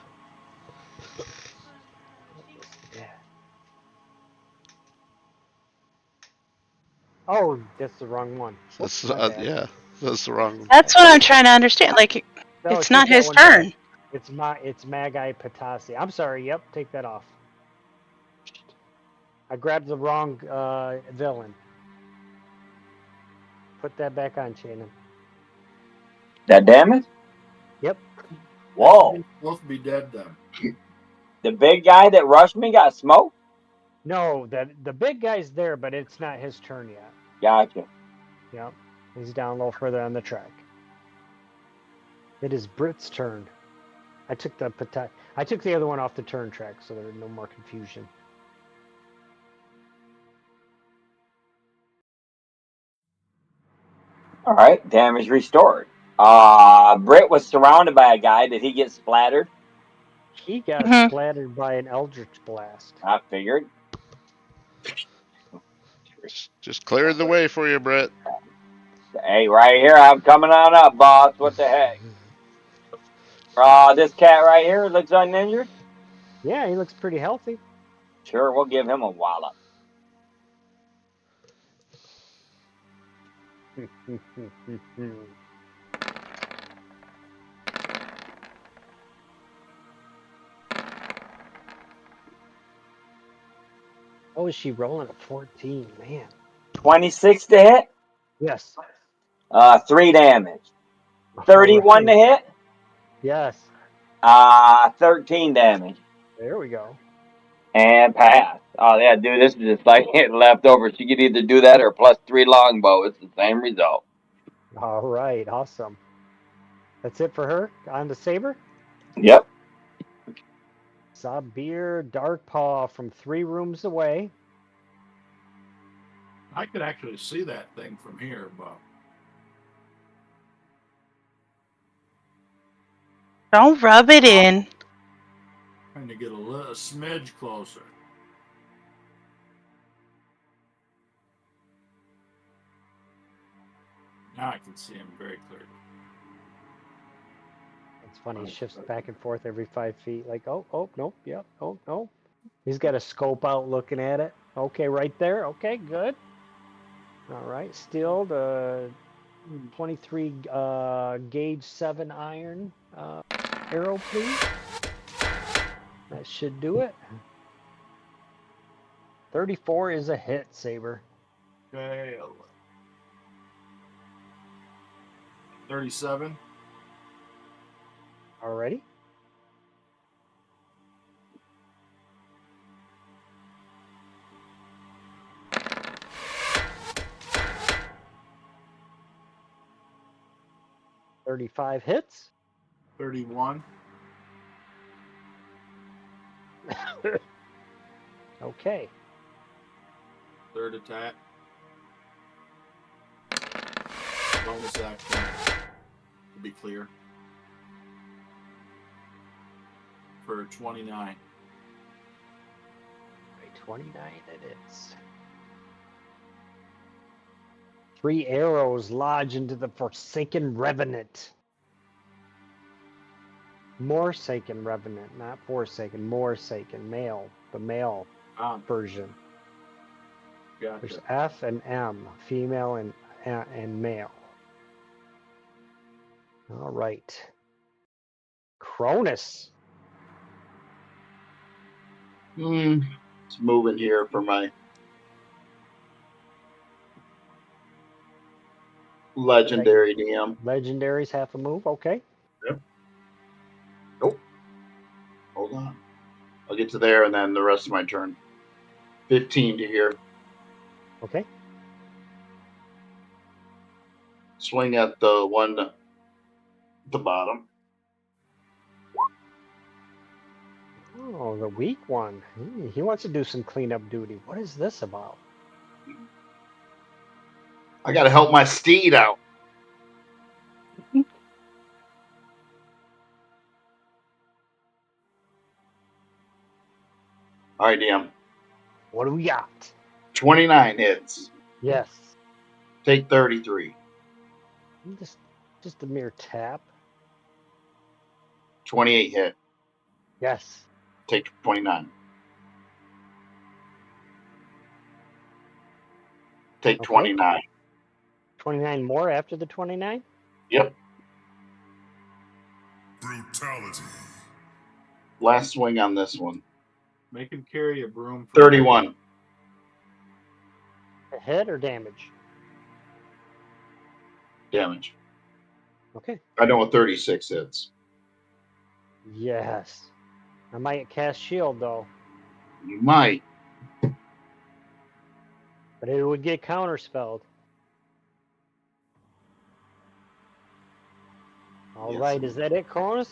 yeah. Oh, that's the wrong one. Whoops, That's, my bad. yeah, that's the wrong. That's what I'm trying to understand. Like, No, it's take not that his one back. turn. It's Magi Patasi. I'm sorry. Yep, take that off. I grabbed the wrong villain. Put that back on, Shannon. That damage? Yep. Whoa. Both be dead then. The big guy that rushed me got smoked? No, the big guy's there, but it's not his turn yet. Gotcha. Yep. He's down a little further on the track. It is Britt's turn. I took the other one off the turn track, so there's no more confusion. All right, damage restored. Britt was surrounded by a guy. Did he get splattered? He got Mhm. splattered by an Eldritch Blast. I figured. Just cleared the way for you, Brett. Hey, right here, I'm coming on up, boss. What the heck? This cat right here looks uninjured. Yeah, he looks pretty healthy. Sure, we'll give him a wallop. Oh, is she rolling a 14? Man. 26 to hit. Yes. 3 damage. All 31 to right. hit. Yes. 13 damage. There we go. And pass. Oh yeah, dude, this is just like hit leftover. She could either do that or +3 longbow. It's the same result. All right. Awesome. That's it for her. On to Saber. Yep. Sabir Darkpaw from 3 rooms away. I could actually see that thing from here, but Don't rub it in. trying to get a smidge closer. Now I can see him very clearly. It's funny. He shifts back and forth every 5 feet. Like, oh, nope, yep, oh, no. He's got a scope out looking at it. Okay, right there. Okay, good. All right, still the 23 gauge 7 iron arrow, please. That should do it. 34 is a hit, Saber. Okay. 37. Already? $35 hits. 31. Okay. Third attack. Bonus action. To be clear. For 29. 29 it is. 3 arrows lodge into the Forsaken Revenant. Morsaken Revenant, not Forsaken, Morsaken, male, the male version. Gotcha. There's F and M, female and male. All right. Cronus. It's moving here for my legendary DM. Legendaries half a move, okay. Yep. Nope. Hold on. I'll get to there and then the rest of my turn. 15 to here. Okay. Swing at the one at the bottom. Oh, the weak one. He wants to do some cleanup duty. What is this about? I got to help my steed out. All right, DM. What do we got? 29 hits. Yes. Take 33. Just a mere tap. 28 hit. Yes. Take 29. Take 29. 29 more after the 29? Yep. Brutality. Last swing on this one. Make him carry a broom. 31. A hit or damage? Damage. Okay. I know what 36 hits. Yes. I might cast shield though. You might. But it would get counterspelled. All Yes, right, is that it, Cronus?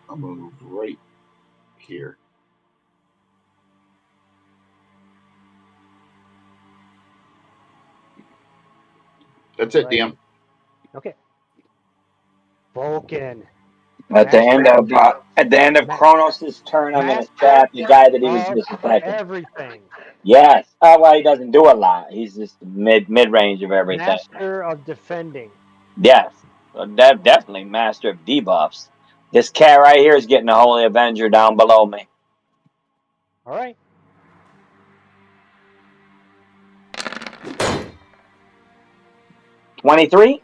I'll move right here. That's it, DM. Okay. Vulcan. At the end of Kronos' turn, I'm gonna stab the guy that he was just attacking. Everything. Yes. Well, he doesn't do a lot. He's just mid range of everything. Master of defending. Yes. Definitely master of debuffs. This cat right here is getting a Holy Avenger down below me. All right. $23?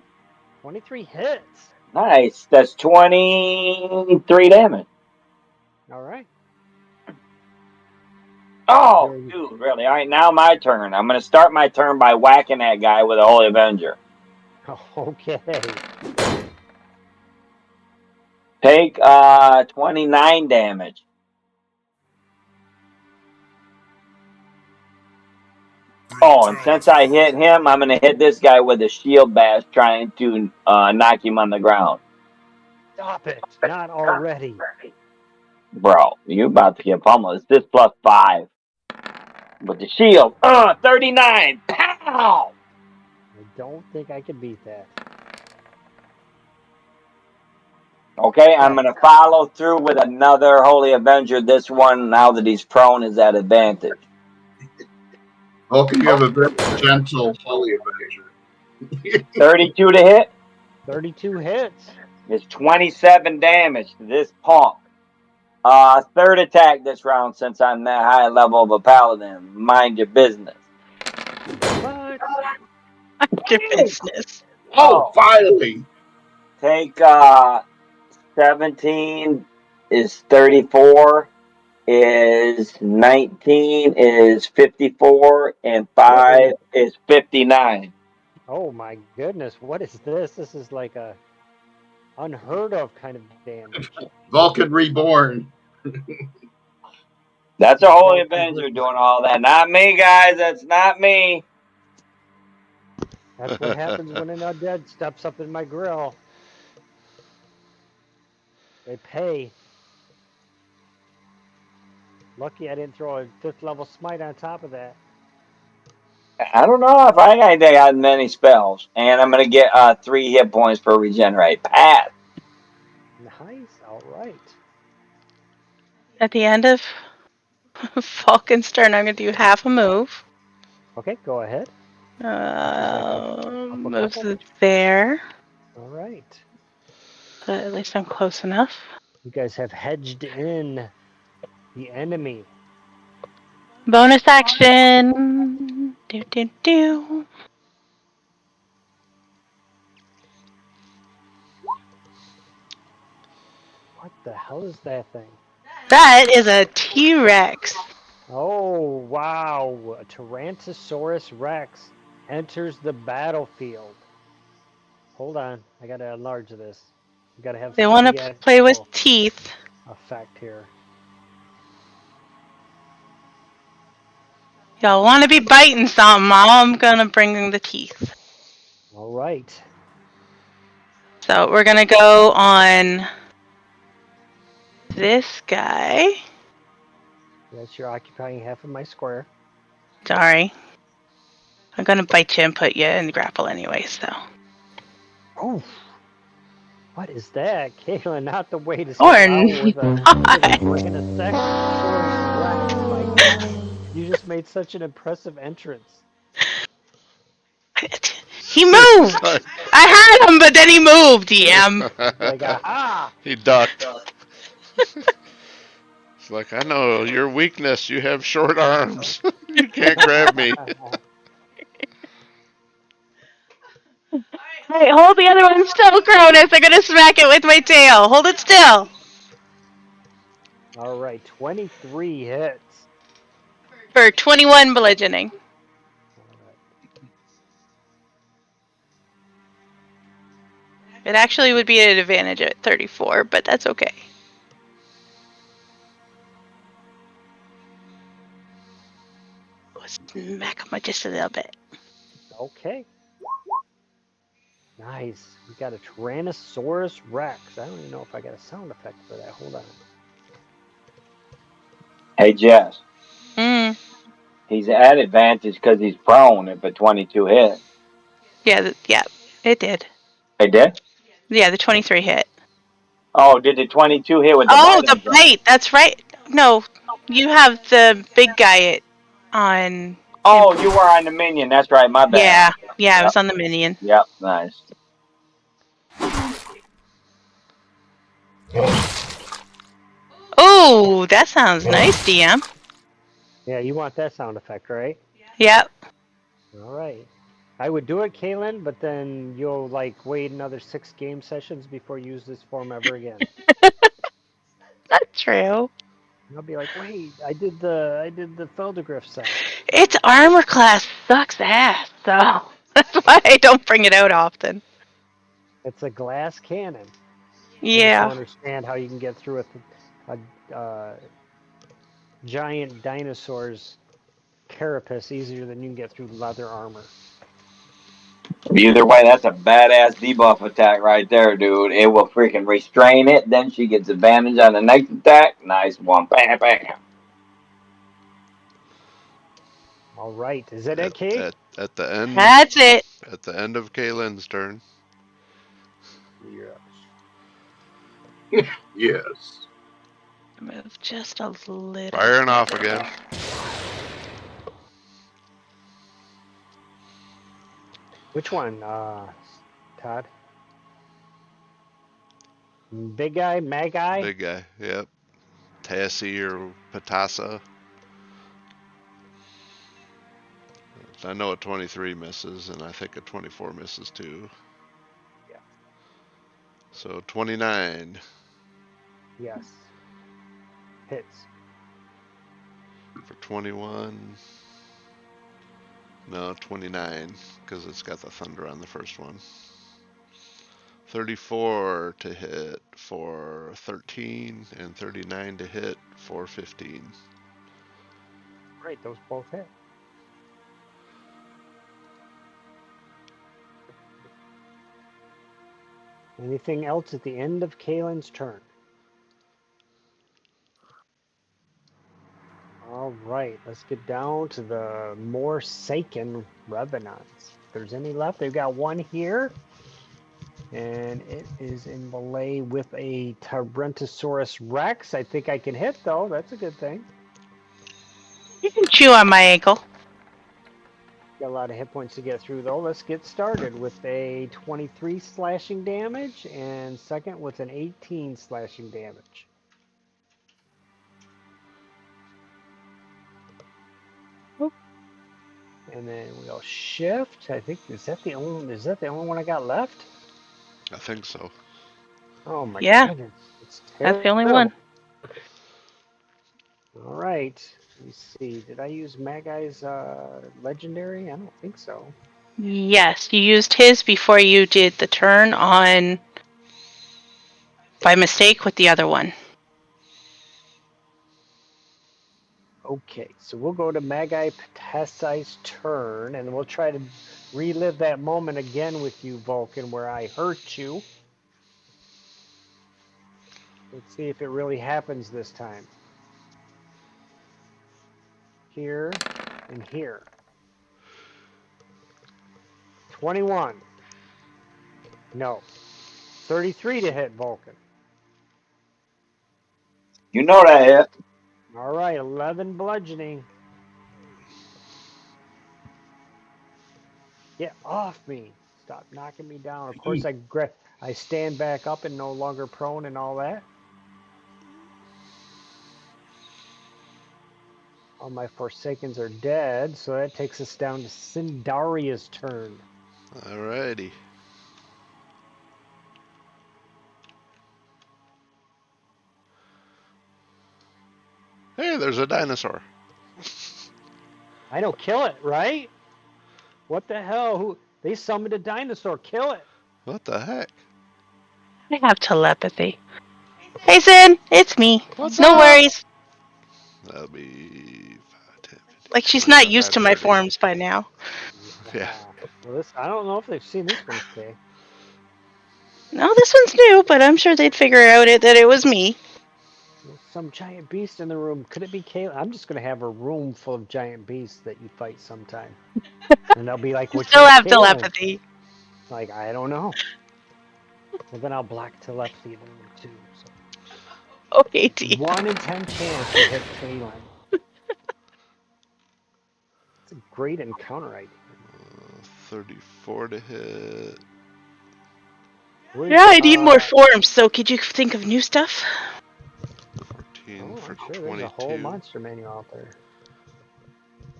23 hits. Nice. That's 23 damage. All right. Oh, You're- dude, really? All right, now my turn. I'm going to start my turn by whacking that guy with a Holy Avenger. Okay. Take 29 damage. Oh, and since I hit him, I'm going to hit this guy with a shield bash, trying to knock him on the ground. Stop it! Not already. Bro, you about to get pummeled. It's this plus 5 with the shield. 39. Pow! I don't think I can beat that. Okay, I'm Okay. going to follow through with another Holy Avenger. This one, now that he's prone, is at advantage. Vulcan, you have a very gentle Holy Avenger. 32 to hit. 32 hits. It's 27 damage to this punk. Third attack this round since I'm that high level of a paladin. Mind your business. What? Your business. Oh, finally. Take 17 is 34, is 19 is 54, and 5 is 59. Oh my goodness, what is this? This is like a unheard of kind of damage. Vulcan reborn. That's a Holy Vulcan Avenger versus. doing all that. Not me, guys. That's not me. That's what happens when an undead steps up in my grill. They pay. Lucky I didn't throw a 5th level smite on top of that. I don't know if I got many spells. And I'm going to get 3 hit points for regenerate. Pass. Nice, alright. At the end of Falcon's turn, I'm going to do half a move. Okay, go ahead. See if I can up a Moves couple. it there. Alright. But at least I'm close enough. You guys have hedged in the enemy. Bonus action. Do, do, do. What the hell is that thing? That is a T-Rex. Oh, wow. A Tyrannosaurus Rex enters the battlefield. Hold on. I gotta enlarge this. We gotta have They some want to play with theatrical teeth. effect here. Y'all want to be biting something, I'm going to bring the teeth. All right. So we're going to go on this guy. Yes, you're occupying half of my square. Sorry. I'm going to bite you and put you in grapple anyway, so. Oh, what is that? Caitlin, not the way to Or start out with a not. friggin' Saurus Rex. My God. You just made such an impressive entrance. He It's moved! like I had him, but then he moved, DM. Like, aha! he ducked. It's like, I know your weakness. You have short arms. You can't grab me. Hey, hold the other one still, Cronus. I'm gonna smack it with my tail. Hold it still. All right, 23 hits. For 21 bludgeoning. All right. It actually would be at advantage at 34, but that's okay. Let's smack him just a little bit. Okay. Nice. We got a Tyrannosaurus Rex. I don't even know if I got a sound effect for that. Hold on. Hey, Jess. Hmm. He's at advantage because he's prone if a 22 hit. Yeah, yeah, it did. Hey, did? Yeah, the 23 hit. Oh, did the 22 hit with the Oh, bite the on him? bite. That's right. No, you have the big guy on. Oh, you were on the minion. That's right. My bad. Yeah, yeah, I Yep. was on the minion. Yep. Nice. Oh, that sounds nice, DM. Yeah, you want that sound effect, right? Yep. All right. I would do it, Kaylin, but then you'll like wait another 6 game sessions before you use this form ever again. That's true. I'll be like, wait, I did the Feldegriff sound. Its armor class sucks ass, so that's why I don't bring it out often. It's a glass cannon. I just don't Yeah. understand how you can get through a giant dinosaur's carapace easier than you can get through leather armor. Either way, that's a badass debuff attack right there, dude. It will freaking restrain it. Then she gets advantage on the next attack. Nice one. Bam, bam. All right, is that it, Kate? At the end That's it. at the end of Kaylin's turn. Yes. Yes. Move just a little. Firing off again. Which one, Todd? Big guy, mag guy? Big guy. Yep. Tassie or Patassa. I know a 23 misses, and I think a 24 misses too. Yeah. So 29 Yes. Hits. for 21. No, 29, because it's got the thunder on the first one. 34 to hit for 13, and 39 to hit for 15. Great, those both hit. Anything else at the end of Kalen's turn? All right, let's get down to the more Seiken Revenants. If there's any left, they've got one here. And it is in melee with a Tyrantosaurus Rex. I think I can hit, though. That's a good thing. You can chew on my ankle. Got a lot of hit points to get through, though. Let's get started with a 23 slashing damage, and second with an 18 slashing damage. Oop. And then we'll shift. I think is that the only one I got left? I think so. Oh my Yeah, goodness, it's that's the only terrible. one. All right, let me see. Did I use Magai's legendary? I don't think so. Yes, you used his before you did the turn on by mistake with the other one. Okay, so we'll go to Magai Patessai's turn, and we'll try to relive that moment again with you, Vulcan, where I hurt you. Let's see if it really happens this time. Here and here. 21. No. 33 to hit Vulcan. You know that hit. All right, 11 bludgeoning. Get off me. Stop knocking me down. Of course, I stand back up and no longer prone and all that. All my Forsakens are dead, so that takes us down to Sindaria's turn. Alrighty. Hey, there's a dinosaur. I know, kill it, right? What the hell? Who? They summoned a dinosaur. Kill it. What the heck? I have telepathy. Hey, Zin, it's me. What's No up? worries. That'll be 5, 10, 15, Like she's not 25, used to my 30. forms by now. Yeah. Well, this I don't know if they've seen this one today. No, this one's new, but I'm sure they'd figure out that it was me. There's some giant beast in the room. Could it be Kayla? I'm just gonna have a room full of giant beasts that you fight sometime, and they'll be like, You "Which still one's have Kaylin?" telepathy. Like, I don't know. Well, then I'll block telepathy then too. So Okay, T. 1 in 10 chance you hit Kaylin. It's a great encounter idea. 34 to hit. Yeah, I need more forms, so could you think of new stuff? 14 Oh, for I'm sure there's a whole 22. monster manual out there.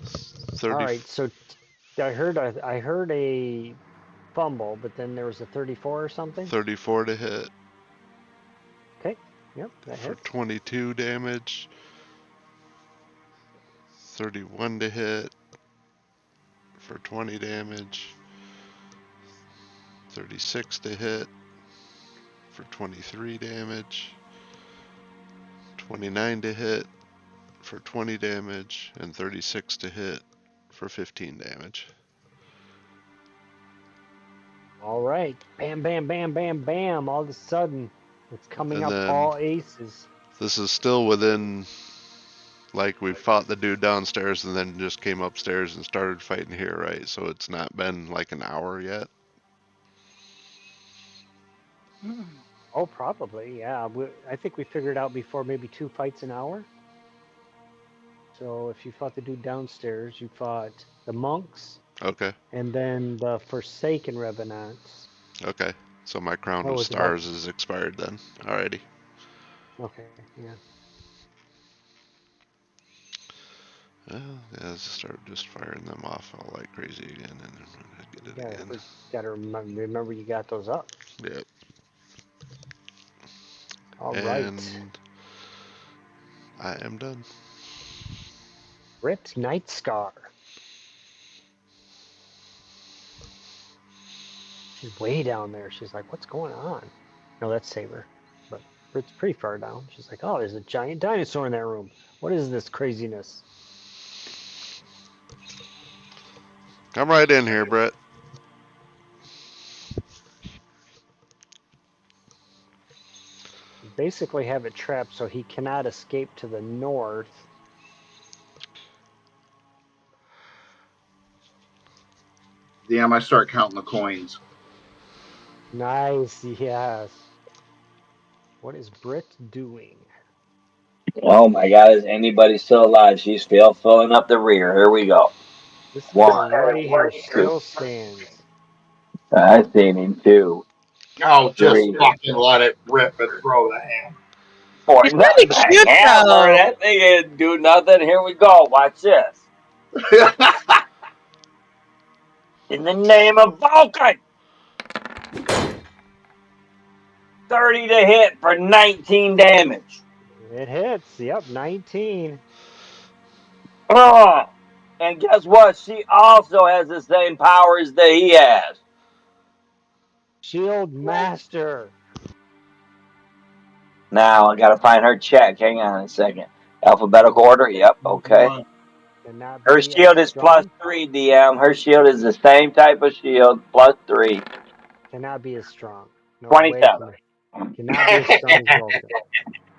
30. All right, so I heard a fumble, but then there was a 34 or something. 34 to hit Okay, yep, that for hits. 22 damage. 31 to hit for 20 damage. 36 to hit for 23 damage. 29 to hit for 20 damage. And 36 to hit for 15 damage. All right. Bam, bam, bam, bam, bam. All of a sudden, it's coming And up then all aces. this is still within, like, we fought the dude downstairs and then just came upstairs and started fighting here, right? So it's not been like an hour yet. Oh, probably. Yeah. I think we figured out before maybe 2 fights an hour. So if you fought the dude downstairs, you fought the monks Okay. and then the Forsaken Revenants. Okay. So my crown That of was about. stars is expired then. Alrighty. Okay. Yeah. Well, yeah, let's start just firing them off all like crazy again and then get it Yeah. again. We got to remember you got those up. Yep. All right. And I am done. Brit Nightscar. She's way down there. She's like, what's going on? No, that's Saber. But Brit's pretty far down. She's like, oh, there's a giant dinosaur in that room. What is this craziness? Come right in here, Brett. You basically have it trapped so he cannot escape to the north. Damn, I start counting the coins. Nice, yes. What is Brit doing? Oh my God, is anybody still alive? She's still filling up the rear. Here we go. This guy One, right here two. still stands. I seen him too. Oh, just Three, fucking let it rip and throw the ham. four. He's The, really the cute hammer, though. that thing didn't do nothing. Here we go. Watch this. In the name of Vulcan. 30 to hit for 19 damage. It hits. Yep, 19. And guess what? She also has the same powers that he has. Shield Master. Now I gotta find her check. Hang on a second. Alphabetical order. Yep. Okay. One. Cannot Her be as shield is plus strong. 3, DM. Her shield is the same type of shield, plus 3. Cannot be as strong. No way 27. cannot be as strong as Vulcan.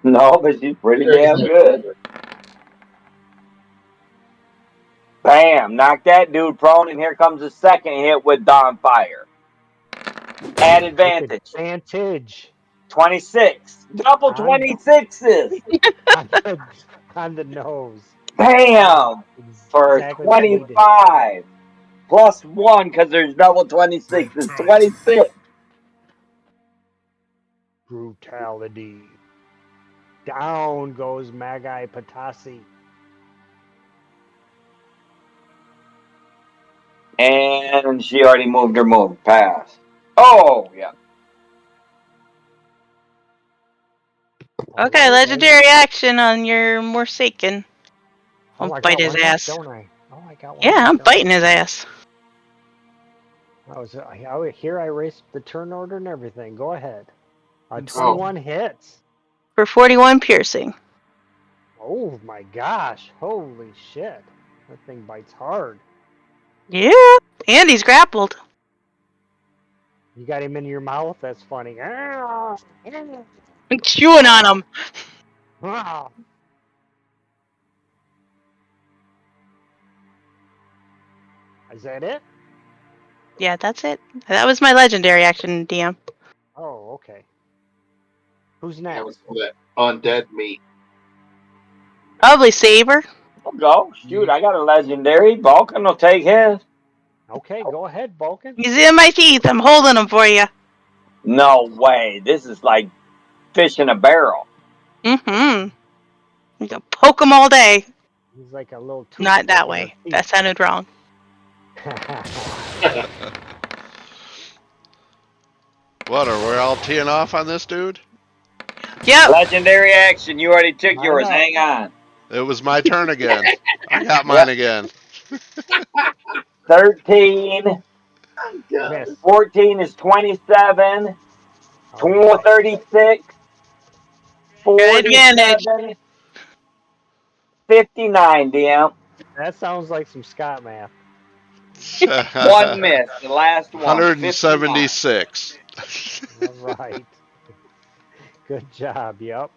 No, but she's pretty There's damn no- good. Bam! Knock that dude prone, and here comes the second hit with Dawn Fire. Add Take advantage. advantage 26. Double on 26s. on the on the nose. Bam! For Exactly what you need to hit. 25. Plus 1, because there's double 26. It's Brutality. 26. Brutality. Down goes Magi Patasi. And she already moved her move. Pass. Oh, yeah. All Okay, right, legendary action on your Morsaken. Oh, I'll I bite got his one left, ass. don't I? Oh, I got one Yeah, left, I'm don't biting his ass. Here I erased the turn order and everything. Go ahead. Oh. 21 hits. For 41 piercing. Oh my gosh. Holy shit. That thing bites hard. Yeah, and he's grappled. You got him in your mouth? That's funny. I'm chewing on him. Ah. Is that it? Yeah, that's it. That was my legendary action, DM. Oh, okay. Who's That next? was for that undead meat. Probably Saber. I'll go. Shoot, I got a legendary. Vulcan will take his. Okay, go ahead, Vulcan. He's in my teeth. I'm holding him for you. No way. This is like fish in a barrel. Mm-hmm. You can poke him all day. He's like a little Not toothpick that in your way. teeth. That sounded wrong. What, are we all teeing off on this dude? Yep. Legendary action. You already took Line yours. up. Hang on. It was my turn again. I got mine again. 13. God. Miss. 14 is 27. All right. 36. Good advantage. 47. 59, DM. That sounds like some Scott math. One miss. The last one. 59. 176. All right. Good job. Yep.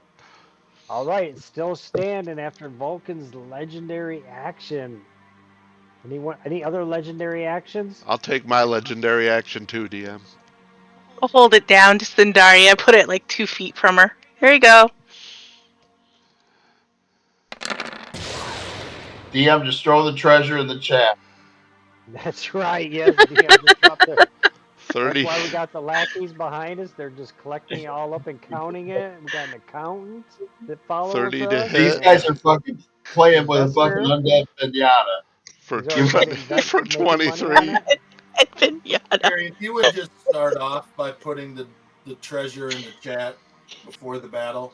All right. Still standing after Vulcan's legendary action. Any other legendary actions? I'll take my legendary action too, DM. I'll hold it down to Sindaria. Put it like 2 feet from her. Here you go. DM, just throw the treasure in the chat. That's right. Yes, DM just dropped the. That's 30. why we got the lackeys behind us. They're just collecting it all up and counting it. We got an accountant that follows 30 to us. These hit guys are fucking playing with a fucking Investor. undead pinata. for He's already got 20, invest for making money on 23. it. And pinata. Gary, if you would just start off by putting the treasure in the chat before the battle.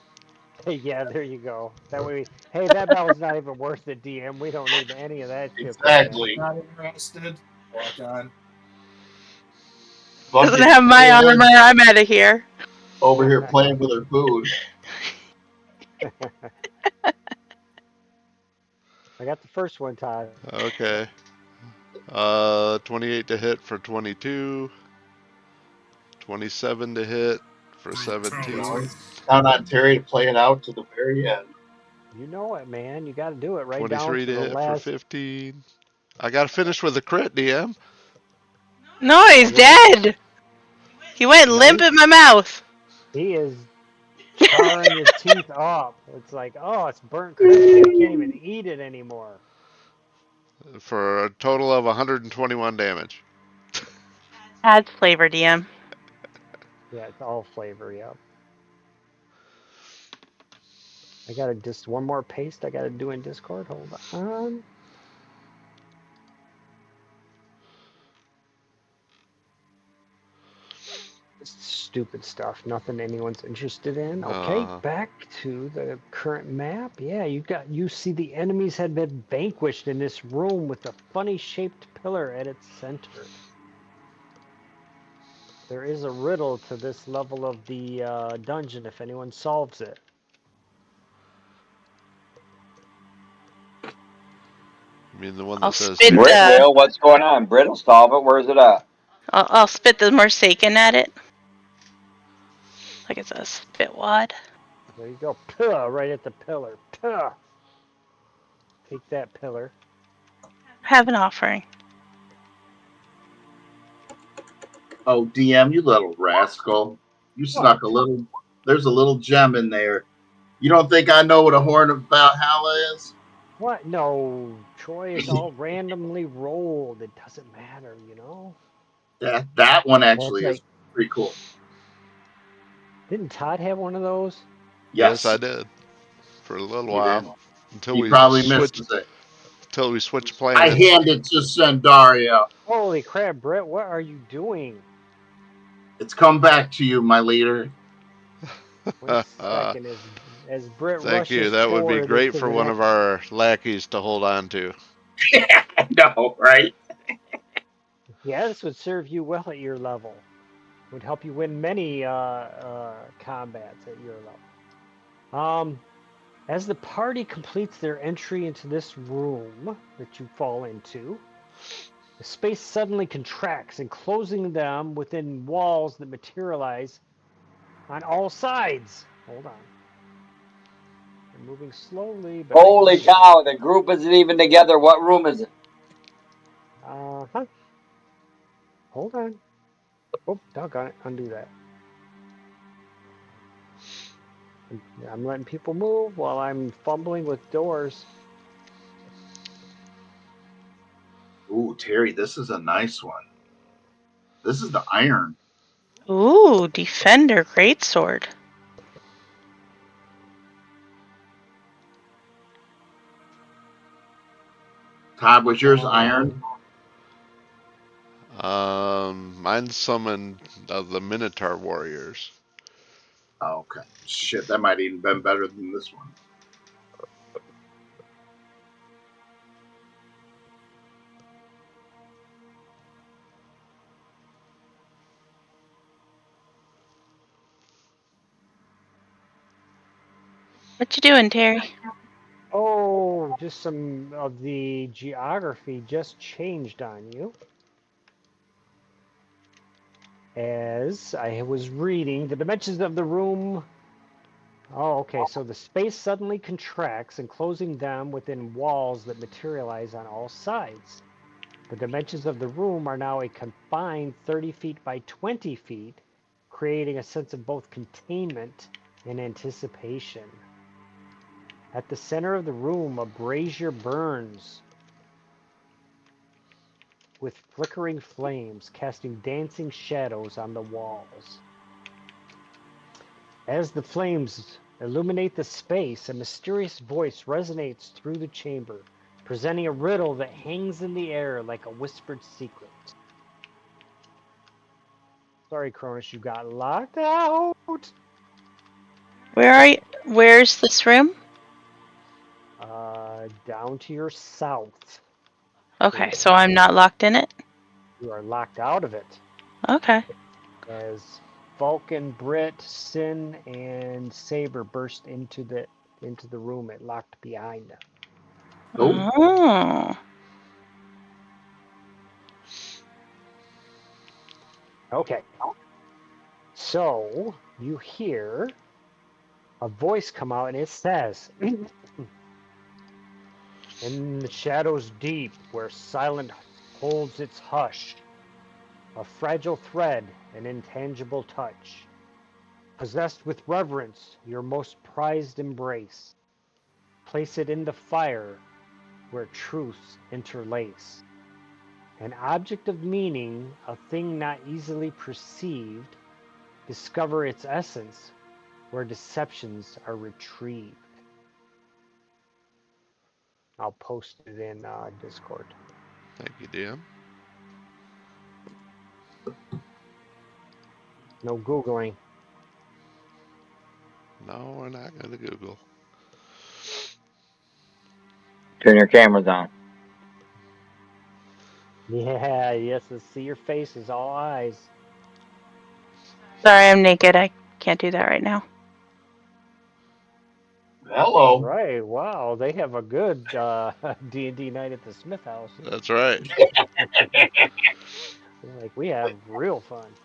Yeah, there you go. That way, hey, that battle's not even worth it, DM. We don't need any of that shit right now. Exactly. Not interested. Walk on. Doesn't Fucking have my over armor. I'm out of here. here playing with her food. I got the first one, Todd. Okay. 28 to hit for 22. 27 to hit for You Brutality. 17. know, count on Terry to play it out to the very end. You know it, man. You got to do it right down 23 to to the hit for last. 15. I got to finish with a crit, DM. No, he's Well, dead. He went no, limp in my mouth. he is charring his teeth up. It's like, oh, it's burnt crispy. I can't even eat it anymore. For a total of 121 damage. Adds flavor, DM. Yeah, it's all flavor. Yep. I got to just one more paste I got to do in Discord. Hold on. Stupid stuff. Nothing anyone's interested in. Okay, back to the current map. Yeah, you see the enemies had been vanquished in this room with a funny shaped pillar at its center. There is a riddle to this level of the dungeon if anyone solves it. I mean the one I'll that says spit. Brit will. What's going on? Brit will solve it. Where's it at? I'll spit the Morsaken at it. Like it's a spit wad. There you go. Puh, right at the pillar. Puh. Take that pillar. Have an offering. Oh, DM, you little rascal. You snuck a little. There's a little gem in there. You don't think I know what a horn of Valhalla is? What? No, Troy, it's all randomly rolled. It doesn't matter, you know? That one Well, it's actually is like, pretty cool. didn't Todd have one of those? yes, Yes, I did for a little he while did. until He we probably switched misses it. I planets. hand it to Sandaria. Holy crap, Brett, what are you doing? It's come back to you, my leader. 1 second as Brett Thank you. rushes That would be forward great into for the one of next. our lackeys to hold on to. I know, right? Yeah, this would serve you well at your level. Would help you win many combats at your level. As the party completes their entry into this room that you fall into, the space suddenly contracts, enclosing them within walls that materialize on all sides. Hold on. I'm moving slowly, but I am Holy moving. cow! The group isn't even together. What room is it? Uh-huh. Hold on. Oh, doggone it. Undo that. I'm letting people move while I'm fumbling with doors. Ooh, Terry, this is a nice one. This is the iron. Ooh, Defender Greatsword. Todd, was yours iron? Mine summoned the Minotaur warriors. Oh, okay. Shit, that might even been better than this one. What you doing, Terry? Oh, just some of the geography just changed on you. As I was reading, the dimensions of the room. Oh, okay. So the space suddenly contracts, enclosing them within walls that materialize on all sides. The dimensions of the room are now a confined 30 feet by 20 feet, creating a sense of both containment and anticipation. At the center of the room, a brazier burns with flickering flames, casting dancing shadows on the walls. As the flames illuminate the space, a mysterious voice resonates through the chamber, presenting a riddle that hangs in the air like a whispered secret. Sorry, Cronus, you got locked out. Where are you? Where's this room? Down to your south. Okay, so I'm not locked in it? You are locked out of it. Okay. As Vulcan, Brit, Sin, and Saber burst into the room it locked behind them. Oh, Oh. Okay. So you hear a voice come out and it says, in the shadows deep where silence holds its hush, a fragile thread, an intangible touch, possessed with reverence, your most prized embrace. Place it in the fire where truths interlace. An object of meaning, a thing not easily perceived, discover its essence where deceptions are retrieved. I'll post it in Discord. Thank you, DM. No Googling. No, we're not going to Google. Turn your cameras on. Yeah, yes, I see your faces, all eyes. Sorry, I'm naked. I can't do that right now. All hello. right, wow, they have a good D&D night at the Smith House. That's right. Like, we have real fun.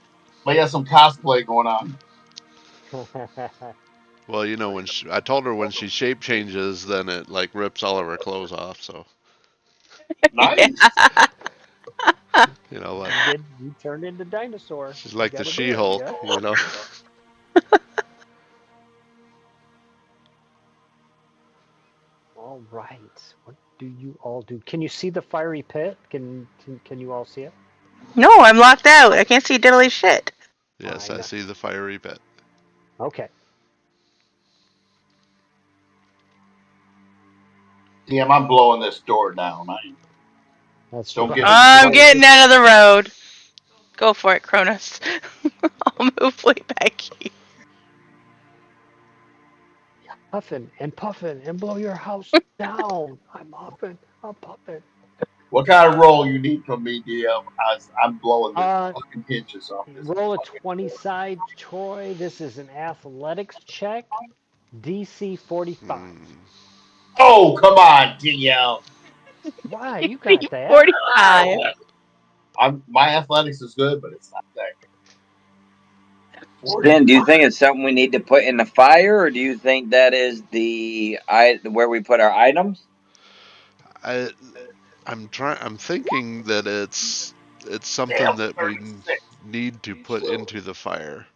We got some cosplay going on. Well, you know, I told her when she shape changes, then it like rips all of her clothes off. So Yeah. Nice. you know, like You turned into dinosaur. she's You like the got to do it, She-Hulk. yeah. You know. All right. What do you all do? Can you see the fiery pit? Can you all see it? No, I'm locked out. I can't see diddly shit. Yes, I I know. see the fiery pit. Okay. Damn, I'm blowing this door down. That's Don't get right. me I'm started. getting out of the road. Go for it, Cronus. I'll move way back here. Huffing and puffing and blow your house down. I'm huffing. I'm puffing. What kind of roll you need from me, DM? I'm blowing the Uh, fucking hinges off this roll a fucking 20 door. side, Troy. This is an athletics check. DC 45. Hmm. Oh, come on, DM. Why? You got that. 45. My athletics is good, but it's not that good. Sin, do you 45. think it's something we need to put in the fire, or do you think that is where we put our items? I I'm thinking that it's something Damn, that we 36. need to Jeez put into Louise. the fire.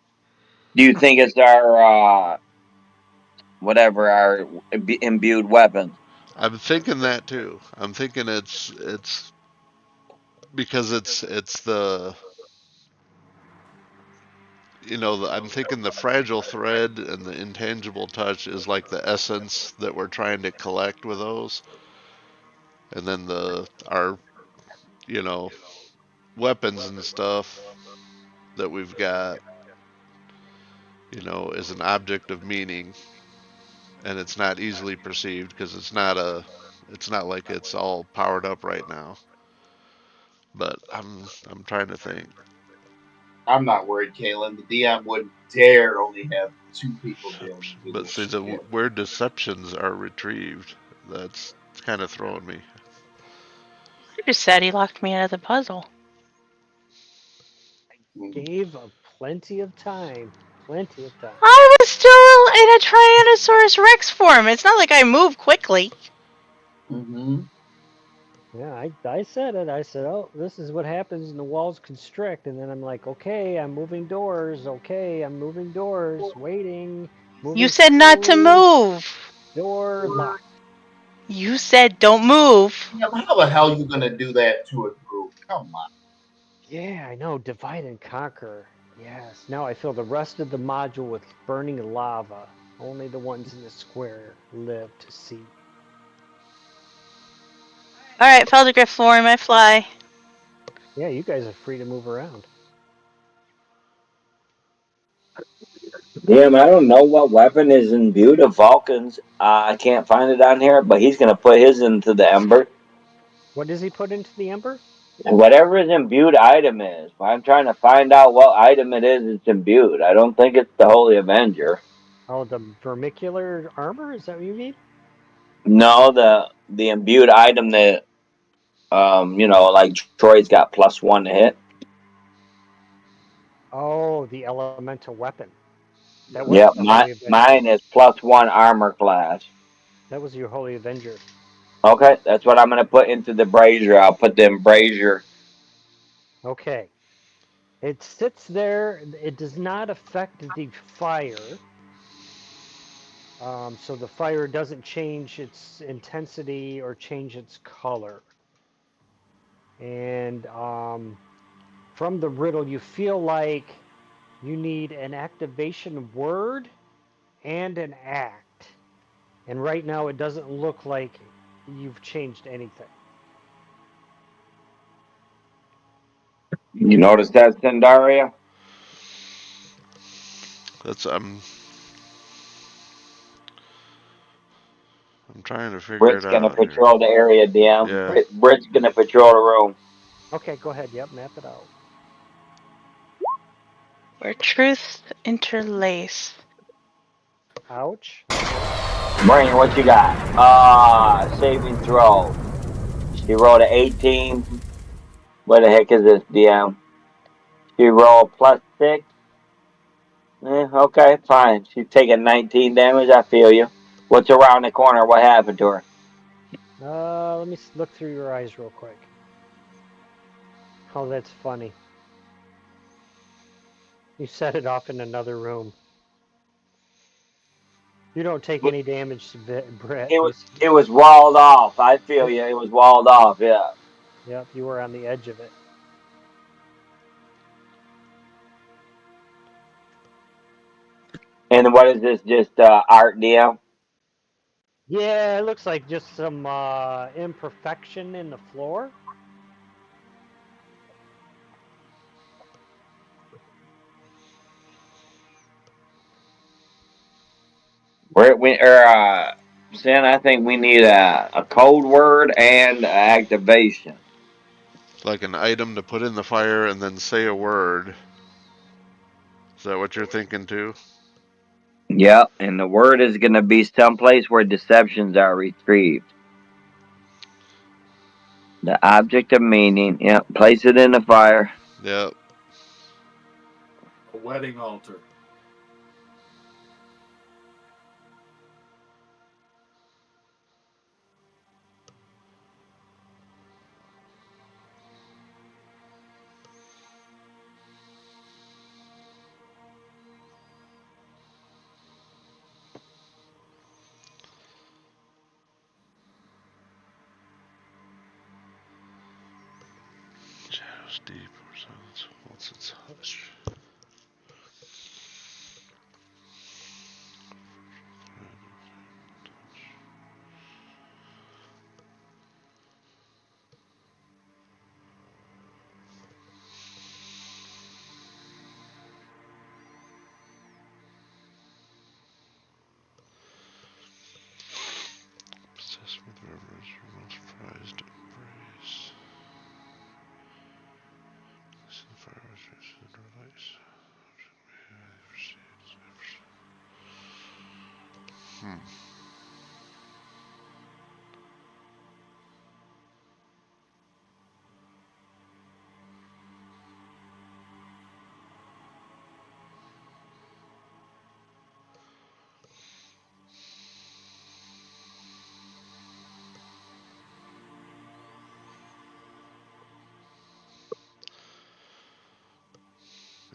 Do you think it's our whatever our imbued weapons? I'm thinking that too. I'm thinking it's because it's the I'm thinking the fragile thread and the intangible touch is like the essence that we're trying to collect with those, and then the our you know weapons and stuff that we've got is an object of meaning, and it's not easily perceived because it's not like it's all powered up right now. But I'm trying to think. I'm not worried, Kalen. The DM wouldn't dare only have 2 people be able to do But this see, shit. where deceptions are retrieved, that's kind of throwing me. I just said he locked me out of the puzzle. Gave plenty of time. Plenty of time. I was still in a Tyrannosaurus Rex form. It's not like I move quickly. Mm-hmm. Yeah, I said it. I said, oh, this is what happens when the walls constrict. And then I'm like, okay, I'm moving doors. Okay, I'm moving doors. Waiting. You Moving said not to slowly. move. Door locked. You said don't move. Yeah, how the hell are you gonna do that to a group? Come on. Yeah, I know. Divide and conquer. Yes. Now I fill the rest of the module with burning lava. Only the ones in the square live to see. All right, Feldergriff form, I fly. Yeah, you guys are free to move around. Damn, I don't know what weapon is imbued of Vulcans. I can't find it on here, but he's gonna put his into the Ember. What does he put into the ember? Whatever his imbued item is. I'm trying to find out what item it is it's imbued. I don't think it's the Holy Avenger. Oh, the vermicular armor? Is that what you mean? No, the imbued item that like Troy's got +1 to hit. Oh, the elemental weapon. That was Yep, the Holy Avenger. mine is +1 armor class. That was your Holy Avenger. Okay, that's what I'm gonna put into the brazier. I'll put the embrasure. Okay. It sits there. It does not affect the fire. So the fire doesn't change its intensity or change its color. And from the riddle, you feel like you need an activation word and an act. And right now, it doesn't look like you've changed anything. You notice that, Sendaria? That's I'm trying to figure Brit's it gonna out here. patrol the area, DM. Yeah. Brit's gonna patrol the room. Okay, go ahead. Yep, map it out. Where truths interlace. Ouch. Brain, what you got? Saving throw. She rolled an 18. What the heck is this, DM? She rolled +6. Okay, fine. She's taking 19 damage. I feel you. What's around the corner? What happened to her? Let me look through your eyes real quick. Oh, that's funny. You set it off in another room. You don't take any damage, Brett. It was it was walled off. I feel you. It was walled off. Yeah. Yep, you were on the edge of it. And what is this? Just art, DM? Yeah, it looks like just some imperfection in the floor. Sin, I think we need a code word and activation. Like an item to put in the fire and then say a word. Is that what you're thinking too? Yep, and the word is going to be someplace where deceptions are retrieved. The object of meaning. Yep, place it in the fire. Yep. A wedding altar. Shadows deep or silence. What's its touch? Possessed with reverence for most prized embrace. This is the fire which reaches the release. Hmm.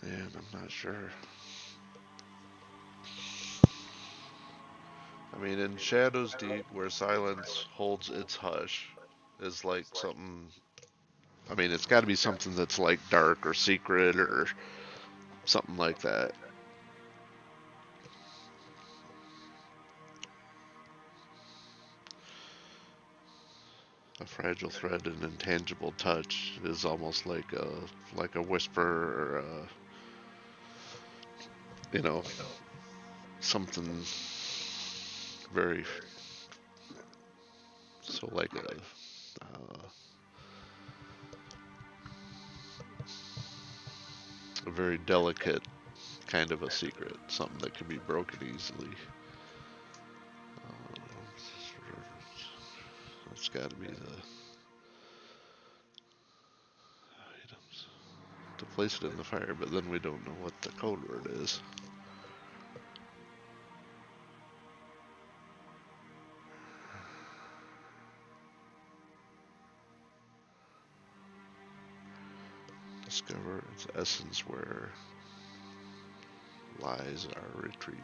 And I'm not sure. I mean, in Shadows Deep, where silence holds its hush, is like something. I mean, it's got to be something that's like dark or secret or something like that. A fragile thread, an intangible touch is almost like a whisper or you know something very so like a very delicate kind of a secret, something that can be broken easily. That's got to be the items to place it in the fire, but then we don't know what the code word is. Discover its essence where lies are retrieved.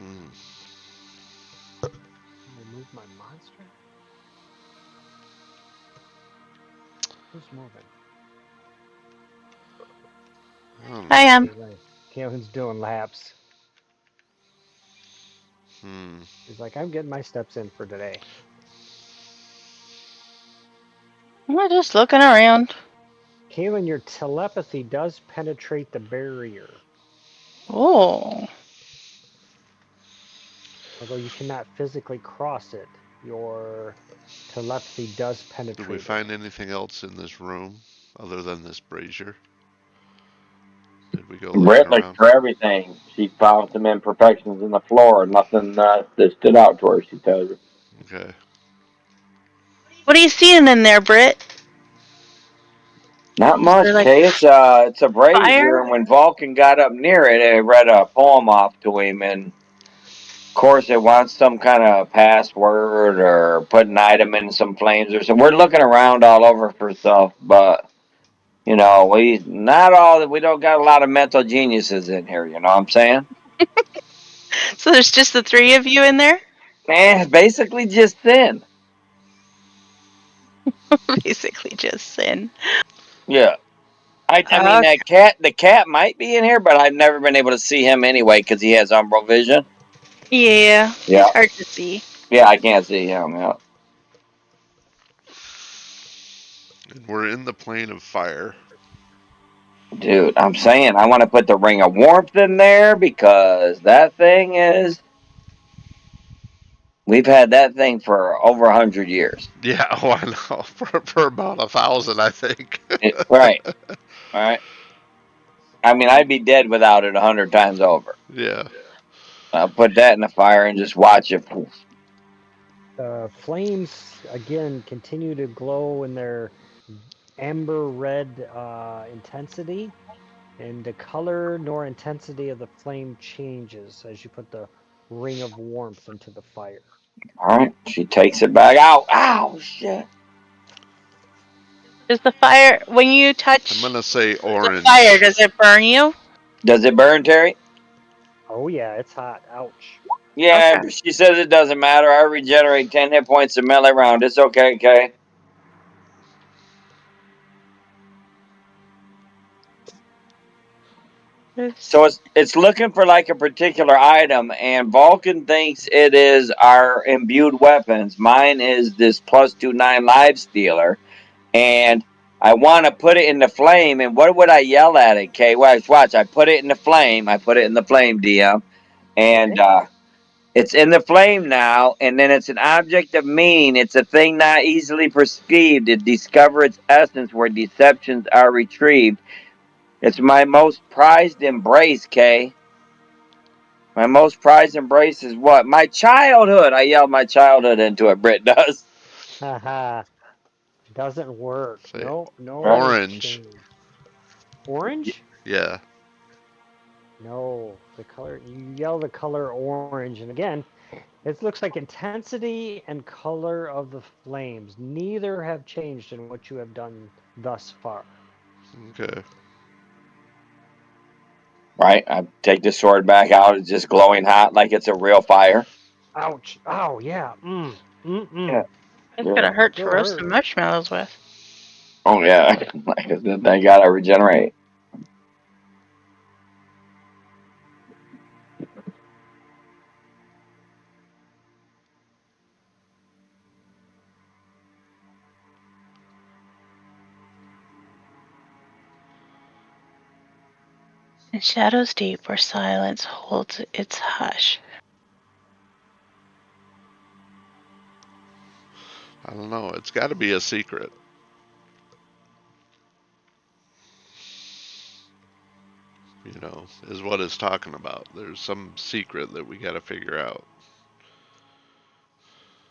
Mm. Remove my monster? Who's moving? I don't I know. am. Caitlin's doing laps. Hmm. He's like, I'm getting my steps in for today. We're just looking around. Caitlin, your telepathy does penetrate the barrier, Oh. although you cannot physically cross it. Your telepathy does Did we penetrate it. find anything else in this room other than this brazier? Did we go looking Brett looked around? for everything. She found some imperfections in the floor, nothing that stood out to her. She tells you. Okay. What are you seeing in there, Britt? Not Is there much, like Kay. It's a brazier, fire? and when Vulcan got up near it, it read a poem off to him, and of course, it wants some kind of password or put an item in some flames or something. We're looking around all over for stuff, but we not all that we don't got a lot of mental geniuses in here. You know what I'm saying? So there's just the three of you in there? Man, basically just sin. Basically just sin. Yeah. I mean Okay. that cat. The cat might be in here, but I've never been able to see him anyway because he has umbral vision. Yeah, Yeah. he's hard to see. Yeah, I can't see him. Yeah. And we're in the plane of fire. Dude, I'm saying I want to put the ring of warmth in there because that thing is. We've had that thing for over 100 years. Yeah, oh, I know. For about 1,000, I think. Right. All right. I mean, I'd be dead without it 100 times over. Yeah. I'll put that in the fire and just watch it. Flames, again, continue to glow in their amber red intensity, and the color nor intensity of the flame changes as you put the ring of warmth into the fire. All right. She takes it back out. Ow, shit. Does the fire, when you I'm touch gonna say the fire, orange. does it burn you? Does it burn, Terry? Oh yeah, it's hot. Ouch. Yeah, Okay. but she says it doesn't matter. I regenerate 10 hit points a melee round. It's okay, okay. So it's looking for like a particular item, and Vulcan thinks it is our imbued weapons. Mine is this +2/9 live stealer, and I want to put it in the flame. And what would I yell at it? Okay, watch. I put it in the flame. I put it in the flame, DM, and Okay. It's in the flame now, and then it's an object of meaning. It's a thing not easily perceived. To discover its essence where deceptions are retrieved. It's my most prized embrace, Kay. My most prized embrace is what? My childhood. I yelled my childhood into it, Britt does. Haha. Doesn't work. Say No, no orange. change. Orange? Yeah. No. The color, you yell the color orange, and again, it looks like intensity and color of the flames. Neither have changed in what you have done thus far. Okay. Right? I take the sword back out. It's just glowing hot like it's a real fire. Ouch. Oh, yeah. Yeah. It's Yeah. gonna hurt to Still roast some hurt. marshmallows with. Oh, yeah. Like I said, they got to regenerate. In shadows deep where silence holds its hush. I don't know. It's got to be a secret. Is what it's talking about. There's some secret that we got to figure out.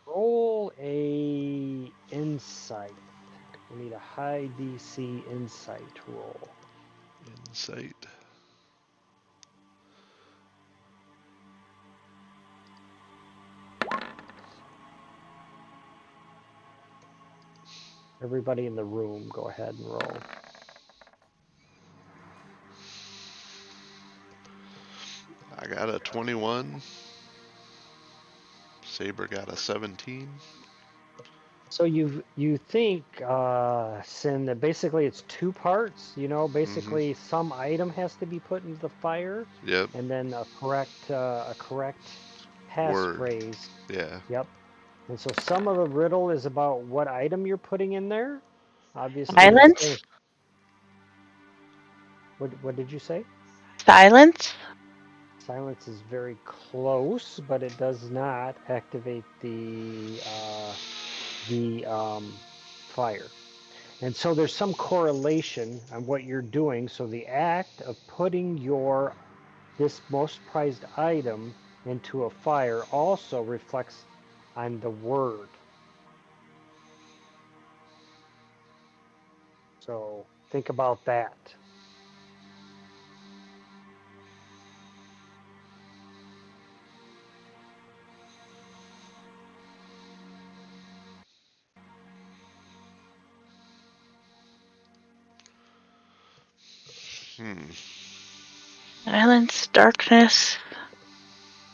Roll a insight. We need a high DC insight roll. Insight. Everybody in the room, go ahead and roll. I got a 21. Saber got a 17. So you think, Sin, that basically it's two parts. Mm-hmm. Basically some item has to be put into the fire, Yep. and then a correct Word. passphrase. Yeah. Yep. And so some of the riddle is about what item you're putting in there. Obviously, the Silence? same. What did you say? Silence? Silence is very close, but it does not activate the fire. And so there's some correlation on what you're doing. So the act of putting this most prized item into a fire also reflects on the word. So think about that. Hmm. Silence, darkness.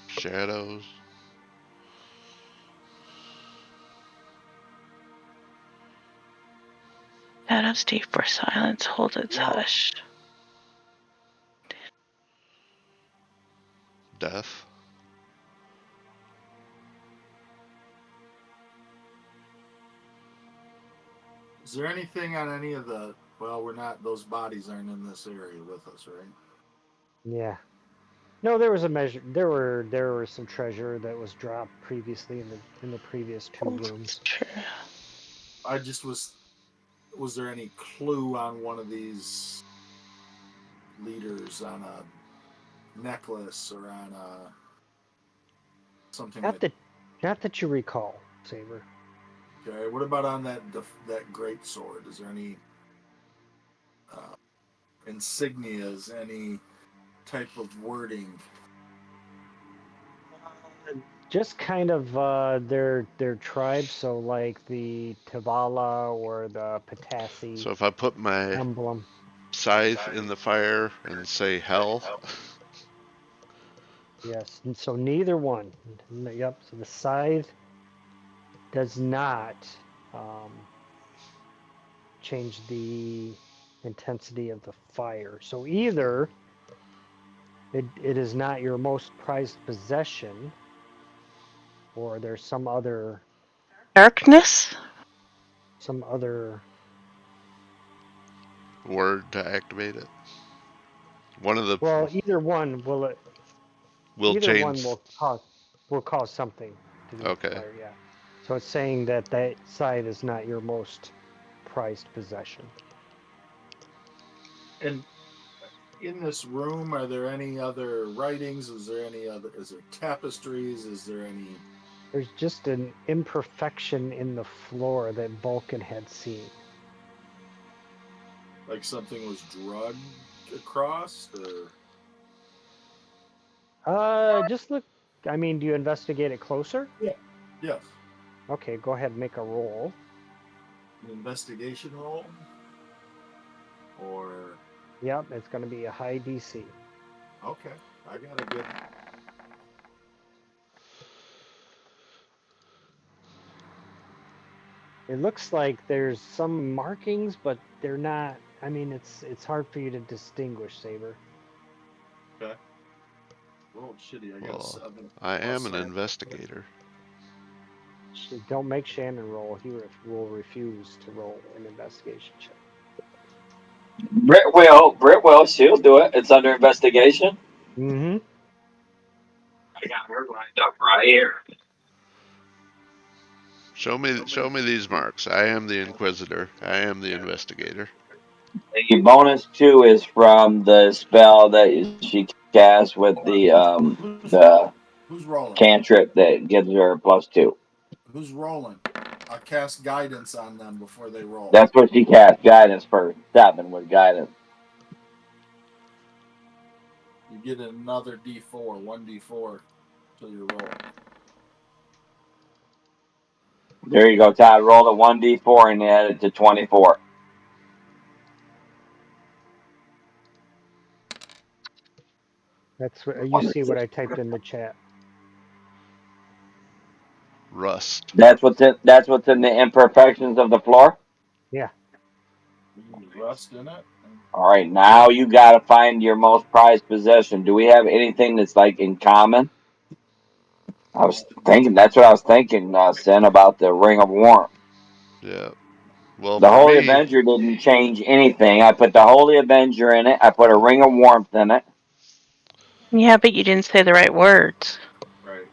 Shadows. Shadows deep where silence holds its Well, hush. Death. is there anything on any of the? Well, we're not. Those bodies aren't in this area with us, right? Yeah. No, there was a measure. There was some treasure that was dropped previously in the previous two Holds its rooms. true. I just was. Was there any clue on one of these leaders on a necklace or on a something Not that? that, not that you recall, Saber. Okay. What about on that great sword? Is there any uh, insignias? Any type of wording? Just kind of their tribes, so like the Tavala or the Patasi So if I put my emblem. scythe in the fire and say hell, Yes, and so neither one. Yep. So the scythe does not um, change the intensity of the fire. So either it is not your most prized possession, or there's Darkness? some other. word to activate it. One of the Well, will either one change. will cause. will cause something to be Okay. fired. Yeah. So it's saying that that side is not your most prized possession. And in this room, are there any other writings? Is there tapestries? Is there any? There's just an imperfection in the floor that Vulcan had seen. Like something was drugged across, or Just look. I mean, do you investigate it closer? yeah, yes, Okay, go ahead and make a roll. an investigation roll, or Yep, it's going to be a high DC. okay, I got a good. It looks like there's some markings, but they're not. I mean, it's hard for you to distinguish, Saber. Okay. Rolled shitty. I got a Well, 7 I plus am an 7. investigator. Don't make Shannon roll. He will refuse to roll an investigation check. Britt will. She'll do it. It's under investigation. Mm-hmm. I got her lined up right here. Show me these marks. I am the inquisitor. I am the investigator. The bonus 2 is from the spell that she cast with the Who's rolling? cantrip that gives her a +2. Who's rolling? I cast guidance on them before they roll. That's what she cast. Guidance first. 7 with guidance. You get another D4, 1d4 till you roll. There you go, Todd. Roll a 1d4 and add it to 24. That's what you see. What I typed in the chat. Rust. That's what's in the imperfections of the floor. Yeah. Rust in it. All right, now you got to find your most prized possession. Do we have anything that's like in common? I was thinking. That's what I was thinking, Sin, about the Ring of Warmth. Yeah. Well, The for Holy me, Avenger didn't change anything. I put the Holy Avenger in it. I put a Ring of Warmth in it. Yeah, but you didn't say the right words. Right.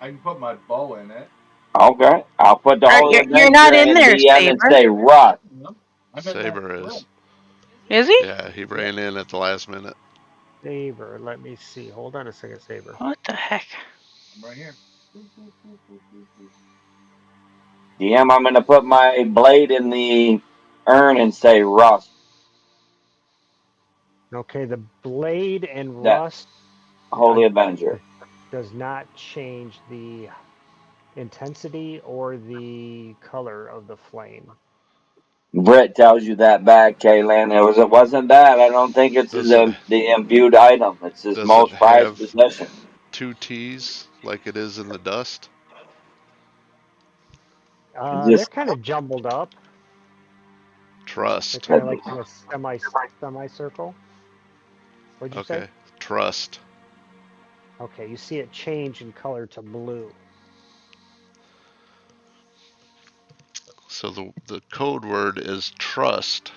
I can put my bow in it. Okay, I'll put the Holy You're Avenger not in in there, DM and Saber. say Rust. Yep. I'm in that Saber thread. is. Is he? Yeah, he ran in at the last minute. Saber. Let me see. Hold on a second, Saber. What the heck? I'm right here. DM, I'm going to put my blade in the urn and say Rust. Okay, the blade and That rust Holy uh, Avenger. does not change the intensity or the color of the flame. Britt tells you that back, Kaylan. It wasn't that. I don't think it's Does it the imbued item. It's his does it most prized have possession. 2 T's like it is in the dust? They're Just kind of jumbled up. They're Trust. kind of like in a semicircle. What'd you say? Okay. Trust. Okay, you see it change in color to blue. So the code word is trust.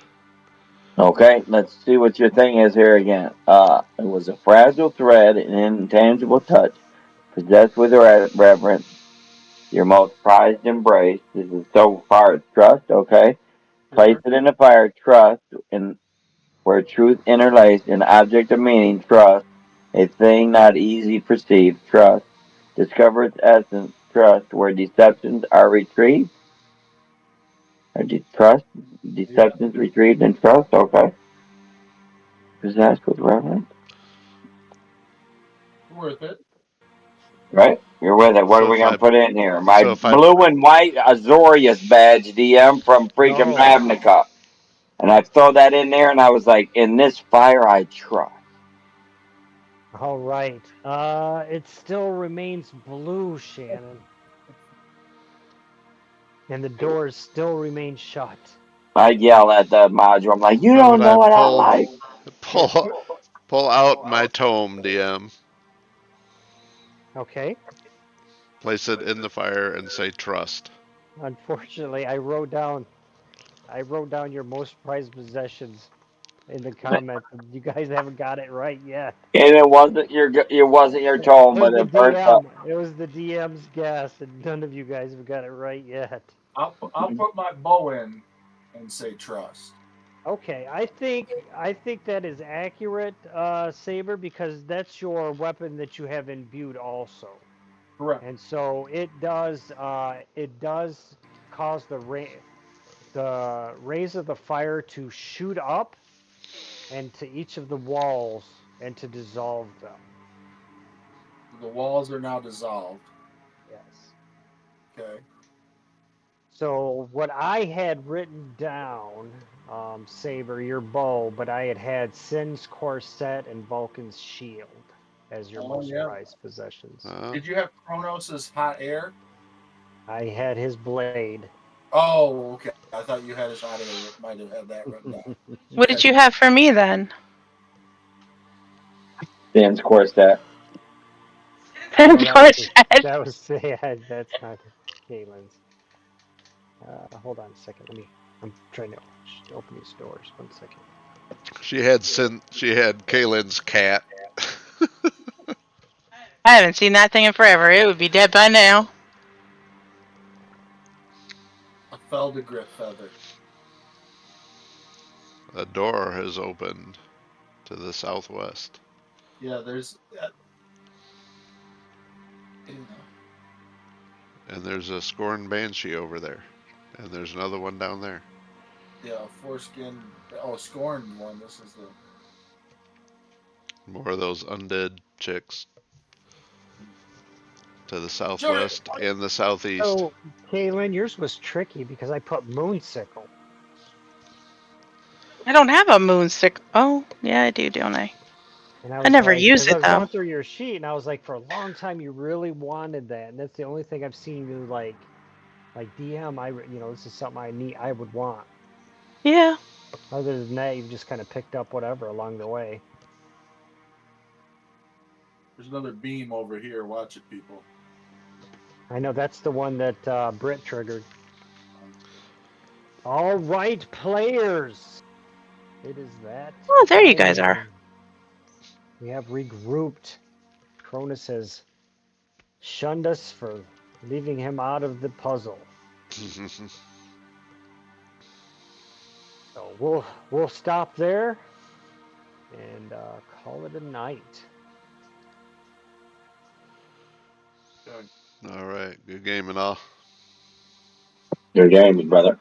okay. Let's see what your thing is here again. It was a fragile thread, an intangible touch, possessed with reverence, your most prized embrace. This is so far it's trust. Okay. Yes, Place sir. it in the fire. Trust in where truth interlaced, an object of meaning. Trust a thing not easy perceived. Trust discover its essence. Trust where deceptions are retrieved. Or trust Yeah. deceptions retrieved in trust. Okay. Possessed with reverence. Worth it. Right? You're with it. What are So we if going to I put in here? My so if I blue and white Azorius badge, DM, from freaking Oh, Ravnica. And I throw that in there, and I was like, in this fire, I trust. all right. It still remains blue, Shannon, and the doors still remain shut. I yell at the module. I'm like, you what if don't know I what I like. pull pull out my tome, DM, Okay. place it in the fire, and say trust? Unfortunately, I wrote down your most prized possessions. in the comments. You guys haven't got it right yet. And it wasn't your It tone, was but the it burnt up. DM. It was the DM's guess, and none of you guys have got it right yet. I'll put my bow in and say trust. Okay, I think that is accurate, Saber, because that's your weapon that you have imbued also, Correct. and so it does cause the rays of the fire to shoot up and to each of the walls and to dissolve them. The walls are now dissolved. Yes. Okay. So what I had written down, Saber, your bow, but I had Sin's corset and Vulcan's shield as your Oh most yeah. prized possessions. Did you have Kronos's hot air? I had his blade. Oh, okay. I thought you had his hot air. Might have had that written down. What Okay. did you have for me then? Dan's quartet. No, that was Corset. that was yeah, that's not Galen's. Hold on a second. I'm trying to open these doors. 1 second. She had Kaylin's cat. I haven't seen that thing in forever. It would be dead by now. A Feldegriff feather. A door has opened to the southwest. Yeah, there's. And there's a Scorn Banshee over there. And there's another one down there. Yeah, foreskin. Oh, scorned one. This is the. More of those undead chicks to the Shoot it! southwest and the southeast. So, Kaylin, yours was tricky because I put moonsicle. I don't have a moonstick. Oh, yeah, I do, don't I? And I I was never like, use because I it was though. going through your sheet, and I was like, for a long time, you really wanted that, and that's the only thing I've seen you like DM. This is something I would want. Yeah. Other than that, you've just kind of picked up whatever along the way. There's another beam over here. Watch it, people. I know that's the one that Britt triggered. All right, players. It is that Oh, there you guys are. time. We have regrouped. Cronus has shunned us for leaving him out of the puzzle. So we'll stop there and call it a night. All right, good game and all. Your game, brother.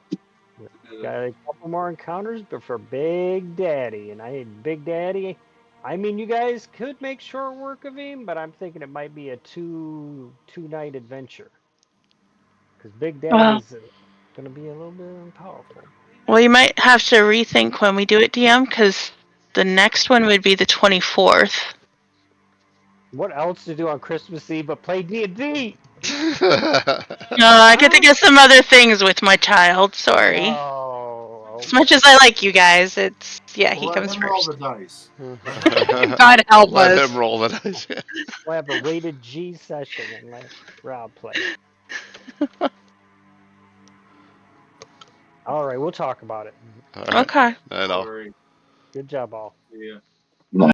Got a couple more encounters, but for Big Daddy, and Big Daddy. I mean, you guys could make short work of him, but I'm thinking it might be a two-night adventure because Big Well, Daddy's going to be a little bit powerful. well, you might have to rethink when we do it, DM, because the next one would be the 24th. What else to do on Christmas Eve but play D&D? I get to get some other things with my child. Sorry. Oh, As much as I like you guys, he Let comes him roll the first. dice. God help Let us. him roll the dice. we'll have a rated G session and let Rob play. All right, we'll talk about it. All right. Okay. Night all. Sorry. Good job, all. Yeah.